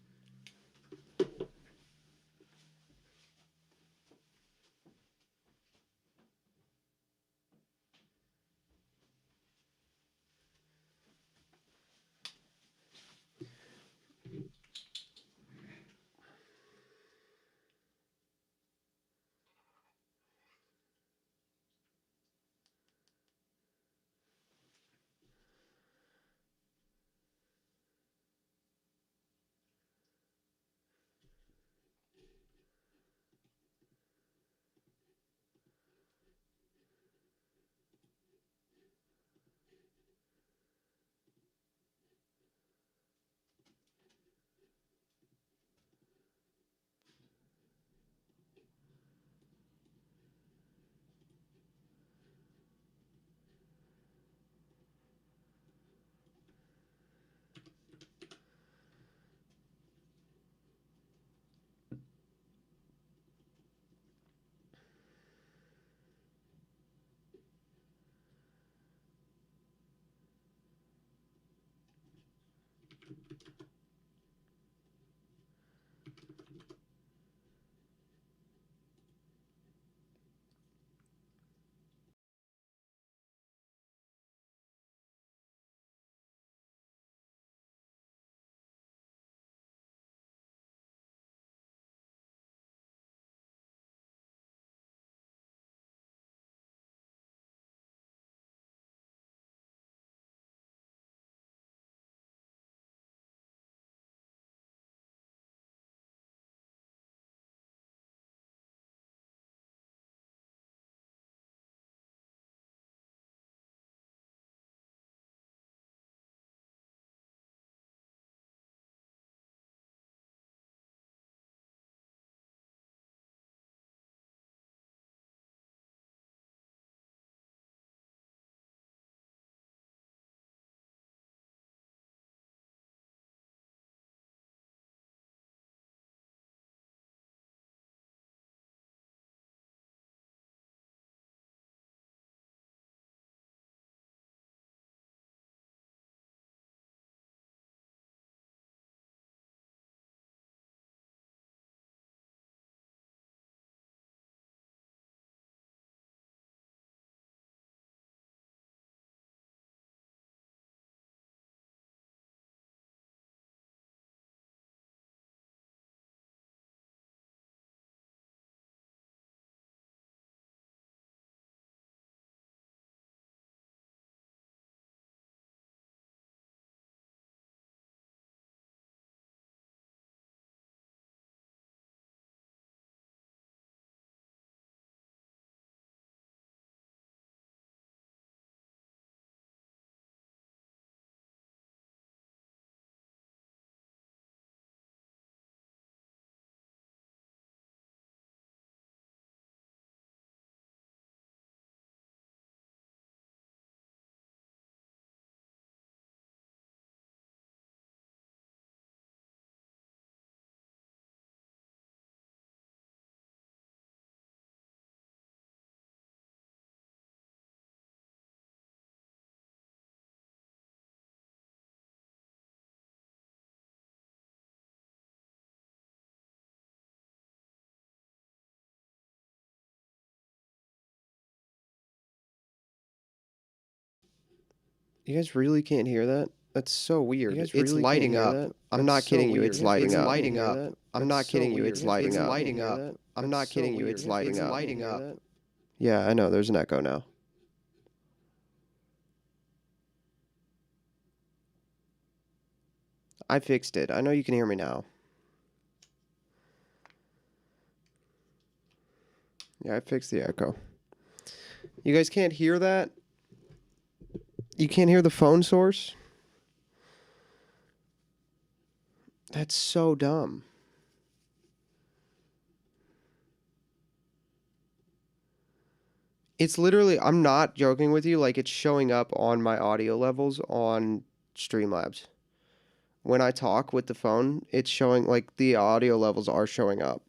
You guys really can't hear that? That's so weird. guys It's really lighting can't hear up. that? I'm That's not so kidding you. weird. It's You guys lighting really up. can't hear that? I'm That's not so kidding you. weird. It's You guys lighting really up. can't hear that? I'm That's not so kidding you. weird. It's You guys lighting really up. can't hear that? Yeah, I know. There's an echo now. I fixed it. I know you can hear me now. Yeah, I fixed the echo. You guys can't hear that? You can't hear the phone source? That's so dumb. It's literally, I'm not joking with you, like it's showing up on my audio levels on Streamlabs. When I talk with the phone, it's showing, like the audio levels are showing up.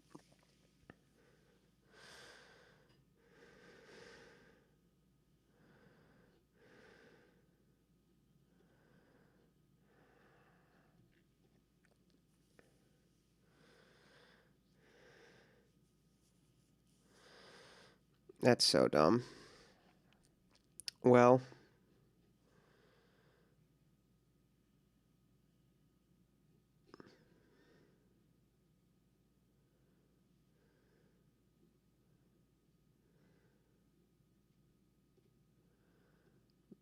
That's so dumb. Well,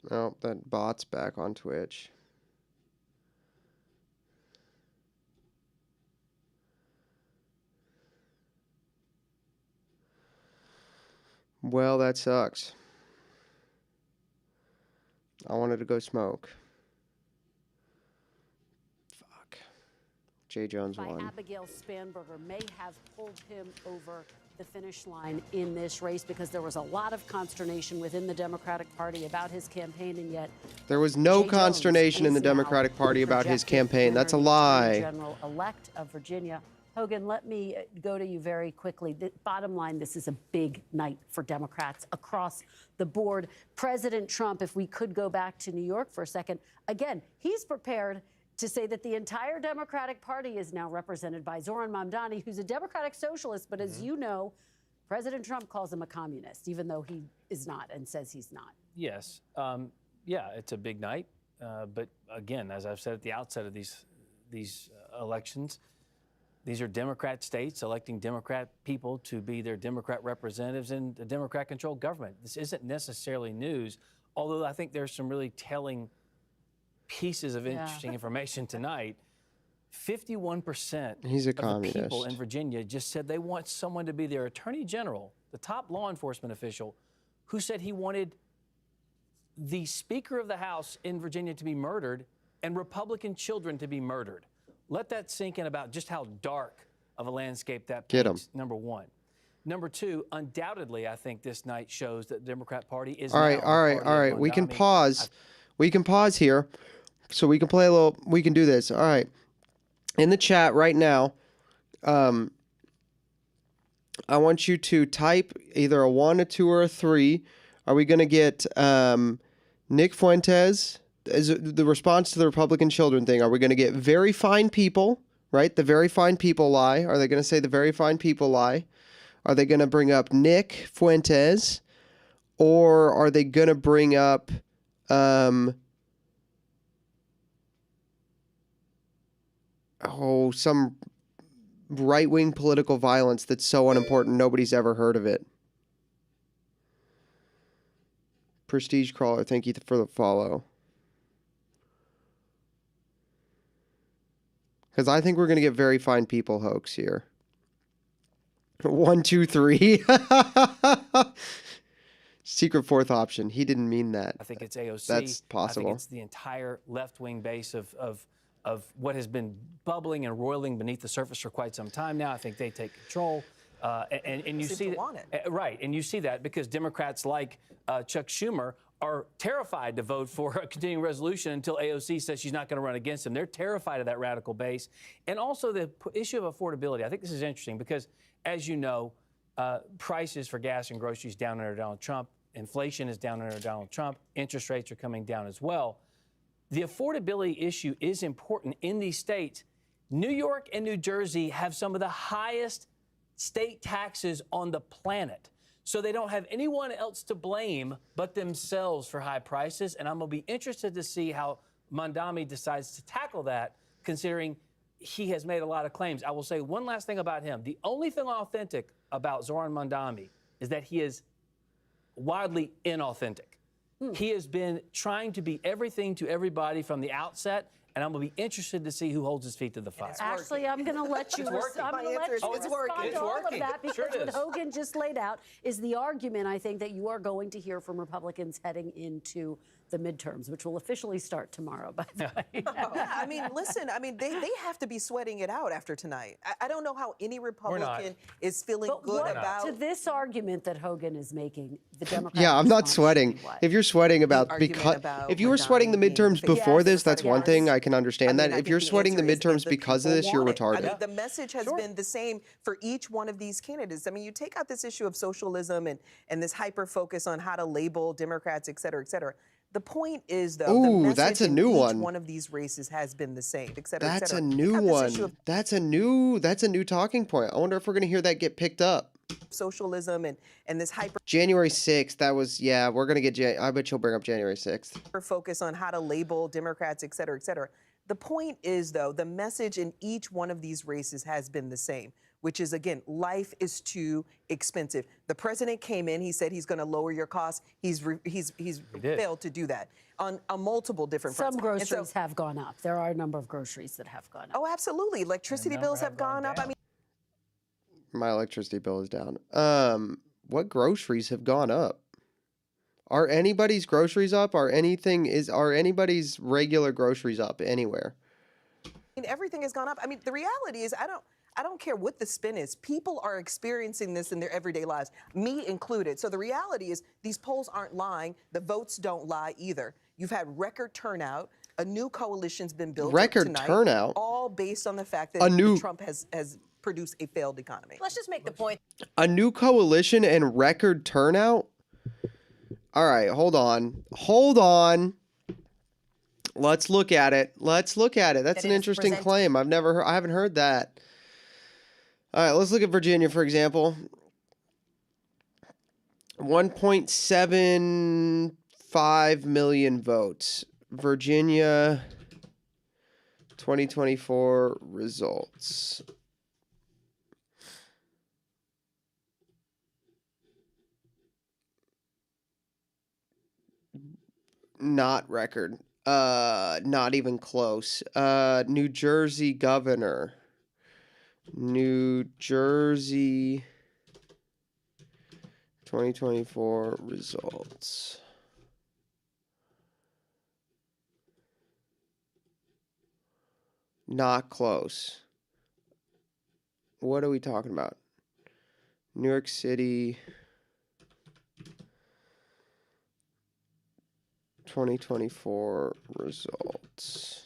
oh, that bot's back on Twitch. Well, that sucks. I wanted to go smoke. Fuck. Jay Jones by won. Abigail Spanberger may have pulled him over the finish line in this race because there was a lot of consternation within the Democratic Party about his campaign, and yet There was no Jay consternation in Jones the is now Democratic Party about his projected campaign. That's a winner, the lie. Attorney General-elect of Virginia. Hogan, let me go to you very quickly. The bottom line, this is a big night for Democrats across the board. President Trump, if we could go back to New York for a second, again, he's prepared to say that the entire Democratic Party is now represented by Zoran Mamdani, who's a Democratic socialist, but as you know, President Trump calls him a communist, even though he is not and says he's not. Yes. Yeah, it's a big night. But again, as I've said at the outset of these elections, these are Democrat states electing Democrat people to be their Democrat representatives in the Democrat-controlled government. This isn't necessarily news, although I think there's some really telling pieces of interesting information tonight. 51% He's a of the communist. people in Virginia just said they want someone to be their attorney general, the top law enforcement official, who said he wanted the Speaker of the House in Virginia to be murdered and Republican children to be murdered. Let that sink in about just how dark of a landscape that Get 'em. paints, number one. Number two, undoubtedly, I think this night shows that the Democrat Party is All right, now all the right, party all of right. We can Mamdani. pause. We can pause here, so we can play a little. We can do this. All right. In the chat right now, I want you to type either a 1, a 2, or a 3. Are we going to get Nick Fuentes? Is the response to the Republican children thing? Are we going to get very fine people? Right, the very fine people lie. Are they going to say the very fine people lie? Are they going to bring up Nick Fuentes, or are they going to bring up some right-wing political violence that's so unimportant nobody's ever heard of it? Prestige Crawler, thank you for the follow. Because I think we're going to get very fine people hoax here. 1, 2, 3. Secret fourth option. He didn't mean that. I think it's AOC. That's possible. I think it's the entire left-wing base of what has been bubbling and roiling beneath the surface for quite some time now. I think they take control. And you see that, right, and you see that because Democrats like Chuck Schumer are terrified to vote for a continuing resolution until AOC says she's not going to run against him. They're terrified of that radical base. And also the issue of affordability. I think this is interesting because, as you know, prices for gas and groceries down under Donald Trump. Inflation is down under Donald Trump. Interest rates are coming down as well. The affordability issue is important in these states. New York and New Jersey have some of the highest state taxes on the planet. So they don't have anyone else to blame but themselves for high prices. And I'm going to be interested to see how Mamdani decides to tackle that, considering he has made a lot of claims. I will say one last thing about him. The only thing authentic about Zoran Mamdani is that he is wildly inauthentic. He has been trying to be everything to everybody from the outset, and I'm going to be interested to see who holds his feet to the fire. Actually, I'm going to let you. I'm going to let you respond to all of that, because what Hogan just laid out is the argument I think that you are going to hear from Republicans heading into the midterms, which will officially start tomorrow, by the way. Yeah, I mean, listen, I mean, they have to be sweating it out after tonight. I don't know how any Republican is feeling good about. To this argument that Hogan is making, the Democrats. Yeah, I'm not sweating. If you're sweating about if you were sweating the midterms before this, that's one thing. I can understand that. If you're sweating the midterms because of this, you're retarded. I mean, the message has been the same for each one of these candidates. I mean, you take out this issue of socialism and this hyper focus on how to label Democrats, et cetera, et cetera. The point is, though, the message that's a in new each one of these races has been the same, et cetera, et That's cetera. a new one. That's a new talking point. I wonder if we're going to hear that get picked up. Socialism and this hyper January 6th, that was, yeah, we're going to get, I bet you'll bring up January 6th. focus on how to label Democrats, et cetera, et cetera. The point is, though, the message in each one of these races has been the same, which is, again, life is too expensive. The president came in, he said he's going to lower your costs. He's failed to do that on multiple different fronts. Some groceries have gone up. There are a number of groceries that have gone up. Oh, absolutely. Electricity bills have gone up. I mean, My electricity bill is down. What groceries have gone up? Are anybody's groceries up? Are anybody's regular groceries up anywhere? everything has gone up. I mean, the reality is I don't care what the spin is. People are experiencing this in their everyday lives, me included. So the reality is these polls aren't lying. The votes don't lie either. You've had record turnout. A new coalition's been built Record tonight, turnout? all based on the fact that Trump has produced a failed economy. Let's just make the point. A new coalition and record turnout? All right, hold on. Let's look at it. That's an interesting claim. I haven't heard that. All right, let's look at Virginia, for example. 1.75 million votes. Virginia 2024 results. Not record. Not even close. New Jersey governor. New Jersey 2024 results. Not close. What are we talking about? New York City 2024 results.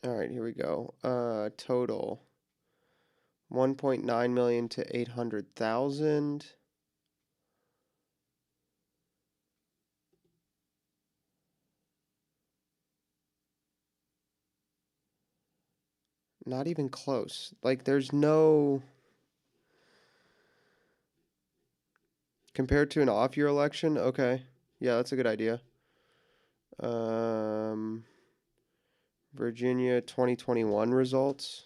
All right, here we go. Total 1.9 million to 800,000. Not even close. Like, there's no... Compared to an off-year election? Okay. Yeah, that's a good idea. Virginia 2021 results.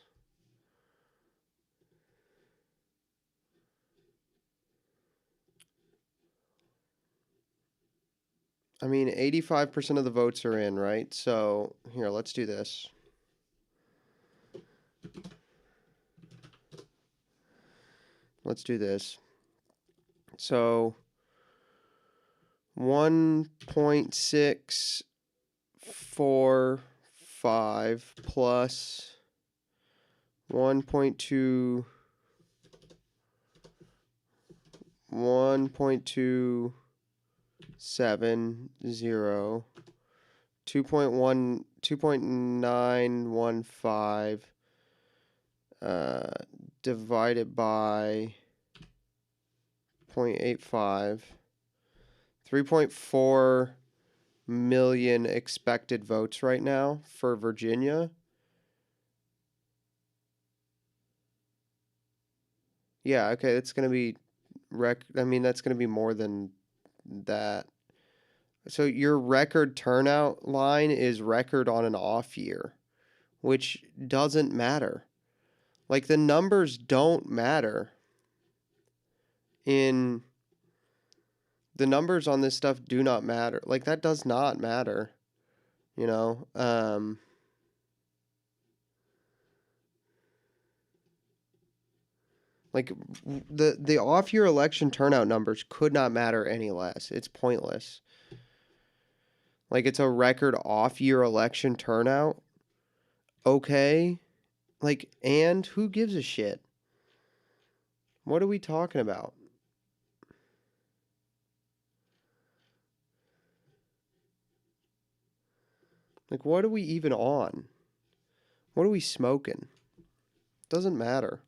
I mean, 85% of the votes are in, right? So, here, let's do this. Let's do this. So, 1.645 plus 1.2 1.270, 2.915 divided by 0.85, 3.4 million expected votes right now for Virginia. Yeah, okay, that's going to be that's going to be more than that. So your record turnout line is record on an off year, which doesn't matter. Like, the numbers don't matter. The numbers on this stuff do not matter. Like, that does not matter. You know? Like, the off-year election turnout numbers could not matter any less. It's pointless. Like, it's a record off-year election turnout. Okay. Like, and who gives a shit? What are we talking about? Like, what are we even on? What are we smoking? Doesn't matter.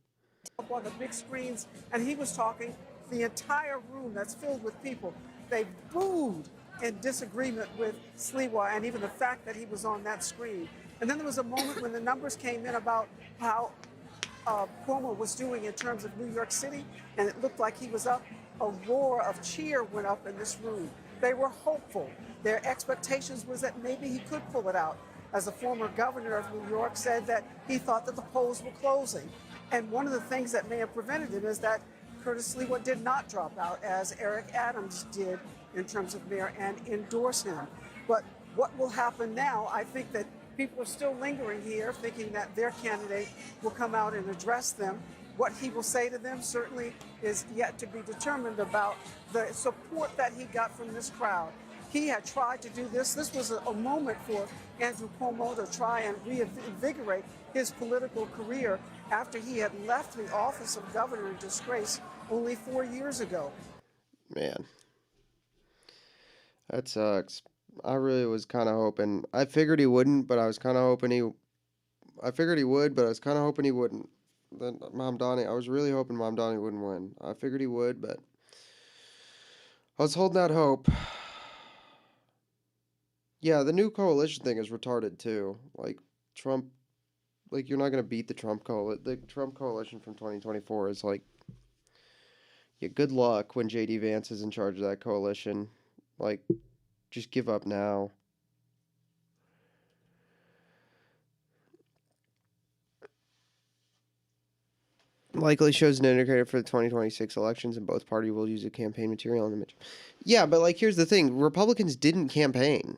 Up on the big screens, and he was talking, the entire room that's filled with people, they booed in disagreement with Sliwa and even the fact that he was on that screen. And then there was a moment when the numbers came in about how Cuomo was doing in terms of New York City, and it looked like he was up. A roar of cheer went up in this room. They were hopeful. Their expectations was that maybe he could pull it out. As a former governor of New York said that he thought that the polls were closing. And one of the things that may have prevented him is that Curtis Sliwa did not drop out, as Eric Adams did in terms of mayor, and endorse him. But what will happen now, I think that people are still lingering here, thinking that their candidate will come out and address them. What he will say to them certainly is yet to be determined about the support that he got from this crowd. He had tried to do this. This was a moment for Andrew Cuomo to try and reinvigorate his political career after he had left the office of governor in disgrace only 4 years ago. Man, that sucks. I really was kind of hoping. I figured he wouldn't, but I was kind of hoping he. I figured he would, but I was kind of hoping he wouldn't. Then Mamdani, I was really hoping Mamdani wouldn't win. I figured he would, but I was holding out hope. Yeah, the new coalition thing is retarded too. Like, Trump, like, you're not going to beat the Trump coalition. The Trump coalition from 2024 is like, yeah, good luck when J.D. Vance is in charge of that coalition. Like, just give up now. Likely shows an indicator for the 2026 elections, and both parties will use a campaign material in the midterm. Yeah, but, like, here's the thing. Republicans didn't campaign.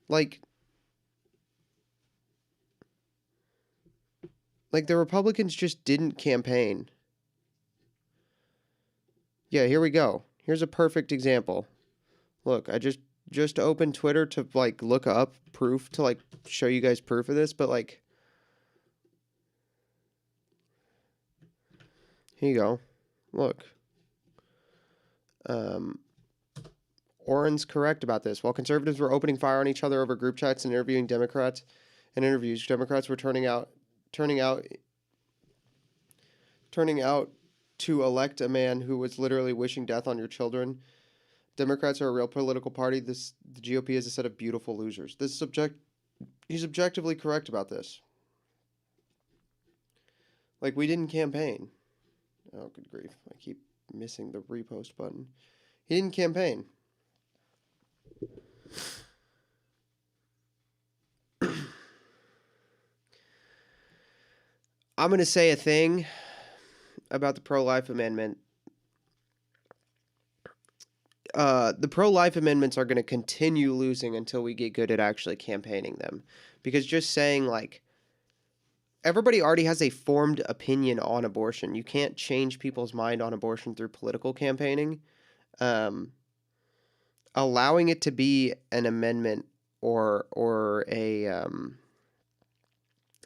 Like, the Republicans just didn't campaign. Yeah, here we go. Here's a perfect example. Look, I just opened Twitter to, like, look up proof, to, like, show you guys proof of this, but, like, here you go. Look. Oren's correct about this. While conservatives were opening fire on each other over group chats and interviewing Democrats in interviews, Democrats were turning out to elect a man who was literally wishing death on your children. Democrats are a real political party. The GOP is a set of beautiful losers. He's objectively correct about this. Like, we didn't campaign. Oh, good grief. I keep missing the repost button. He didn't campaign. I'm going to say a thing about the pro-life amendment. The pro-life amendments are going to continue losing until we get good at actually campaigning them. Because just saying, like, everybody already has a formed opinion on abortion. You can't change people's mind on abortion through political campaigning. Allowing it to be an amendment or a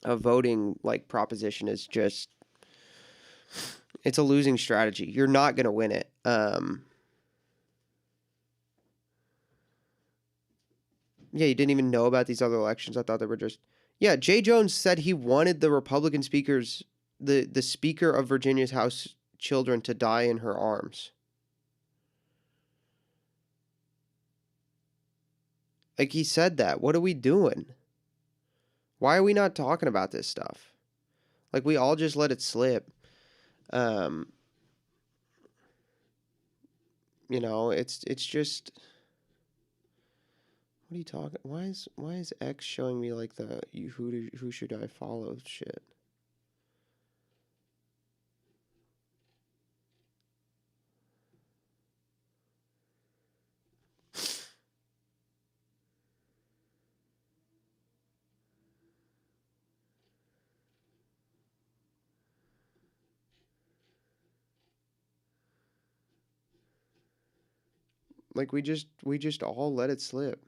voting, like, proposition is just It's a losing strategy. You're not going to win it. Yeah, you didn't even know about these other elections. I thought they were just... Yeah, Jay Jones said he wanted the Republican speakers, the Speaker of Virginia's House children to die in her arms. Like, he said that. What are we doing? Why are we not talking about this stuff? Like, we all just let it slip. You know, it's just... What are you talking? Why is X showing me like the who should I follow shit? Like we just all let it slip.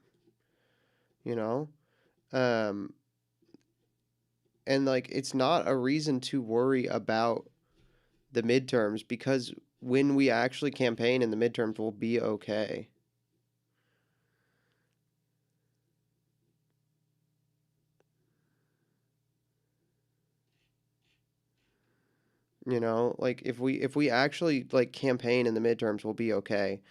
You know? And like it's not a reason to worry about the midterms because when we actually campaign in the midterms we'll be okay. You know, like if we actually like campaign in the midterms we'll be okay.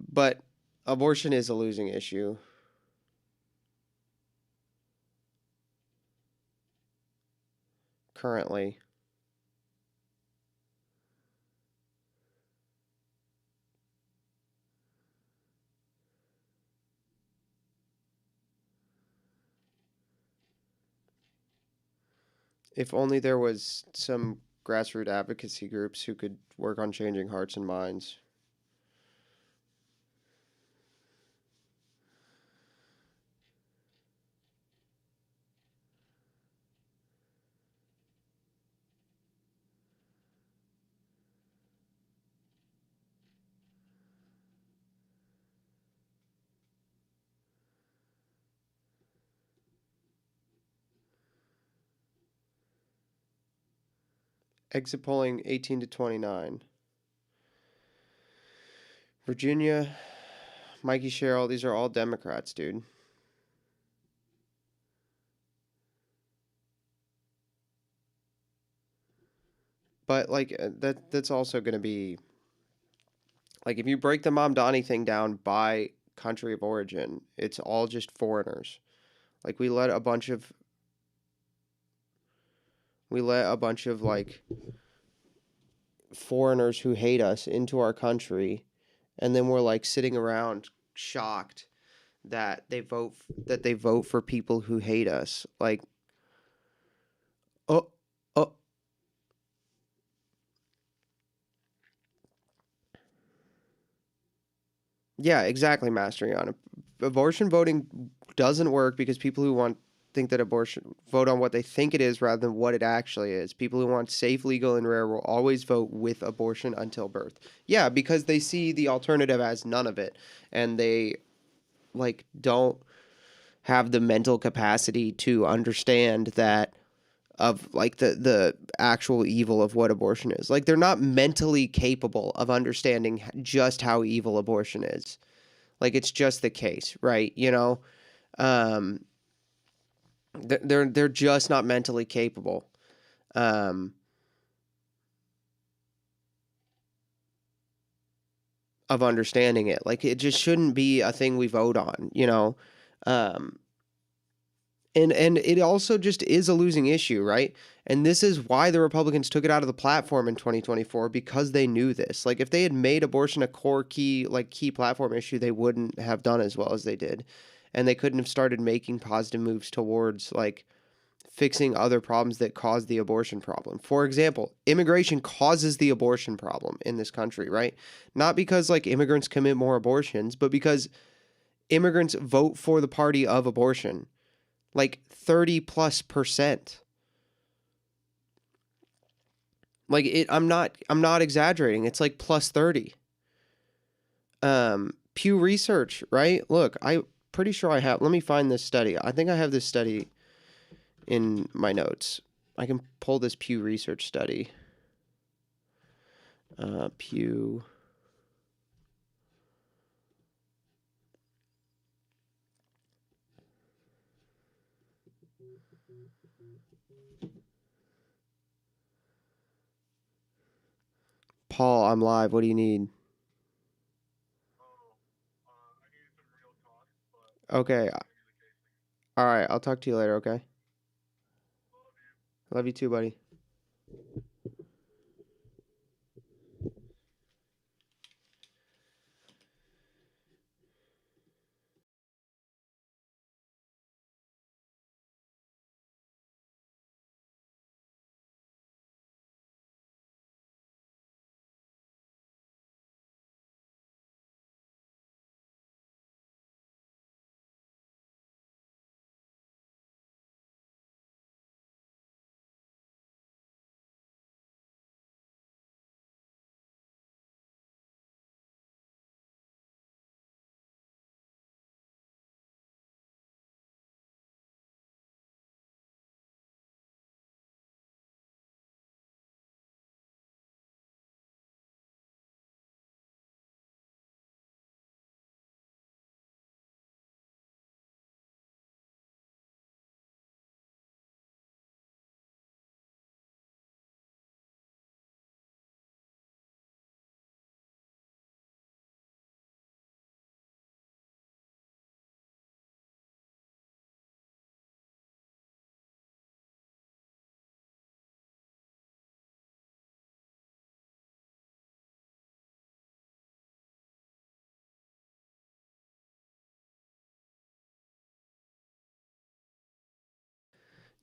But abortion is a losing issue. Currently. If only there was some grassroots advocacy groups who could work on changing hearts and minds. Exit polling 18 to 29. Virginia, Mikey Sherrill, these are all Democrats, dude. But like that's also going to be like if you break the Mamdani thing down by country of origin, it's all just foreigners. Like we let a bunch of like foreigners who hate us into our country, and then we're like sitting around shocked that they vote for people who hate us. Like, oh. Yeah, exactly, Mastriana. Abortion voting doesn't work because people who think that abortion vote on what they think it is rather than what it actually is. People who want safe, legal, and rare will always vote with abortion until birth. Yeah, because they see the alternative as none of it, and they like don't have the mental capacity to understand that of like the actual evil of what abortion is. Like they're not mentally capable of understanding just how evil abortion is. Like it's just the case, right? You know, they're just not mentally capable. Of understanding it. Like it just shouldn't be a thing we vote on, you know. And it also just is a losing issue, right? And this is why the Republicans took it out of the platform in 2024, because they knew this. Like if they had made abortion a core key platform issue, they wouldn't have done as well as they did. And they couldn't have started making positive moves towards like fixing other problems that cause the abortion problem. For example, immigration causes the abortion problem in this country, right? Not because like immigrants commit more abortions, but because immigrants vote for the party of abortion. Like 30+%. Like I'm not exaggerating. It's like plus 30. Pew Research, right? Look, I'm pretty sure I have. Let me find this study. I think I have this study in my notes. I can pull this Pew Research study. Pew. Paul, I'm live. What do you need? Okay. All right. I'll talk to you later, okay? Love you too, buddy.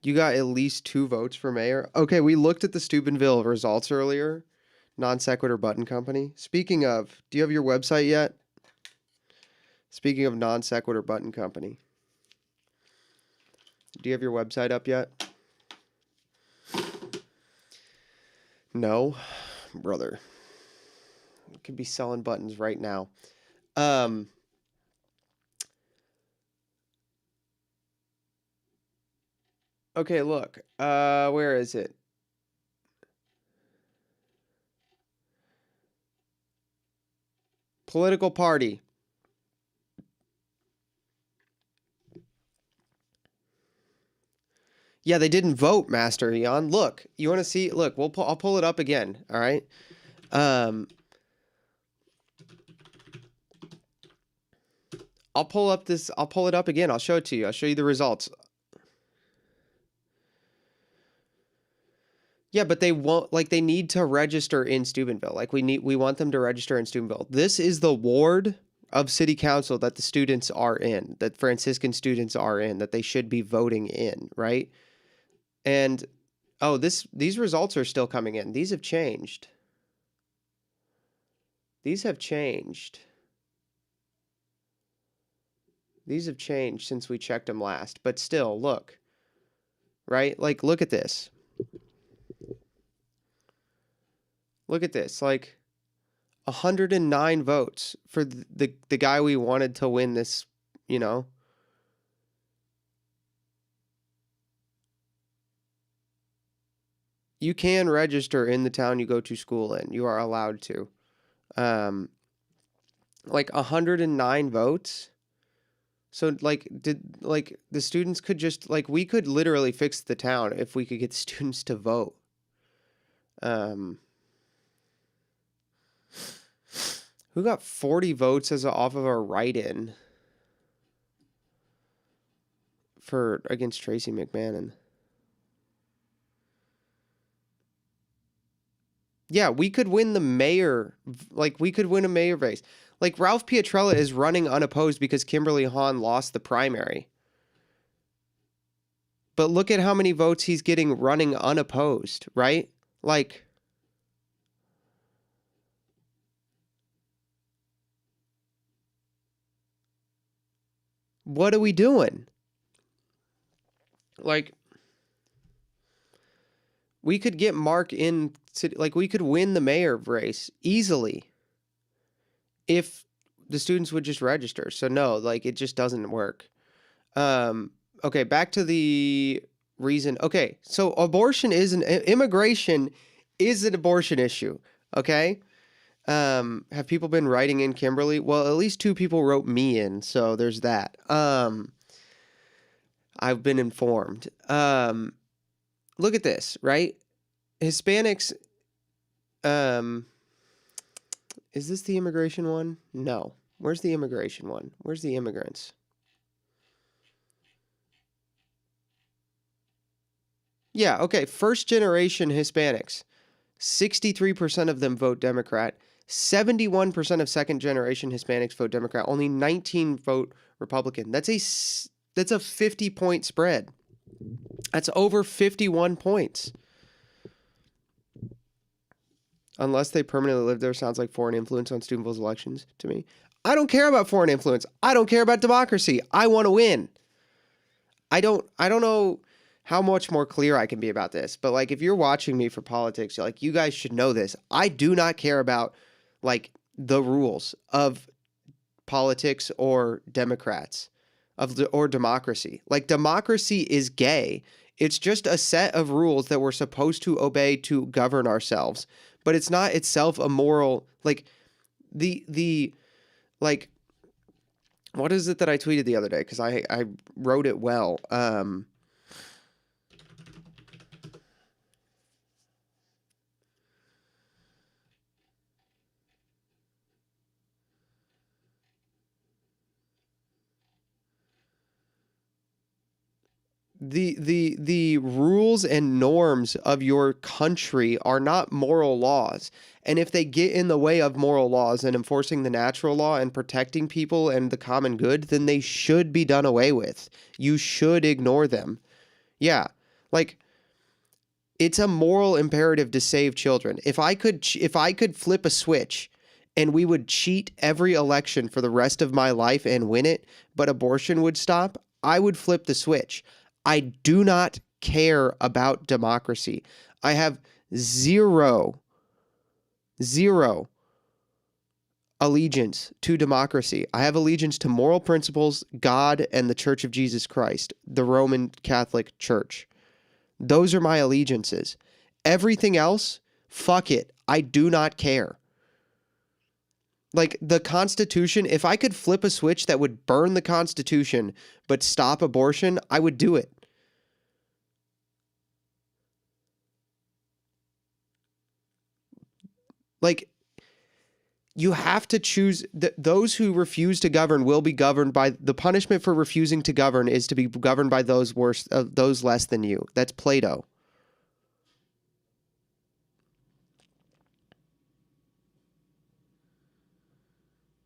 You got at least 2 votes for mayor. Okay, we looked at the Steubenville results earlier. Non Sequitur Button Company. Speaking of, do you have your website yet? Speaking of Non Sequitur Button Company. Do you have your website up yet? No, brother. You could be selling buttons right now. Okay, look. Where is it? Political party. Yeah, they didn't vote, Master Eon. Look, you want to see? Look, I'll pull it up again. All right. I'll pull it up again. I'll show it to you. I'll show you the results. Yeah, but they won't, like, they need to register in Steubenville. Like, we want them to register in Steubenville. This is the ward of city council that the students are in, that Franciscan students are in, that they should be voting in, right? And, oh, these results are still coming in. These have changed. These have changed. These have changed since we checked them last. But still, look. Right? Like, look at this. Look at this, like 109 votes for the guy we wanted to win this, you know. You can register in the town you go to school in. You are allowed to. Like 109 votes. So like the students could just, like, we could literally fix the town if we could get students to vote. Who got 40 votes off of a write-in against Tracy McMahon? Yeah, we could win the mayor. Like, we could win a mayor race. Like, Ralph Pietrella is running unopposed because Kimberly Hahn lost the primary. But look at how many votes he's getting running unopposed, right? Like, what are we doing? Like, we could get Mark in, like, we could win the mayor race easily if the students would just register. So no, like, it just doesn't work. Okay, back to the reason. Okay, so immigration is an abortion issue. Okay. Have people been writing in, Kimberly? Well, at least 2 people wrote me in, so there's that. I've been informed. Look at this, right? Hispanics, is this the immigration one? No. Where's the immigration one? Where's the immigrants? Yeah, okay. First generation Hispanics, 63% of them vote Democrat. 71% of second generation Hispanics vote Democrat. Only 19 vote Republican. That's a 50-point spread. That's over 51 points. Unless they permanently live there, sounds like foreign influence on Steubenville's elections to me. I don't care about foreign influence. I don't care about democracy. I want to win. I don't know how much more clear I can be about this, but like if you're watching me for politics, like you guys should know this. I do not care about like the rules of politics or Democrats or democracy. Like democracy is gay. It's just a set of rules that we're supposed to obey to govern ourselves, but it's not itself a moral, like like, what is it that I tweeted the other day? Because I wrote it well. The rules and norms of your country are not moral laws. And if they get in the way of moral laws and enforcing the natural law and protecting people and the common good, then they should be done away with. You should ignore them. Yeah. Like it's a moral imperative to save children. If I could flip a switch and we would cheat every election for the rest of my life and win it, but abortion would stop, I would flip the switch. I do not care about democracy. I have zero allegiance to democracy. I have allegiance to moral principles, God, and the Church of Jesus Christ, the Roman Catholic Church. Those are my allegiances. Everything else, fuck it. I do not care. Like the Constitution, if I could flip a switch that would burn the Constitution but stop abortion, I would do it. Like, you have to choose. Those who refuse to govern will be governed by, the punishment for refusing to govern is to be governed by those less than you. That's Plato.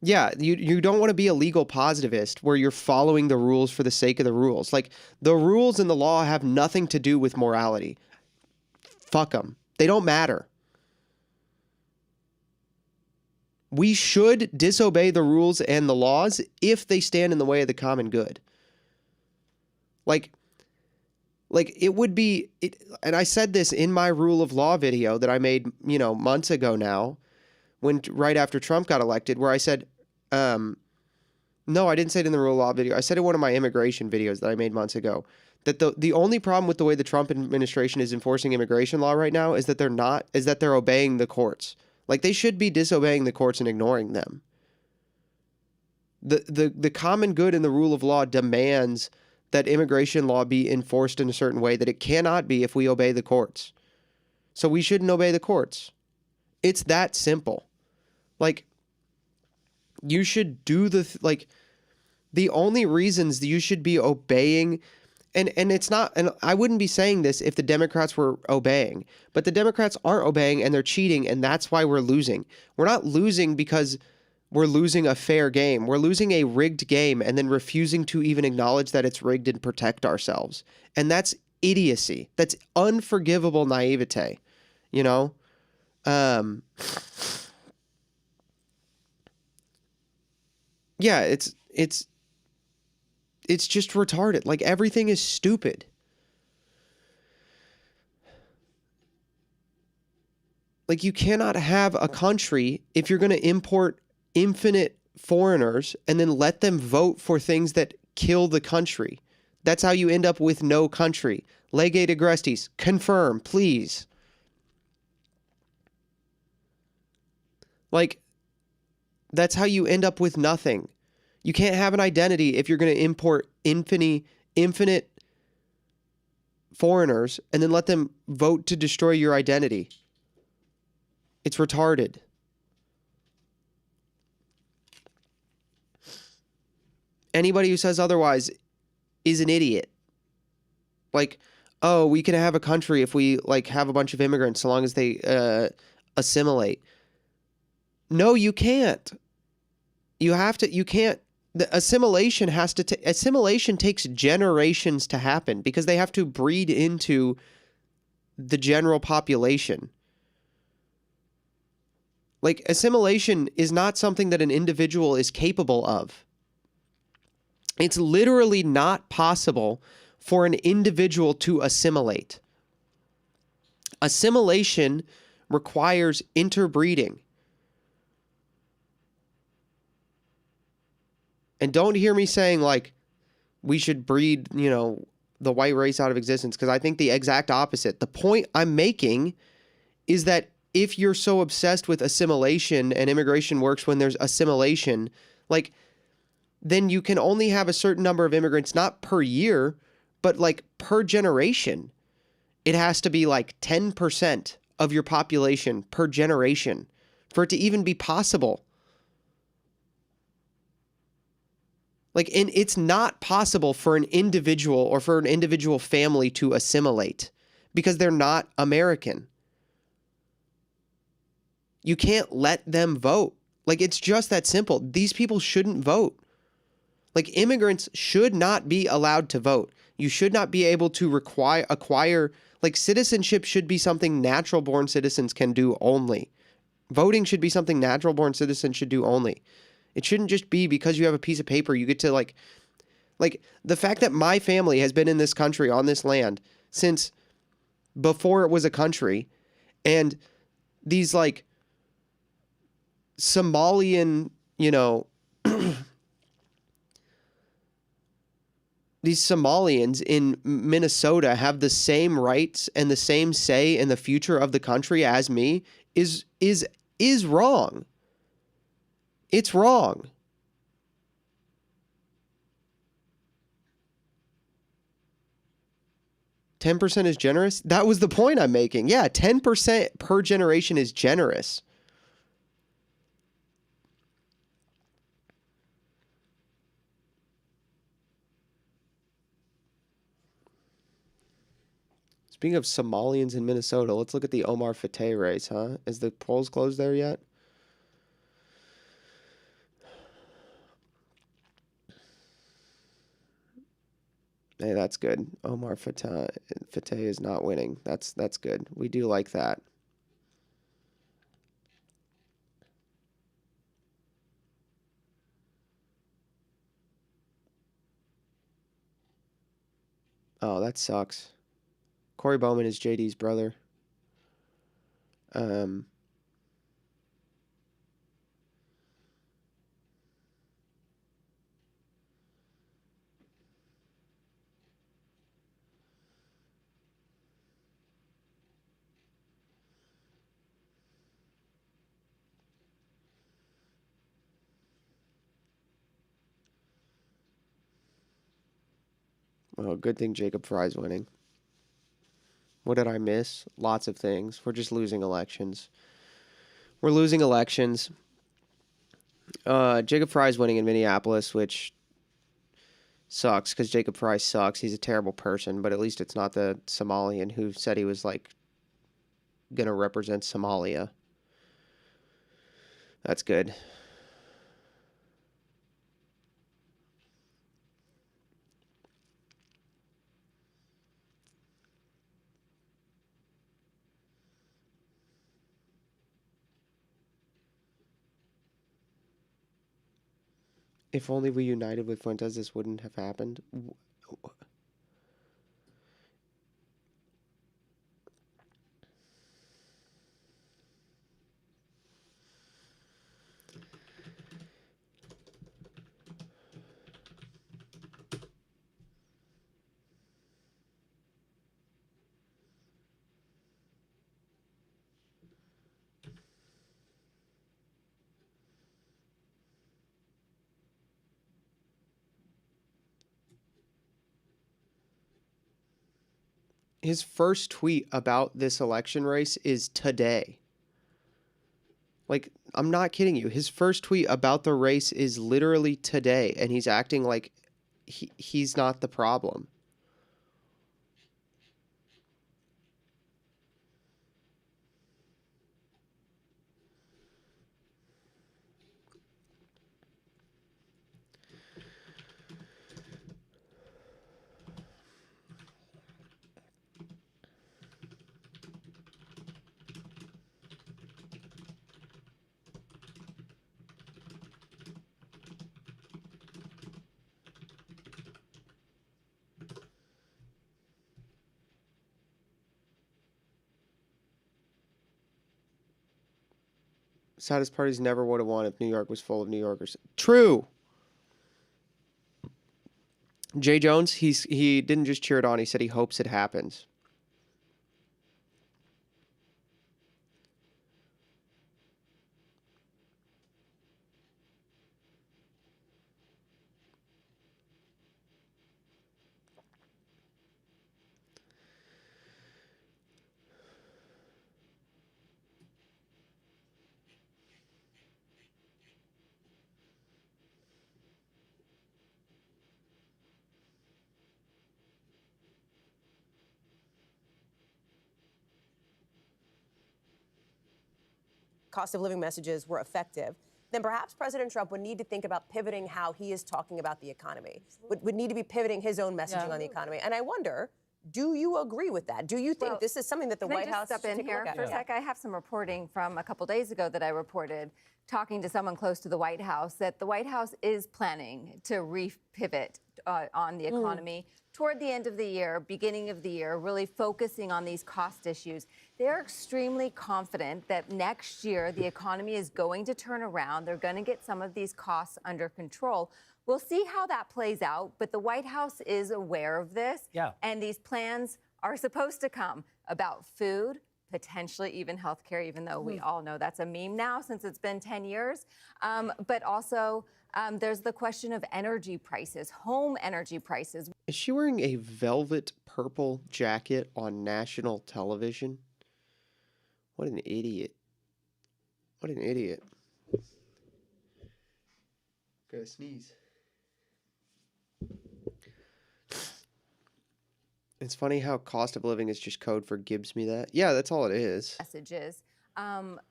Yeah, you don't want to be a legal positivist where you're following the rules for the sake of the rules. Like, the rules and the law have nothing to do with morality. Fuck them. They don't matter. We should disobey the rules and the laws if they stand in the way of the common good. Like it would be, and I said this in my rule of law video that I made, months ago now, right after Trump got elected, where I said, no, I didn't say it in the rule of law video. I said in one of my immigration videos that I made months ago, that the only problem with the way the Trump administration is enforcing immigration law right now is that they're obeying the courts. Like, they should be disobeying the courts and ignoring them. The common good and the rule of law demands that immigration law be enforced in a certain way that it cannot be if we obey the courts. So we shouldn't obey the courts. It's that simple. Like, you should do the only reasons that you should be obeying, and it's not, and I wouldn't be saying this if the Democrats were obeying, but the Democrats aren't obeying and they're cheating, and that's why we're losing. We're not losing because we're losing a fair game. We're losing a rigged game and then refusing to even acknowledge that it's rigged and protect ourselves. And that's idiocy. That's unforgivable naivete, Yeah, it's just retarded. Like, everything is stupid. Like, you cannot have a country if you're going to import infinite foreigners and then let them vote for things that kill the country. That's how you end up with no country. Lege agrestis. Confirm, please. Like, that's how you end up with nothing. You can't have an identity if you're going to import infinite foreigners and then let them vote to destroy your identity. It's retarded. Anybody who says otherwise is an idiot. Like, oh, we can have a country if we like have a bunch of immigrants so long as they assimilate. No, you can't. You can't. The assimilation assimilation takes generations to happen because they have to breed into the general population. Like, assimilation is not something that an individual is capable of. It's literally not possible for an individual to assimilate. Assimilation requires interbreeding. And don't hear me saying, like, we should breed, the white race out of existence, because I think the exact opposite. The point I'm making is that if you're so obsessed with assimilation and immigration works when there's assimilation, like, then you can only have a certain number of immigrants, not per year, but like per generation. It has to be like 10% of your population per generation for it to even be possible. Like, and it's not possible for an individual or for an individual family to assimilate because they're not American. You can't let them vote. Like, it's just that simple. These people shouldn't vote. Like, immigrants should not be allowed to vote. You should not be able to acquire, like, citizenship should be something natural-born citizens can do only. Voting should be something natural-born citizens should do only. It shouldn't just be because you have a piece of paper you get to, like the fact that my family has been in this country, on this land, since before it was a country, and these, like, Somalian, these Somalians in Minnesota have the same rights and the same say in the future of the country as me is wrong. It's wrong. $10% is generous? That was the point I'm making. Yeah, 10% per generation is generous. Speaking of Somalians in Minnesota, let's look at the Omar Fateh race, huh? Is the polls closed there yet? Hey, that's good. Omar Fateh is not winning. That's good. We do like that. Oh, that sucks. Corey Bowman is JD's brother. Well, good thing Jacob Fry's winning. What did I miss? Lots of things. We're just losing elections. We're losing elections. Jacob Fry's winning in Minneapolis, which sucks because Jacob Fry sucks. He's a terrible person, but at least it's not the Somalian who said he was, like, going to represent Somalia. That's good. If only we united with Fuentes, this wouldn't have happened. His first tweet about this election race is today. Like, I'm not kidding you. His first tweet about the race is literally today, and he's acting like he's not the problem. Saddest part is never would have won if New York was full of New Yorkers. True. Jay Jones, he didn't just cheer it on. He said he hopes it happens. Cost of living messages were effective, then perhaps President Trump would need to think about pivoting how he is talking about the economy, would need to be pivoting his own messaging on the economy. And I wonder, do you agree with that? Do you think this is something that the White House step should in take a here look at? for a sec? I have some reporting from a couple days ago that I reported, talking to someone close to the White House, that the White House is planning to repivot on the economy toward the end of the year, beginning of the year, really focusing on these cost issues. They're extremely confident that next year the economy is going to turn around. They're going to get some of these costs under control. We'll see how that plays out, but the White House is aware of this. Yeah. And these plans are supposed to come about food, potentially even healthcare, even though we all know that's a meme now since it's been 10 years. But also, there's the question of energy prices, home energy prices. Is she wearing a velvet purple jacket on national television? What an idiot. What an idiot. Gotta sneeze. It's funny how cost of living is just code for gives me that. Yeah, that's all it is. Messages.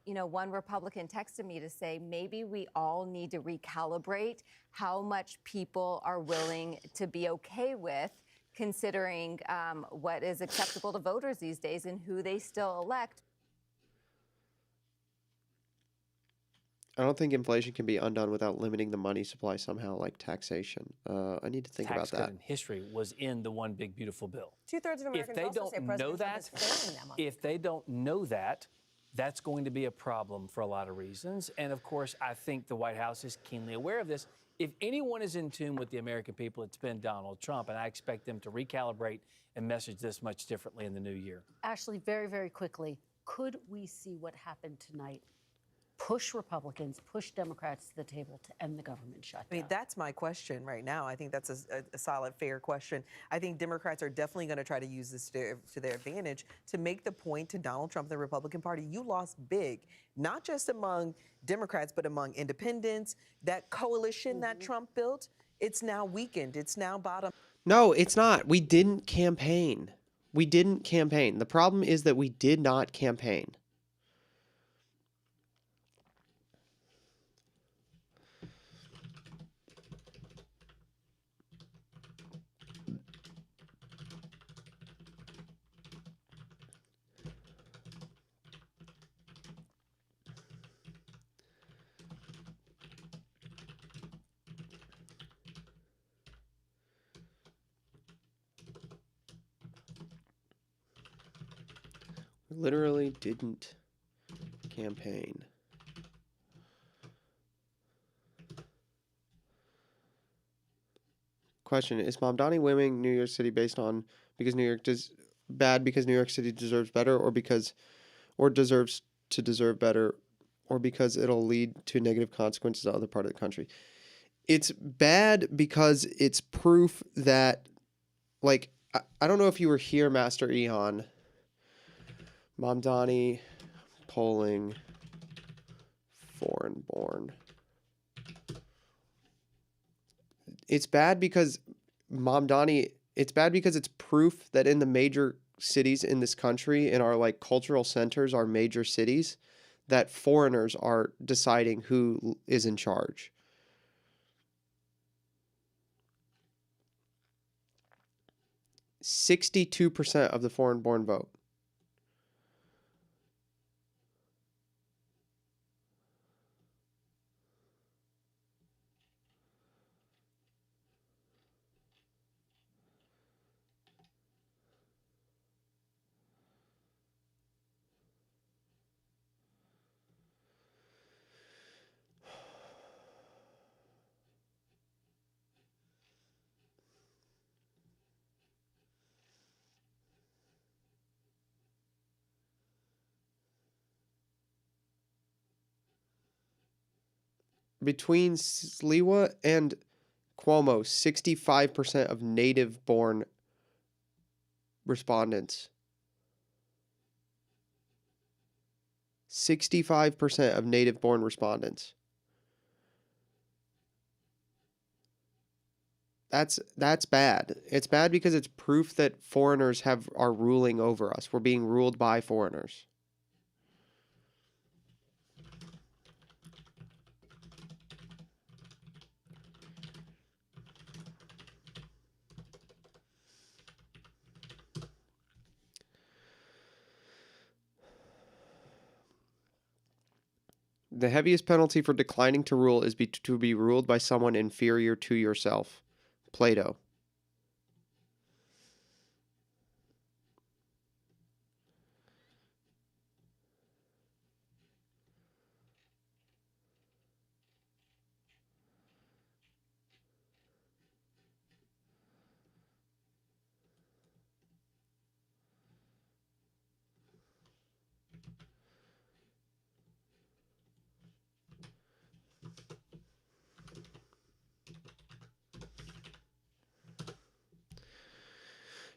You know, one Republican texted me to say maybe we all need to recalibrate how much people are willing to be okay with, considering what is acceptable to voters these days and who they still elect. I don't think inflation can be undone without limiting the money supply somehow, like taxation. I need to think about Tax that. code in history was in the one big beautiful bill. 2/3 of Americans also say President Trump is failing them on if they don't know that, that's going to be a problem for a lot of reasons. And of course, I think the White House is keenly aware of this. If anyone is in tune with the American people, it's been Donald Trump, and I expect them to recalibrate and message this much differently in the new year. Ashley, very, very quickly, could we see what happened tonight push Republicans, push Democrats to the table to end the government shutdown? I mean, that's my question right now. I think that's a solid, fair question. I think Democrats are definitely going to try to use this to their advantage to make the point to Donald Trump, the Republican Party, you lost big, not just among Democrats, but among independents. That coalition that Trump built, it's now weakened. It's now bottom. No, it's not. We didn't campaign. We didn't campaign. The problem is that we did not campaign. Literally didn't campaign. Question: is Mamdani winning New York City based on because New York does bad because New York City deserves better, or deserves to deserve better, or because it'll lead to negative consequences to other part of the country? It's bad because it's proof that, like, I don't know if you were here, Master Eon. Mamdani polling foreign born. It's bad because Mamdani, it's bad because it's proof that in the major cities in this country, in our like cultural centers, our major cities, that foreigners are deciding who is in charge. %62% of the foreign-born vote. Between Sliwa and Cuomo, 65% of native-born respondents. 65% of native-born respondents. That's bad. It's bad because it's proof that foreigners are ruling over us. We're being ruled by foreigners. The heaviest penalty for declining to rule is to be ruled by someone inferior to yourself. Plato.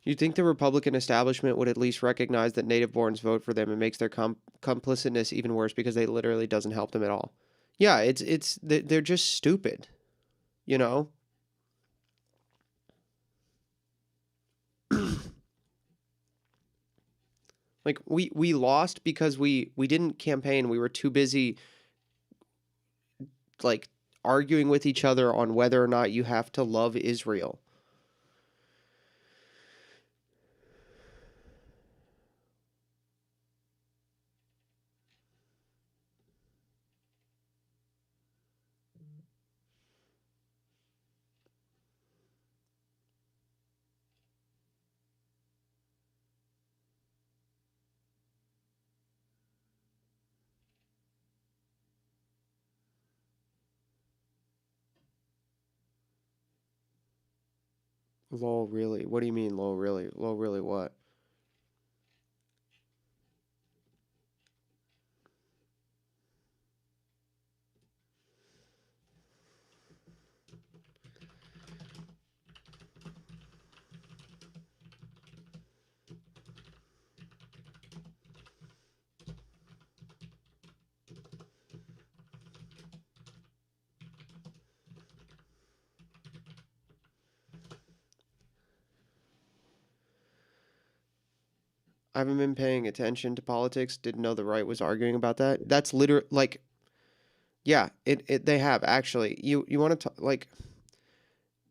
You'd think the Republican establishment would at least recognize that native-borns vote for them and makes their complicitness even worse because they literally doesn't help them at all. Yeah, they're just stupid, you know? Like, we lost because we didn't campaign. We were too busy, like, arguing with each other on whether or not you have to love Israel. Lol, really? What do you mean, lol, really? Lol, really what? I haven't been paying attention to politics. Didn't know the right was arguing about that. That's literally like, yeah, they have actually. You want to like,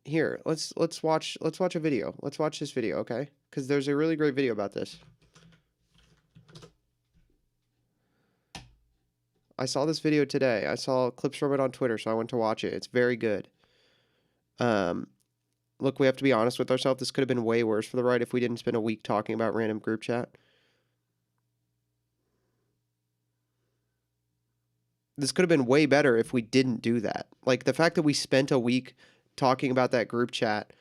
here, let's watch a video. Let's watch this video, okay? Because there's a really great video about this. I saw this video today. I saw clips from it on Twitter, so I went to watch it. It's very good. Look, we have to be honest with ourselves. This could have been way worse for the right if we didn't spend a week talking about random group chat. This could have been way better if we didn't do that. Like, the fact that we spent a week talking about that group chat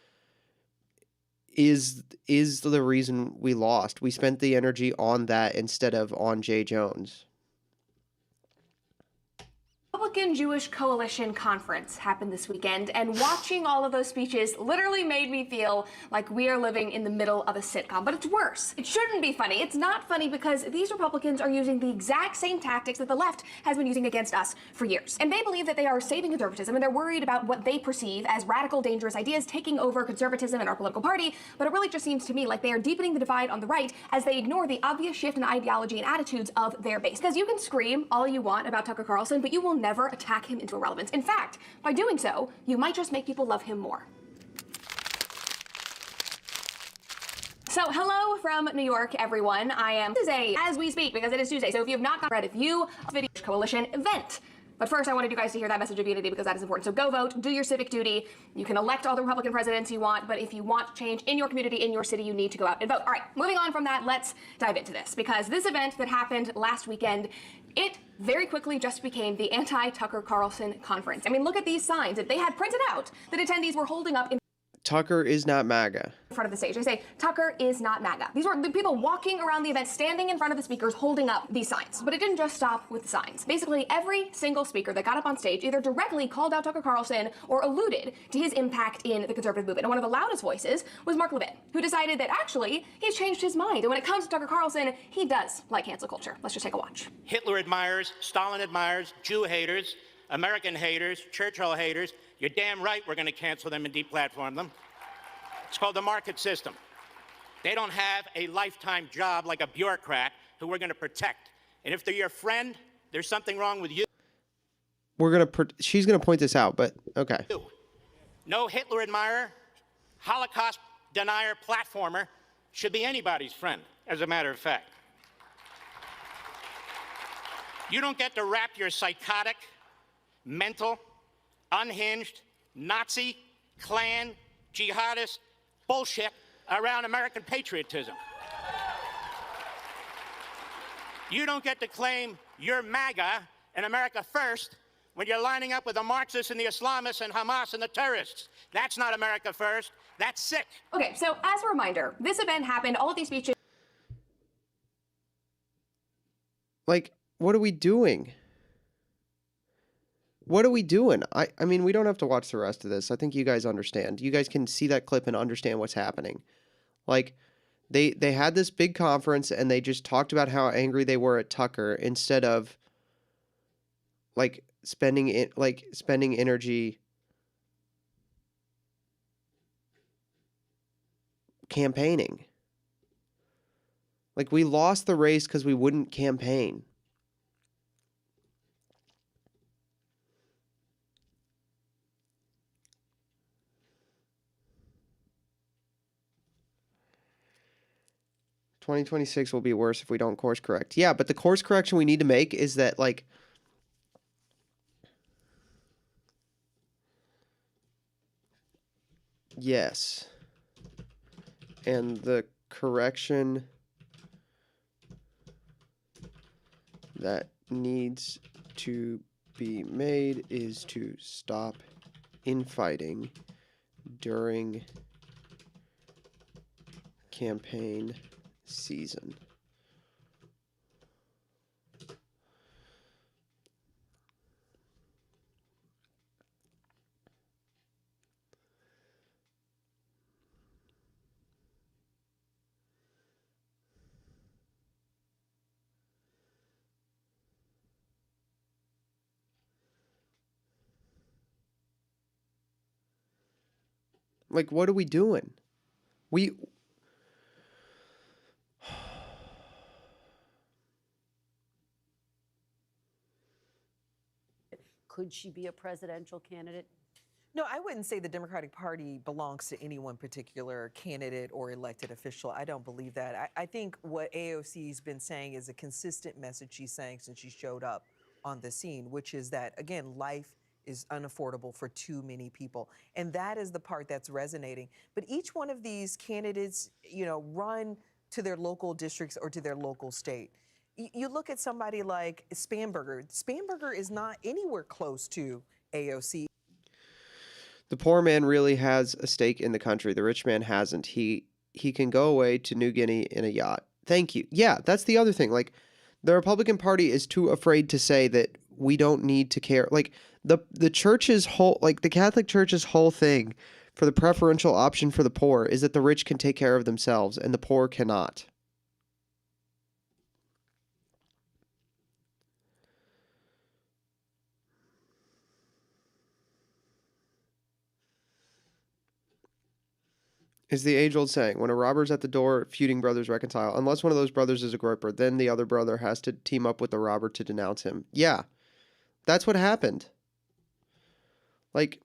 is the reason we lost. We spent the energy on that instead of on Jay Jones. Republican Jewish Coalition Conference happened this weekend, and watching all of those speeches literally made me feel like we are living in the middle of a sitcom. But it's worse. It shouldn't be funny. It's not funny because these Republicans are using the exact same tactics that the left has been using against us for years. And they believe that they are saving conservatism, and they're worried about what they perceive as radical, dangerous ideas taking over conservatism in our political party. But it really just seems to me like they are deepening the divide on the right as they ignore the obvious shift in ideology and attitudes of their base. Because you can scream all you want about Tucker Carlson, but you will never attack him into irrelevance. In fact, by doing so, you might just make people love him more. So hello from New York, everyone. This is as we speak, because it is Tuesday. So if you have not read a view of the Coalition event. But first, I wanted you guys to hear that message of unity because that is important. So go vote, do your civic duty. You can elect all the Republican presidents you want, but if you want change in your community, in your city, you need to go out and vote. All right, moving on from that, let's dive into this, because this event that happened last weekend, it very quickly just became the anti-Tucker Carlson conference. I mean, look at these signs that they had printed out that attendees were holding up in Tucker is not MAGA. front of the stage. They say, Tucker is not MAGA. These were the people walking around the event, standing in front of the speakers, holding up these signs. But it didn't just stop with the signs. Basically, every single speaker that got up on stage either directly called out Tucker Carlson or alluded to his impact in the conservative movement. And one of the loudest voices was Mark Levin, who decided that actually he's changed his mind. And when it comes to Tucker Carlson, he does like cancel culture. Let's just take a watch. Hitler admirers, Stalin admirers, Jew haters, American haters, Churchill haters. You're damn right we're going to cancel them and deplatform them. It's called the market system. They don't have a lifetime job like a bureaucrat who we're going to protect. And if they're your friend, there's something wrong with you. She's gonna point this out, but okay. No Hitler admirer, Holocaust denier, platformer should be anybody's friend, as a matter of fact. You don't get to wrap your psychotic, mental, unhinged, Nazi, Klan, jihadist bullshit around American patriotism. You don't get to claim you're MAGA and America first when you're lining up with the Marxists and the Islamists and Hamas and the terrorists. That's not America first. That's sick. Okay, so as a reminder, this event happened, all of these speeches. Like, what are we doing? What are we doing? I mean, we don't have to watch the rest of this. I think you guys understand. You guys can see that clip and understand what's happening. Like, they had this big conference and they just talked about how angry they were at Tucker instead of like spending energy campaigning. Like, we lost the race because we wouldn't campaign. "2026 will be worse if we don't course correct." Yeah, but the course correction we need to make is that, like, yes. And the correction that needs to be made is to stop infighting during campaign season. Like, what are we doing? Could she be a presidential candidate? No, I wouldn't say the Democratic Party belongs to any one particular candidate or elected official. I don't believe that. I think what AOC's been saying is a consistent message she's saying since she showed up on the scene, which is that, again, life is unaffordable for too many people. And that is the part that's resonating. But each one of these candidates, run to their local districts or to their local state. You look at somebody like Spanberger. Spanberger is not anywhere close to AOC. The poor man really has a stake in the country. The rich man hasn't. He can go away to New Guinea in a yacht. Thank you. Yeah, that's the other thing. Like, the Republican Party is too afraid to say that we don't need to care. Like the church's whole, like the Catholic Church's whole thing for the preferential option for the poor is that the rich can take care of themselves and the poor cannot. Is the age-old saying, when a robber's at the door, feuding brothers reconcile. Unless one of those brothers is a groper, then the other brother has to team up with the robber to denounce him. Yeah, that's what happened. Like,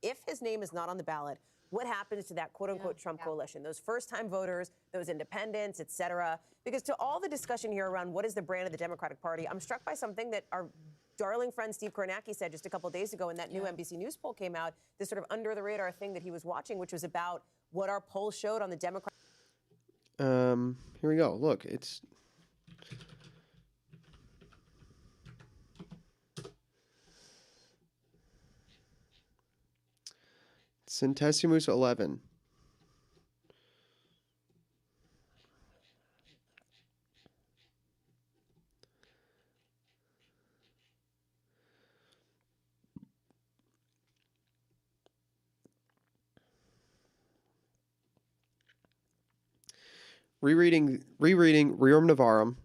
If his name is not on the ballot, what happens to that quote-unquote Trump coalition, those first-time voters, those independents, et cetera? Because to all the discussion here around what is the brand of the Democratic Party, I'm struck by something that our darling friend Steve Kornacki said just a couple of days ago when that new NBC News poll came out, this sort of under-the-radar thing that he was watching, which was about what our poll showed on the Democratic. Here we go. Look, it's... Centesimus 11. Rereading Rerum Novarum.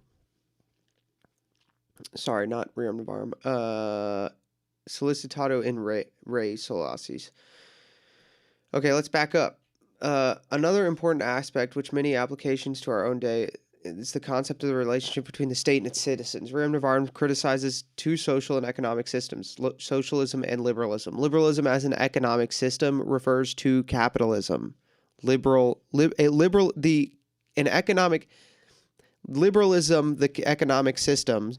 Sorry, not Rerum Novarum. Solicitado in Re Solaces. Okay, let's back up. Another important aspect, which many applications to our own day, is the concept of the relationship between the state and its citizens. Rerum Novarum criticizes two social and economic systems, socialism and liberalism. Liberalism as an economic system refers to capitalism. Liberalism, the economic system,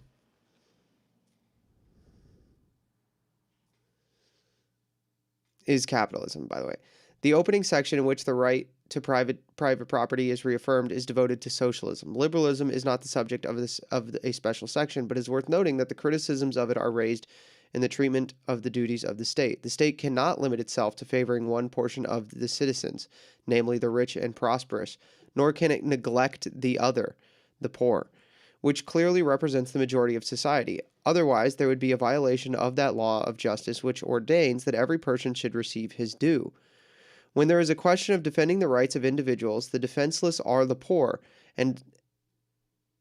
is capitalism, by the way. The opening section in which the right to private property is reaffirmed is devoted to socialism. Liberalism is not the subject of a special section, but is worth noting that the criticisms of it are raised in the treatment of the duties of the state. The state cannot limit itself to favoring one portion of the citizens, namely the rich and prosperous, nor can it neglect the other, the poor, which clearly represents the majority of society. Otherwise, there would be a violation of that law of justice which ordains that every person should receive his due. When there is a question of defending the rights of individuals, the defenseless are the poor, and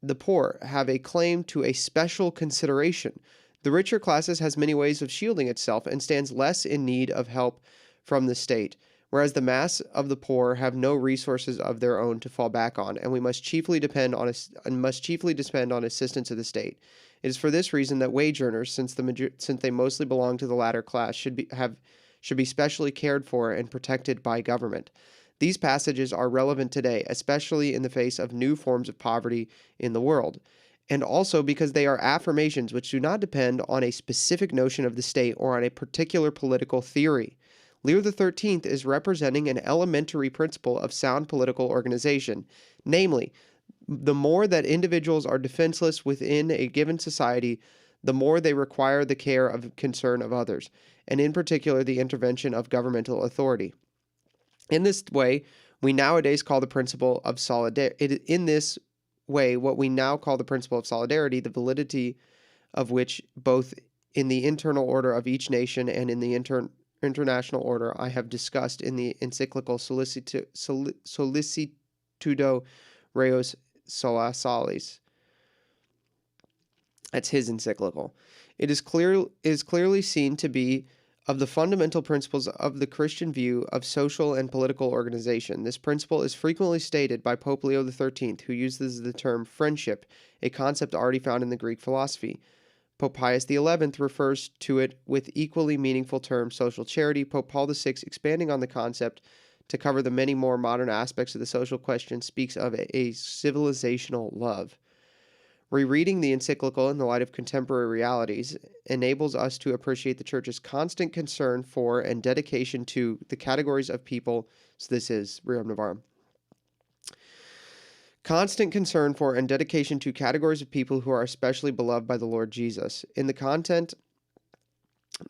the poor have a claim to a special consideration. The richer classes has many ways of shielding itself and stands less in need of help from the state, whereas the mass of the poor have no resources of their own to fall back on, and must chiefly depend on assistance of the state. It is for this reason that wage earners, since they mostly belong to the latter class, should be specially cared for and protected by government. These passages are relevant today, especially in the face of new forms of poverty in the world, and also because they are affirmations which do not depend on a specific notion of the state or on a particular political theory. Leo XIII is representing an elementary principle of sound political organization, namely, the more that individuals are defenseless within a given society, the more they require the care of concern of others, and in particular the intervention of governmental authority. In this way, we nowadays call the principle of solidarity. In this way, what we now call the principle of solidarity, the validity of which both in the internal order of each nation and in the international order I have discussed in the encyclical Solicitudo Reos Solaces. That's his encyclical. It is clearly seen to be of the fundamental principles of the Christian view of social and political organization. This principle is frequently stated by Pope Leo XIII, who uses the term friendship, a concept already found in the Greek philosophy. Pope Pius XI refers to it with equally meaningful term social charity. Pope Paul VI, expanding on the concept to cover the many more modern aspects of the social question, speaks of a civilizational love. Rereading the encyclical in the light of contemporary realities enables us to appreciate the Church's constant concern for and dedication to the categories of people, so this is Rerum Novarum, Constant concern for and dedication to categories of people who are especially beloved by the Lord Jesus. In the content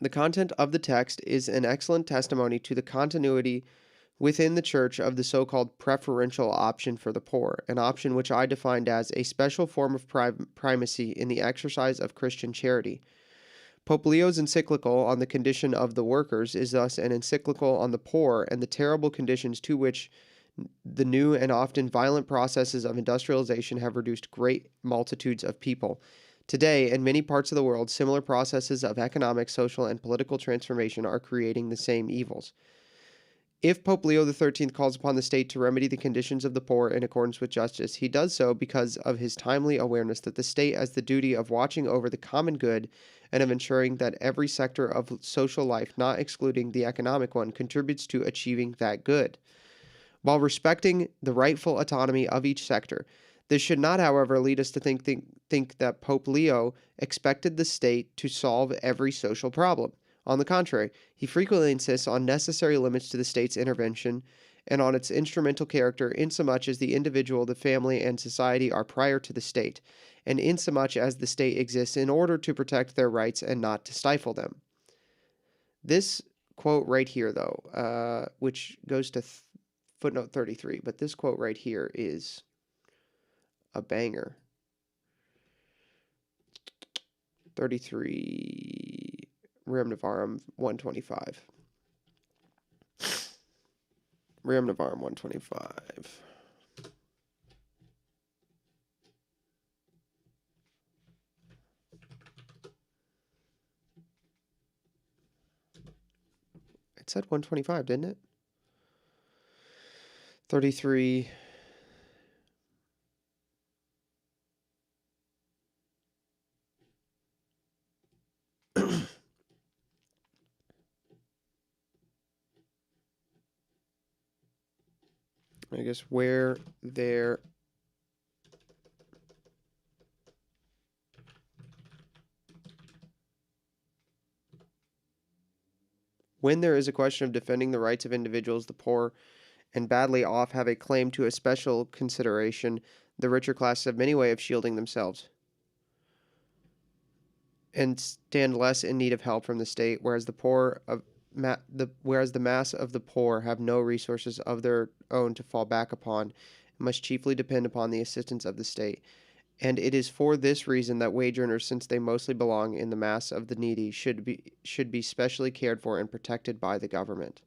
of the text is an excellent testimony to the continuity within the church of the so-called preferential option for the poor, an option which I defined as a special form of primacy in the exercise of Christian charity. Pope Leo's encyclical on the condition of the workers is thus an encyclical on the poor and the terrible conditions to which the new and often violent processes of industrialization have reduced great multitudes of people. Today, in many parts of the world, similar processes of economic, social, and political transformation are creating the same evils. If Pope Leo XIII calls upon the state to remedy the conditions of the poor in accordance with justice, he does so because of his timely awareness that the state has the duty of watching over the common good and of ensuring that every sector of social life, not excluding the economic one, contributes to achieving that good. While respecting the rightful autonomy of each sector, this should not, however, lead us to think that Pope Leo expected the state to solve every social problem. On the contrary, he frequently insists on necessary limits to the state's intervention and on its instrumental character insomuch as the individual, the family, and society are prior to the state, and insomuch as the state exists in order to protect their rights and not to stifle them. This quote right here, though, which goes to footnote 33, but this quote right here is a banger. 33... Rerum Novarum 125. Rerum Novarum 125. It said 125, didn't it? 33. I guess when there is a question of defending the rights of individuals, the poor and badly off have a claim to a special consideration. The richer classes have many ways of shielding themselves and stand less in need of help from the state, whereas the mass of the poor have no resources of their own to fall back upon and must chiefly depend upon the assistance of the state. And it is for this reason that wage earners, since they mostly belong in the mass of the needy, should be specially cared for and protected by the government.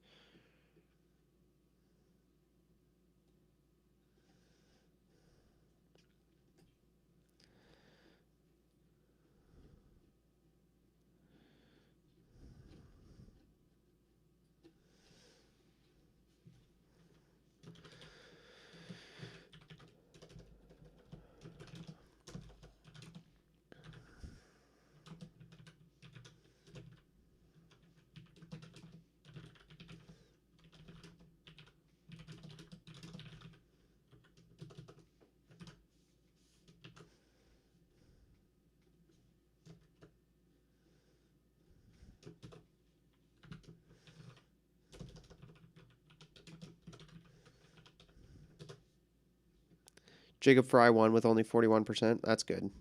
Jacob Fry won with only 41%. That's good.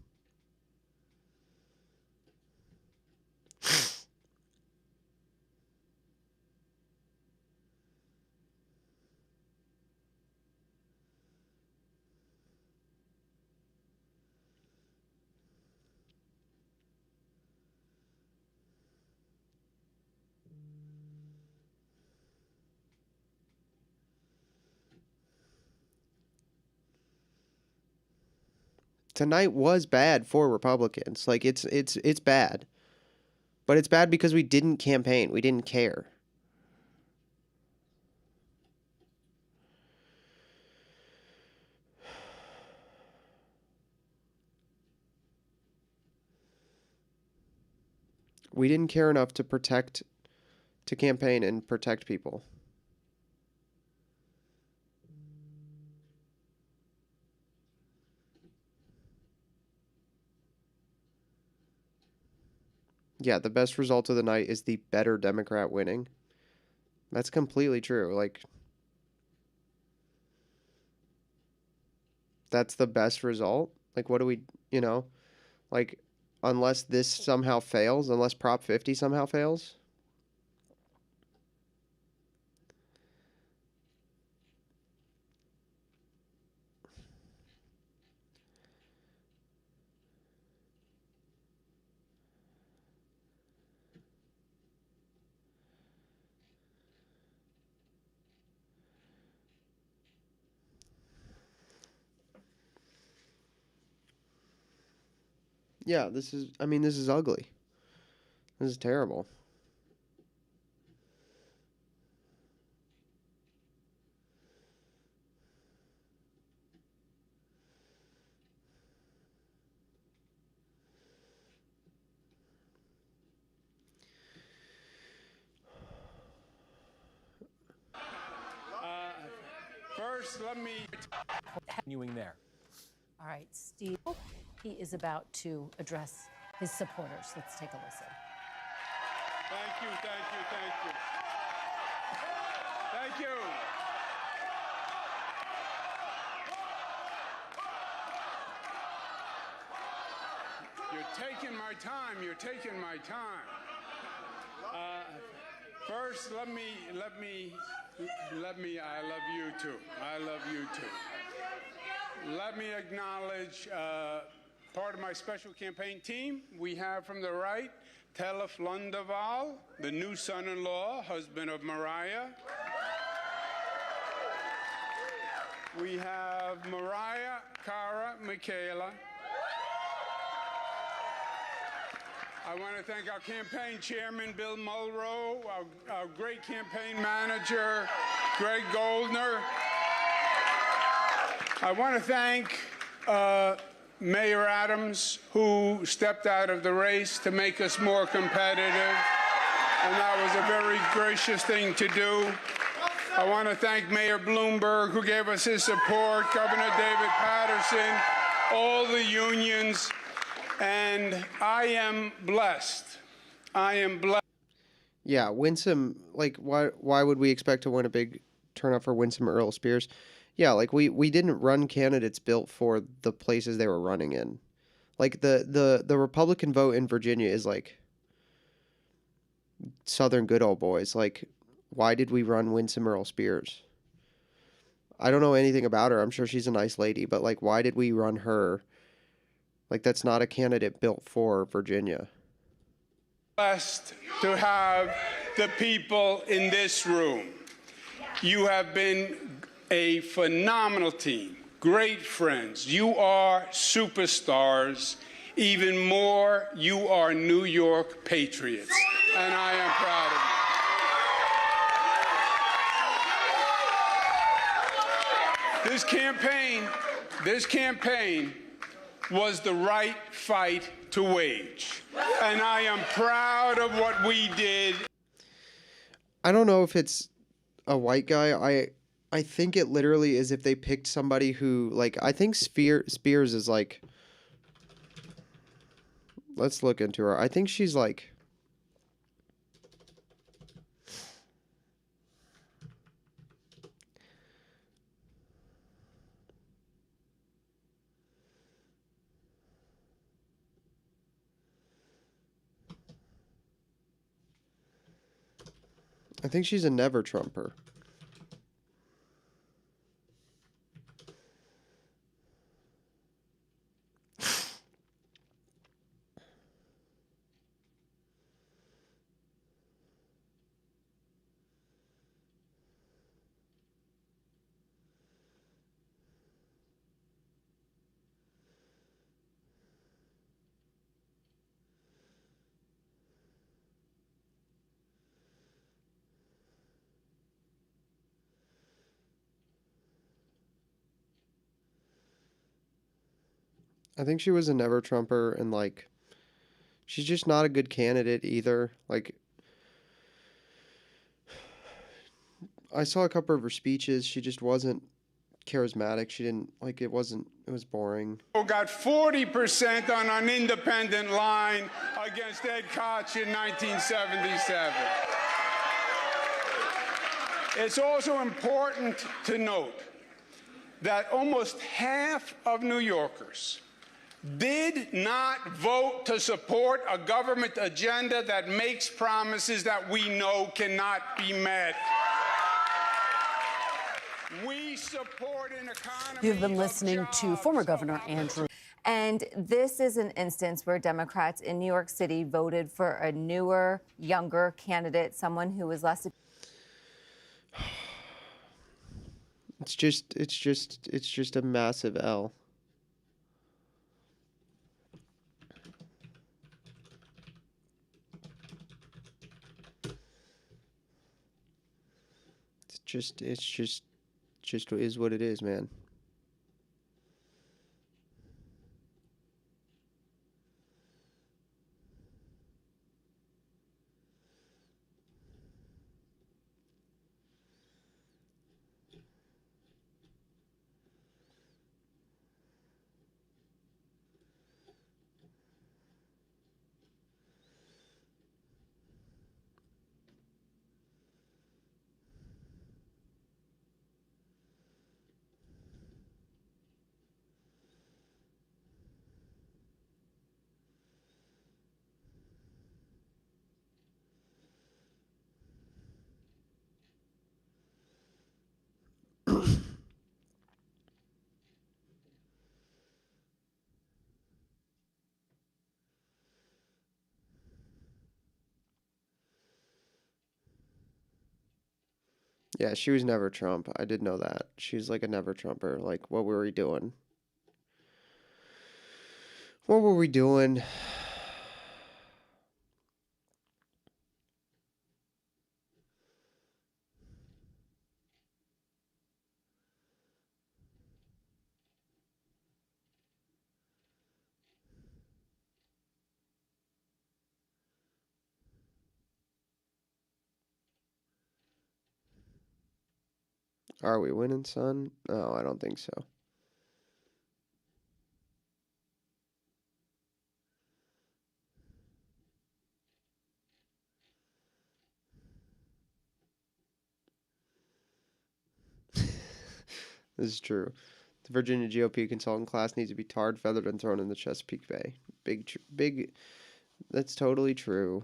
Tonight was bad for Republicans. Like it's bad. But it's bad because we didn't campaign. We didn't care. We didn't care enough to campaign and protect people. Yeah, the best result of the night is the better Democrat winning. That's completely true. Like, That's the best result? Like, what do we, you know, like, unless this somehow fails, unless Prop 50 somehow fails? Yeah, this is, I mean, this is ugly. This is terrible. First, let me... Continuing there. All right, Steve, he is about to address his supporters. Let's take a listen. Thank you, thank you, thank you. Thank you. You're taking my time. You're taking my time. First, let me, I love you too. I love you too. Let me acknowledge part of my special campaign team. We have from the right, Telef Lundaval, the new son-in-law, husband of Mariah. We have Mariah, Cara, Michaela. I want to thank our campaign chairman, Bill Mulrow, our great campaign manager, Greg Goldner. I want to thank Mayor Adams, who stepped out of the race to make us more competitive, and that was a very gracious thing to do. I want to thank Mayor Bloomberg, who gave us his support, Governor David Patterson, all the unions, and I am blessed. I am blessed. Yeah, Winsome, like, why would we expect to win a big turnout for Winsome Earl Spears? Yeah, like, we didn't run candidates built for the places they were running in. Like, the Republican vote in Virginia is, like, Southern good old boys. Like, why did we run Winsome Earl Spears? I don't know anything about her. I'm sure she's a nice lady, but, like, why did we run her? Like, that's not a candidate built for Virginia. Blessed to have the people in this room. You have been a phenomenal team, great friends. You are superstars. Even more, you are New York patriots, and I am proud of you. This campaign was the right fight to wage, and I am proud of what we did. I don't know if it's a white guy. I think it literally is if they picked somebody who, like, I think Spears is, like, let's look into her. I think she's, like, I think she's a never Trumper. I think she was a never Trumper, and, like, she's just not a good candidate either. Like, I saw a couple of her speeches. She just wasn't charismatic. She didn't, like, it was boring. Got 40% on an independent line against Ed Koch in 1977. It's also important to note that almost half of New Yorkers did not vote to support a government agenda that makes promises that we know cannot be met. We support an economy. You've been listening to former Governor Andrew. And this is an instance where Democrats in New York City voted for a newer, younger candidate, someone who was less. It's just a massive L. It's just is what it is, man. Yeah, she was never Trump. I did know that. She's like a never Trumper. Like, what were we doing? What were we doing? Are we winning, son? No, I don't think so. This is true. The Virginia GOP consultant class needs to be tarred, feathered, and thrown in the Chesapeake Bay. Big. That's totally true.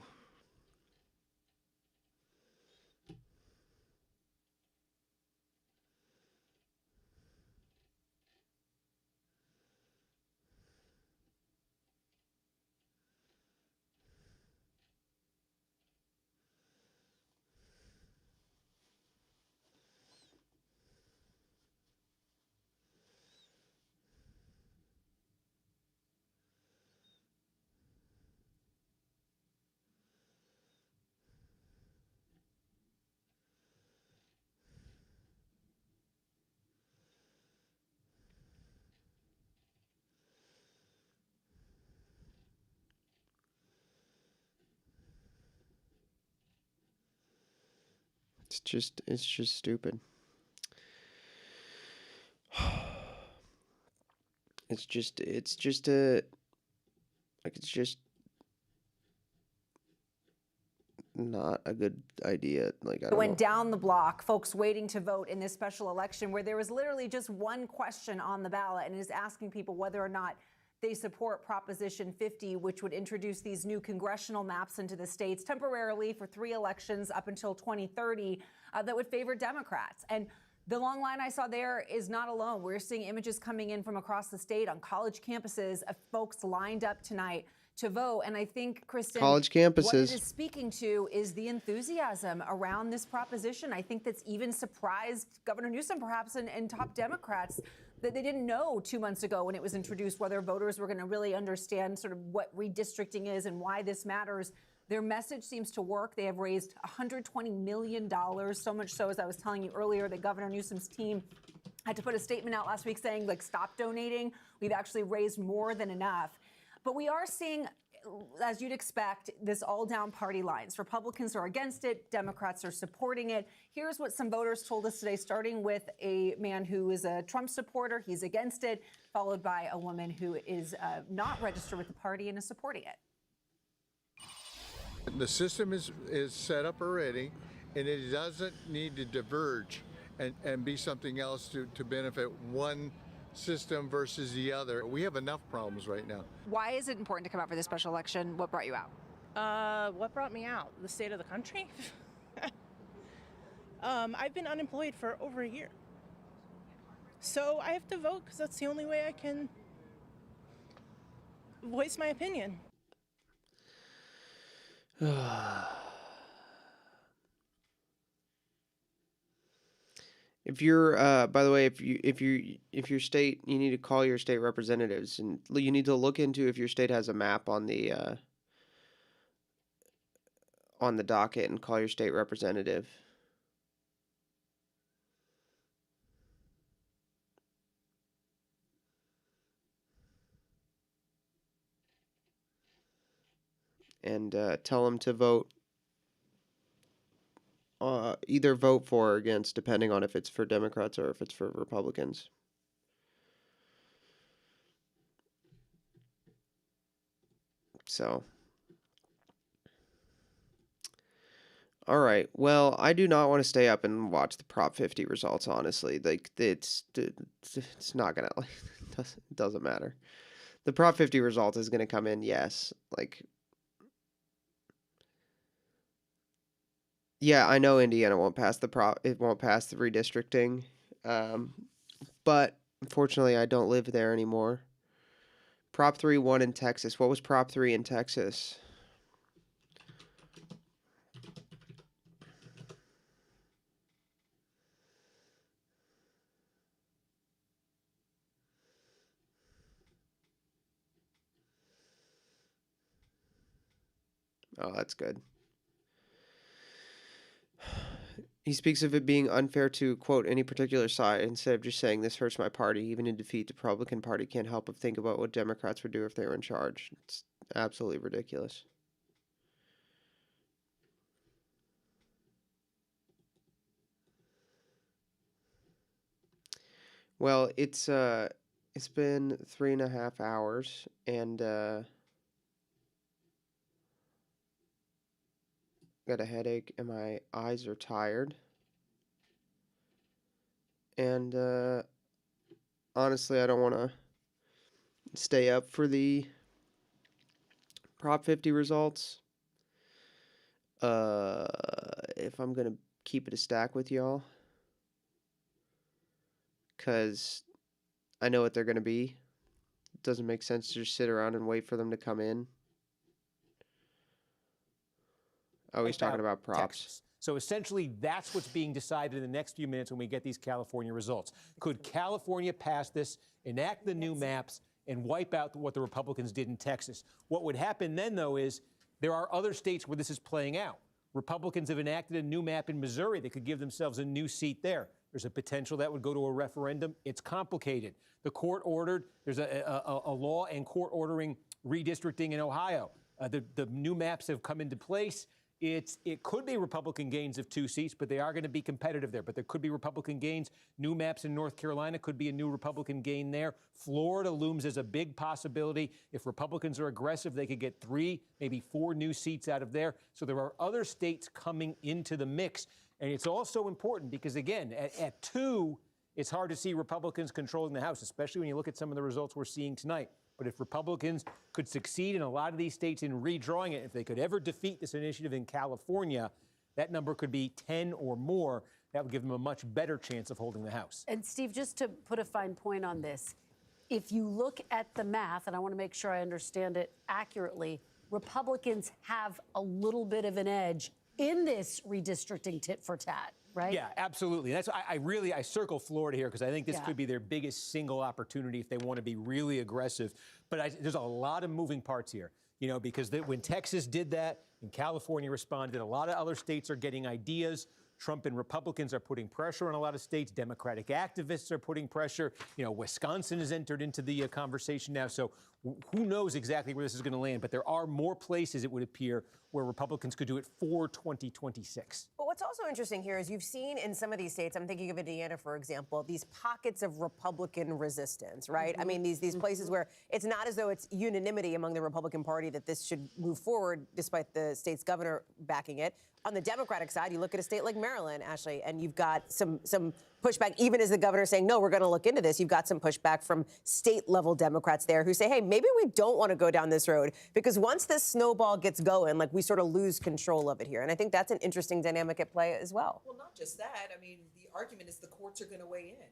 It's just stupid. It's just not a good idea. Like, I It don't went know. down the block, folks waiting to vote in this special election where there was literally just one question on the ballot, and it is asking people whether or not they support Proposition 50, which would introduce these new congressional maps into the states temporarily for 3 elections up until 2030 that would favor Democrats. And the long line I saw there is not alone. We're seeing images coming in from across the state on college campuses of folks lined up tonight to vote. And I think, Kristen, College what it campuses. is speaking to is the enthusiasm around this proposition. I think that's even surprised Governor Newsom, perhaps, and top Democrats, that they didn't know 2 months ago when it was introduced whether voters were going to really understand sort of what redistricting is and why this matters. Their message seems to work. They have raised $120 million, so much so, as I was telling you earlier, that Governor Newsom's team had to put a statement out last week saying, like, stop donating. We've actually raised more than enough. But we are seeing, as you'd expect, this all down party lines. Republicans are against it. Democrats are supporting it. Here's what some voters told us today, starting with a man who is a Trump supporter. He's against it, followed by a woman who is not registered with the party and is supporting it. The system is set up already, and it doesn't need to diverge and be something else to benefit one system versus the other. We have enough problems right now. Why is it important to come out for this special election? What brought you out? What brought me out? The state of the country? I've been unemployed for over a year. So I have to vote because that's the only way I can voice my opinion. If you're, by the way, if your state, you need to call your state representatives, and you need to look into if your state has a map on the docket, and call your state representative. And tell them to vote. Either vote for or against, depending on if it's for Democrats or if it's for Republicans. So, all right. Well, I do not want to stay up and watch the Prop 50 results. Honestly, like it's not gonna, like, it doesn't matter. The Prop 50 result is gonna come in. Yes, like. Yeah, I know Indiana won't pass it won't pass the redistricting, but unfortunately I don't live there anymore. Prop 3 won in Texas. What was Prop 3 in Texas? Oh, that's good. He speaks of it being unfair to, quote, any particular side, instead of just saying this hurts my party. Even in defeat, the Republican Party can't help but think about what Democrats would do if they were in charge. It's absolutely ridiculous. Well, it's been 3.5 hours, and got a headache and my eyes are tired. And honestly, I don't want to stay up for the Prop 50 results. If I'm going to keep it a stack with y'all. Because I know what they're going to be. It doesn't make sense to just sit around and wait for them to come in. Oh, he's talking about props. Texas. So essentially, that's what's being decided in the next few minutes when we get these California results. Could California pass this, enact the new maps, and wipe out what the Republicans did in Texas? What would happen then, though, is there are other states where this is playing out. Republicans have enacted a new map in Missouri that could give themselves a new seat there. There's a potential that would go to a referendum. It's complicated. The court ordered, there's a law and court ordering redistricting in Ohio. The new maps have come into place. It could be Republican gains of 2 seats, but they are going to be competitive there. But there could be Republican gains. New maps in North Carolina could be a new Republican gain there. Florida looms as a big possibility. If Republicans are aggressive, they could get 3, maybe 4 new seats out of there. So there are other states coming into the mix. And it's also important because, again, at 2, it's hard to see Republicans controlling the House, especially when you look at some of the results we're seeing tonight. But if Republicans could succeed in a lot of these states in redrawing it, if they could ever defeat this initiative in California, that number could be 10 or more. That would give them a much better chance of holding the House. And Steve, just to put a fine point on this, if you look at the math, and I want to make sure I understand it accurately, Republicans have a little bit of an edge in this redistricting tit for tat, right? Yeah, absolutely. That's I circle Florida here because I think this could be their biggest single opportunity if they want to be really aggressive. But there's a lot of moving parts here, you know, because when Texas did that and California responded, a lot of other states are getting ideas. Trump and Republicans are putting pressure on a lot of states. Democratic activists are putting pressure. You know, Wisconsin has entered into the conversation now. So who knows exactly where this is going to land? But there are more places, it would appear, where Republicans could do it for 2026. But what's also interesting here is you've seen in some of these states, I'm thinking of Indiana, for example, these pockets of Republican resistance, right? I mean, these places where it's not as though it's unanimity among the Republican Party that this should move forward, despite the state's governor backing it. On the Democratic side, you look at a state like Maryland. Maryland, Ashley, and you've got some pushback, even as the governor saying, no, we're going to look into this. You've got some pushback from state-level Democrats there who say, hey, maybe we don't want to go down this road because once this snowball gets going, like we sort of lose control of it here. And I think that's an interesting dynamic at play as well. Well, not just that. I mean, the argument is the courts are going to weigh in.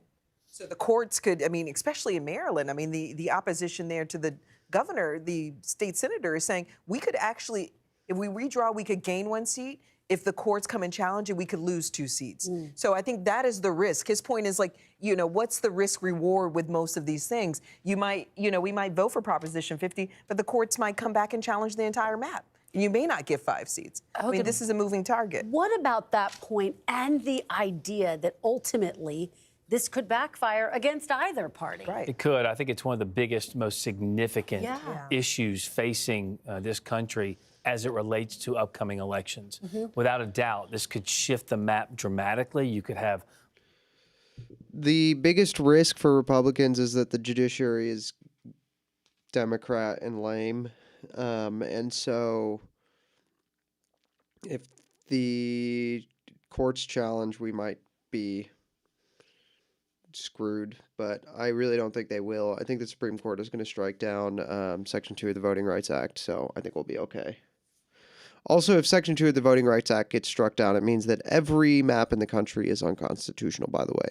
So the courts could, I mean, especially in Maryland, I mean, the opposition there to the governor, the state senator is saying we could actually, if we redraw, we could gain 1 seat. If the courts come and challenge it, we could lose 2 seats. So I think that is the risk. His point is like, you know, what's the risk reward with most of these things? You might, you know, we might vote for Proposition 50, but the courts might come back and challenge the entire map. And you may not get 5 seats. I mean, this is a moving target. What about that point and the idea that ultimately this could backfire against either party? Right. It could. I think it's one of the biggest, most significant issues facing this country as it relates to upcoming elections. Without a doubt, this could shift the map dramatically. You could have... The biggest risk for Republicans is that the judiciary is Democrat and lame. And so if the courts challenge, we might be screwed, but I really don't think they will. I think the Supreme Court is going to strike down Section 2 of the Voting Rights Act, so I think we'll be okay. Also, if Section 2 of the Voting Rights Act gets struck down, it means that every map in the country is unconstitutional, by the way.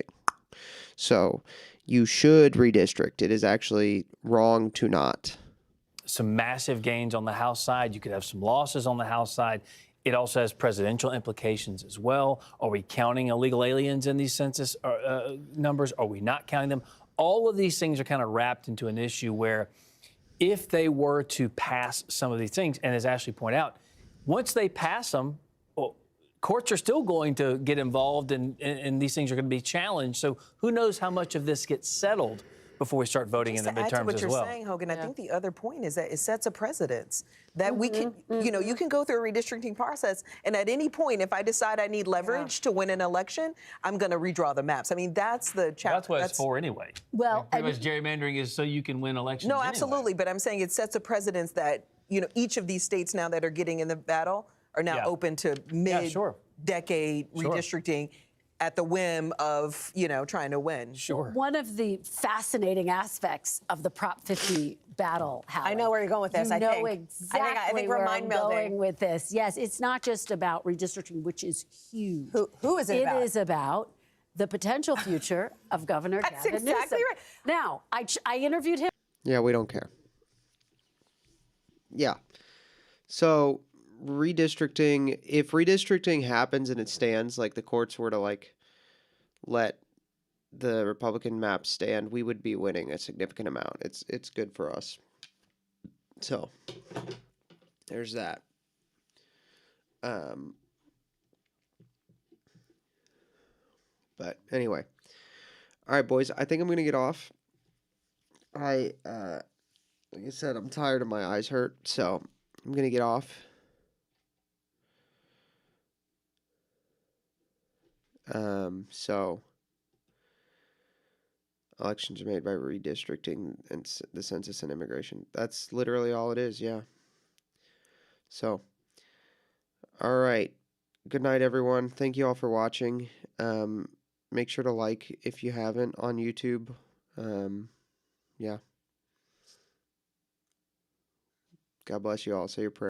So you should redistrict. It is actually wrong to not. Some massive gains on the House side. You could have some losses on the House side. It also has presidential implications as well. Are we counting illegal aliens in these census numbers? Are we not counting them? All of these things are kind of wrapped into an issue where if they were to pass some of these things, and as Ashley pointed out, once they pass them, courts are still going to get involved and these things are going to be challenged. So who knows how much of this gets settled before we start voting in the midterms as well. To what you're saying, Hogan, I think the other point is that it sets a precedence that we can, you know, you can go through a redistricting process, and at any point, if I decide I need leverage to win an election, I'm going to redraw the maps. I mean, that's the challenge. That's what it's for anyway. Well, pretty much gerrymandering is so you can win elections. No, anyway. absolutely, but I'm saying it sets a precedence that, you know, each of these states now that are getting in the battle are now open to mid-decade redistricting at the whim of, you know, trying to win. One of the fascinating aspects of the Prop 50 battle, Hallie, I know where you're going with this, you I know think. exactly I think we're where mind I'm melding. going with this. Yes, it's not just about redistricting, which is huge. Who is it about? It is about the potential future of Governor That's Gavin exactly Newsom. right. Now, I interviewed him. Yeah, we don't care. Yeah. So redistricting, if redistricting happens and it stands, like the courts were to like let the Republican map stand, we would be winning a significant amount. It's good for us. So there's that. But anyway. All right, boys, I think I'm going to get off. Like I said, I'm tired and my eyes hurt, so I'm going to get off. So elections are made by redistricting and the census and immigration. That's literally all it is, yeah. So, all right. Good night, everyone. Thank you all for watching. Make sure to like if you haven't on YouTube. Yeah. God bless you all. Say your prayer.